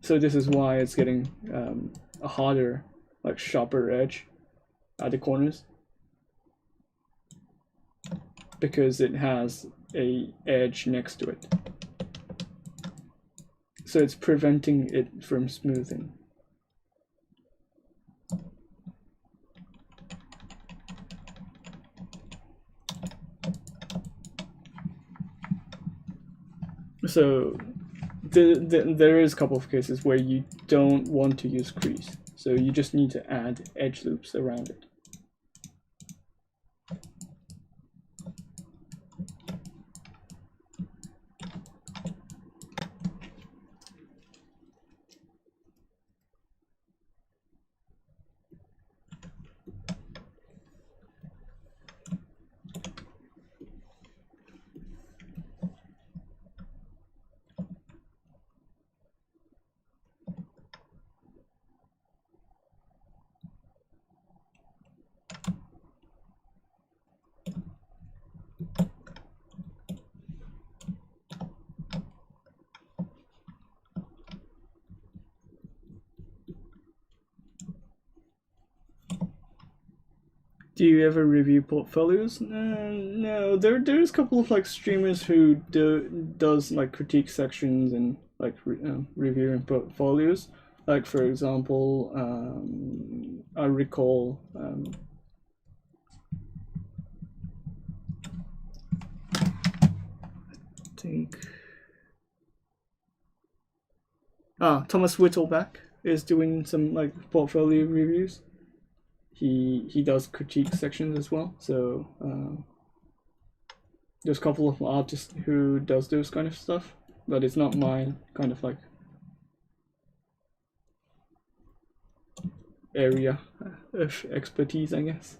S1: So this is why it's getting a harder, like sharper edge at the corners, because it has a edge next to it. So it's preventing it from smoothing. So there is a couple of cases where you don't want to use crease, so you just need to add edge loops around it. Do you ever review portfolios? No. There's a couple of like streamers who does like critique sections and like reviewing portfolios. Like for example, I recall I think Thomas Whittleback is doing some like portfolio reviews. He does critique sections as well, so there's a couple of artists who does those kind of stuff, but it's not my kind of like area of expertise, I guess.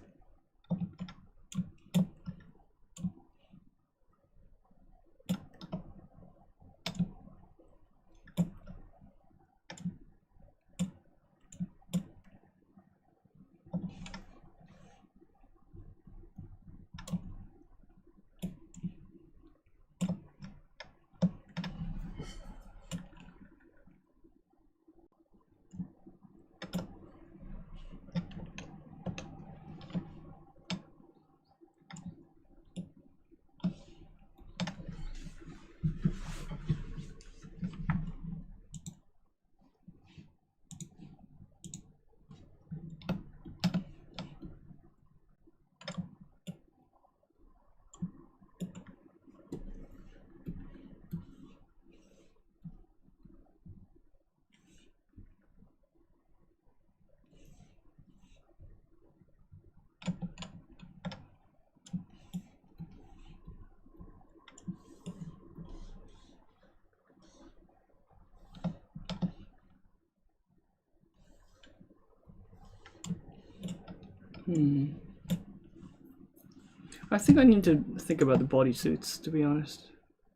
S1: I think I need to think about the bodysuits, to be honest.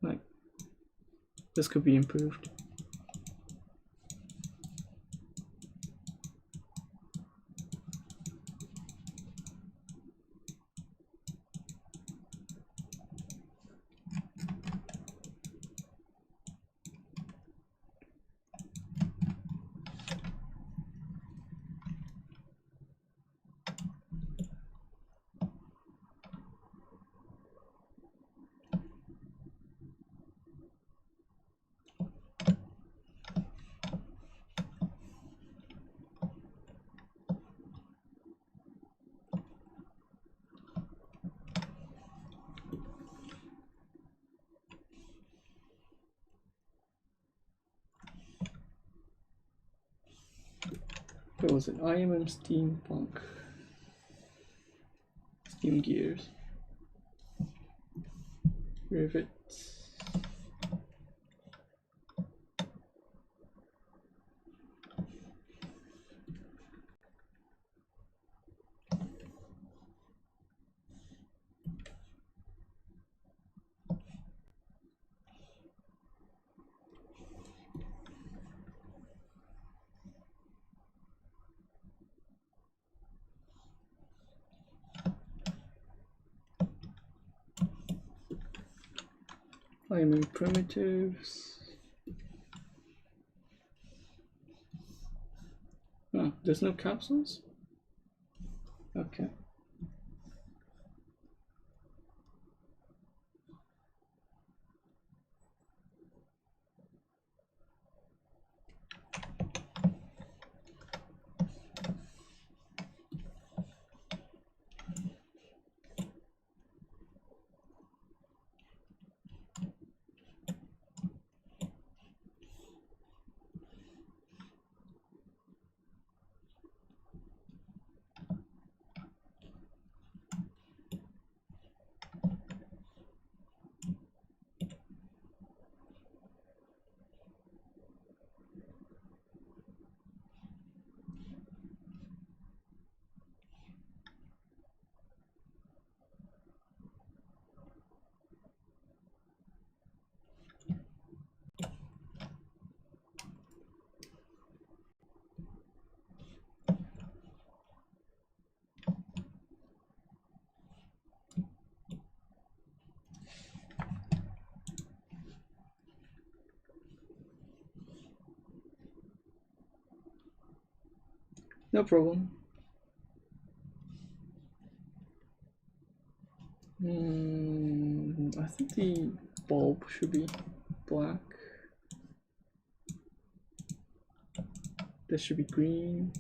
S1: Like, this could be improved. What was it? IMM Steampunk. Steam Gears. Rivets. IMM Primitives. Oh, there's no capsules? Okay. No problem. I think the bulb should be black. This should be green.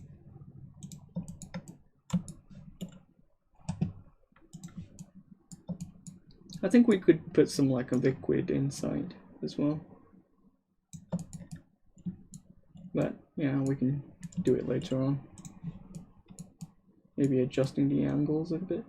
S1: I think we could put some like a liquid inside as well. But yeah, we can do it later on. Maybe adjusting the angles a bit.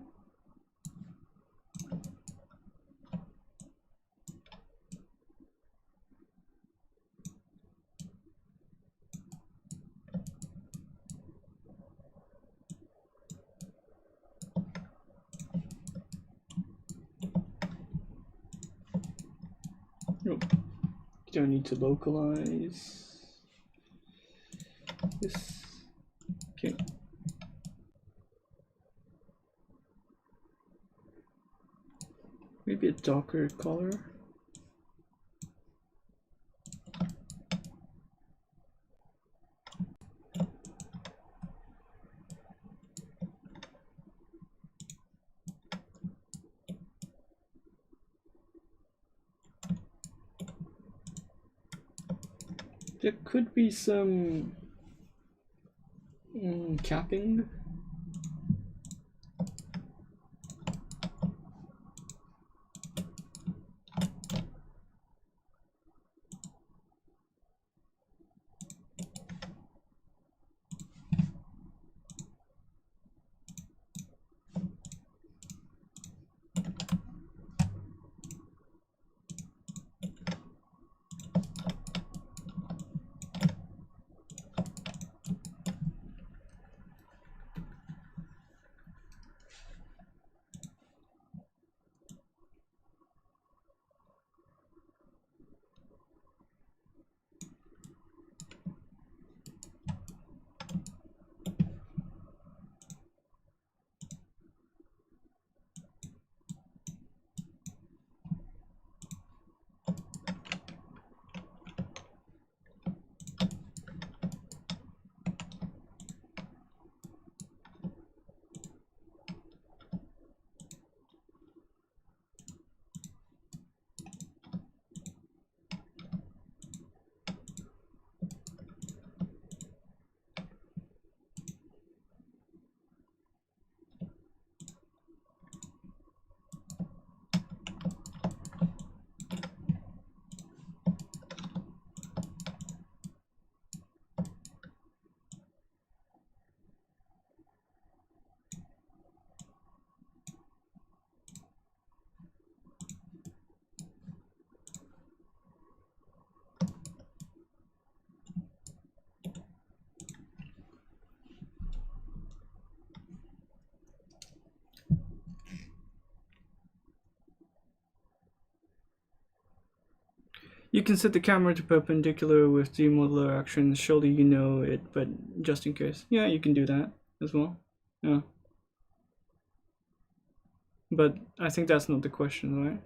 S1: Nope. You don't need to localize this. Okay. Maybe a darker color. There could be some capping. You can set the camera to perpendicular with the modeler actions. Surely you know it, but just in case. Yeah, you can do that as well. Yeah. But I think that's not the question, right?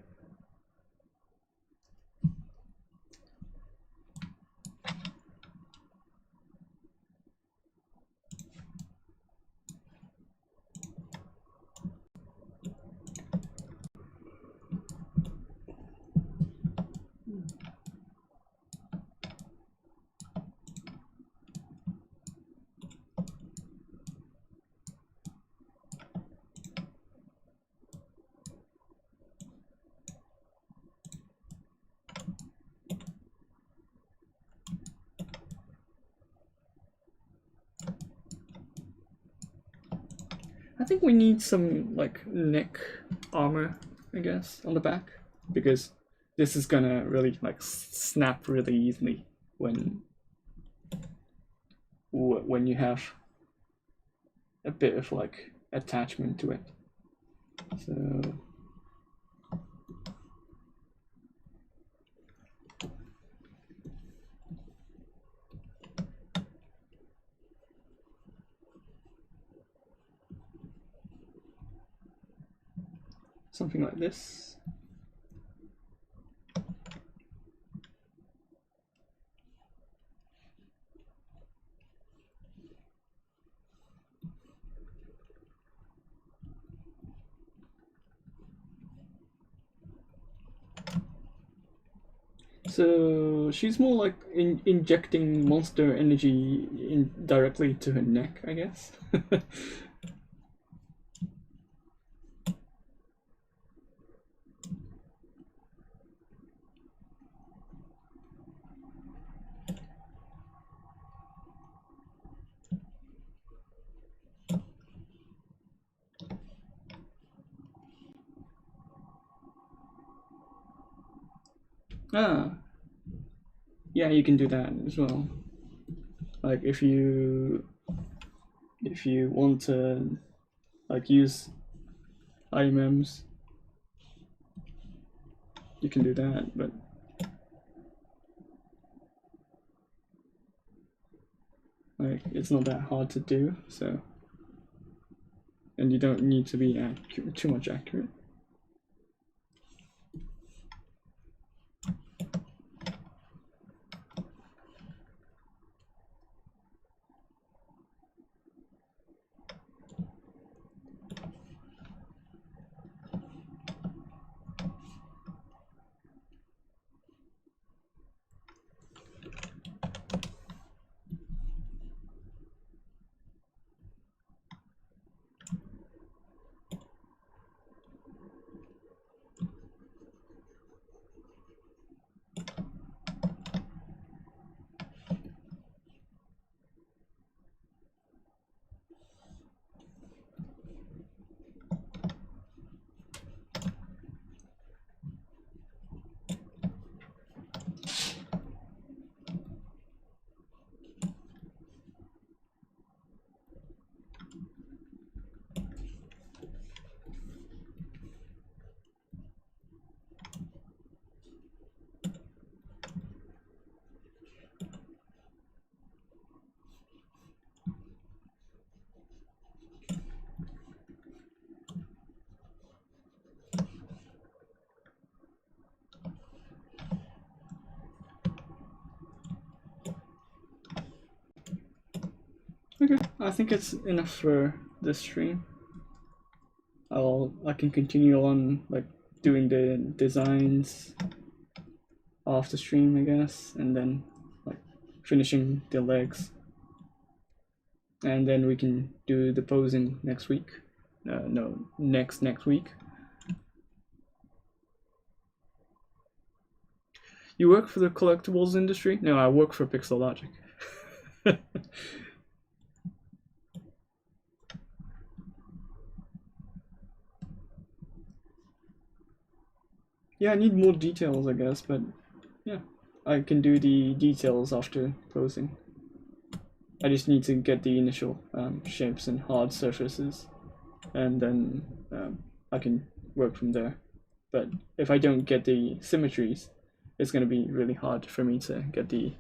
S1: I think we need some like neck armor, I guess, on the back, because this is gonna really like snap really easily when you have a bit of like attachment to it. So something like this. So she's more like injecting monster energy directly to her neck, I guess. Ah, yeah, you can do that as well. Like if you want to like use IMMs, you can do that, but like it's not that hard to do, so, and you don't need to be too much accurate. Okay, I think it's enough for this stream. I can continue on like doing the designs off the stream, I guess, and then like finishing the legs, and then we can do the posing next week. No, next week. You work for the collectibles industry? No, I work for Pixologic. Yeah, I need more details, I guess, but yeah, I can do the details after posing. I just need to get the initial shapes and hard surfaces, and then I can work from there. But if I don't get the symmetries, it's going to be really hard for me to get the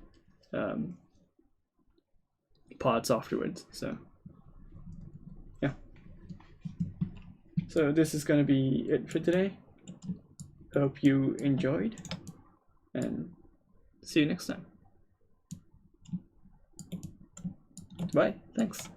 S1: parts afterwards. So yeah. So this is going to be it for today. Hope you enjoyed, and see you next time. Bye. Thanks.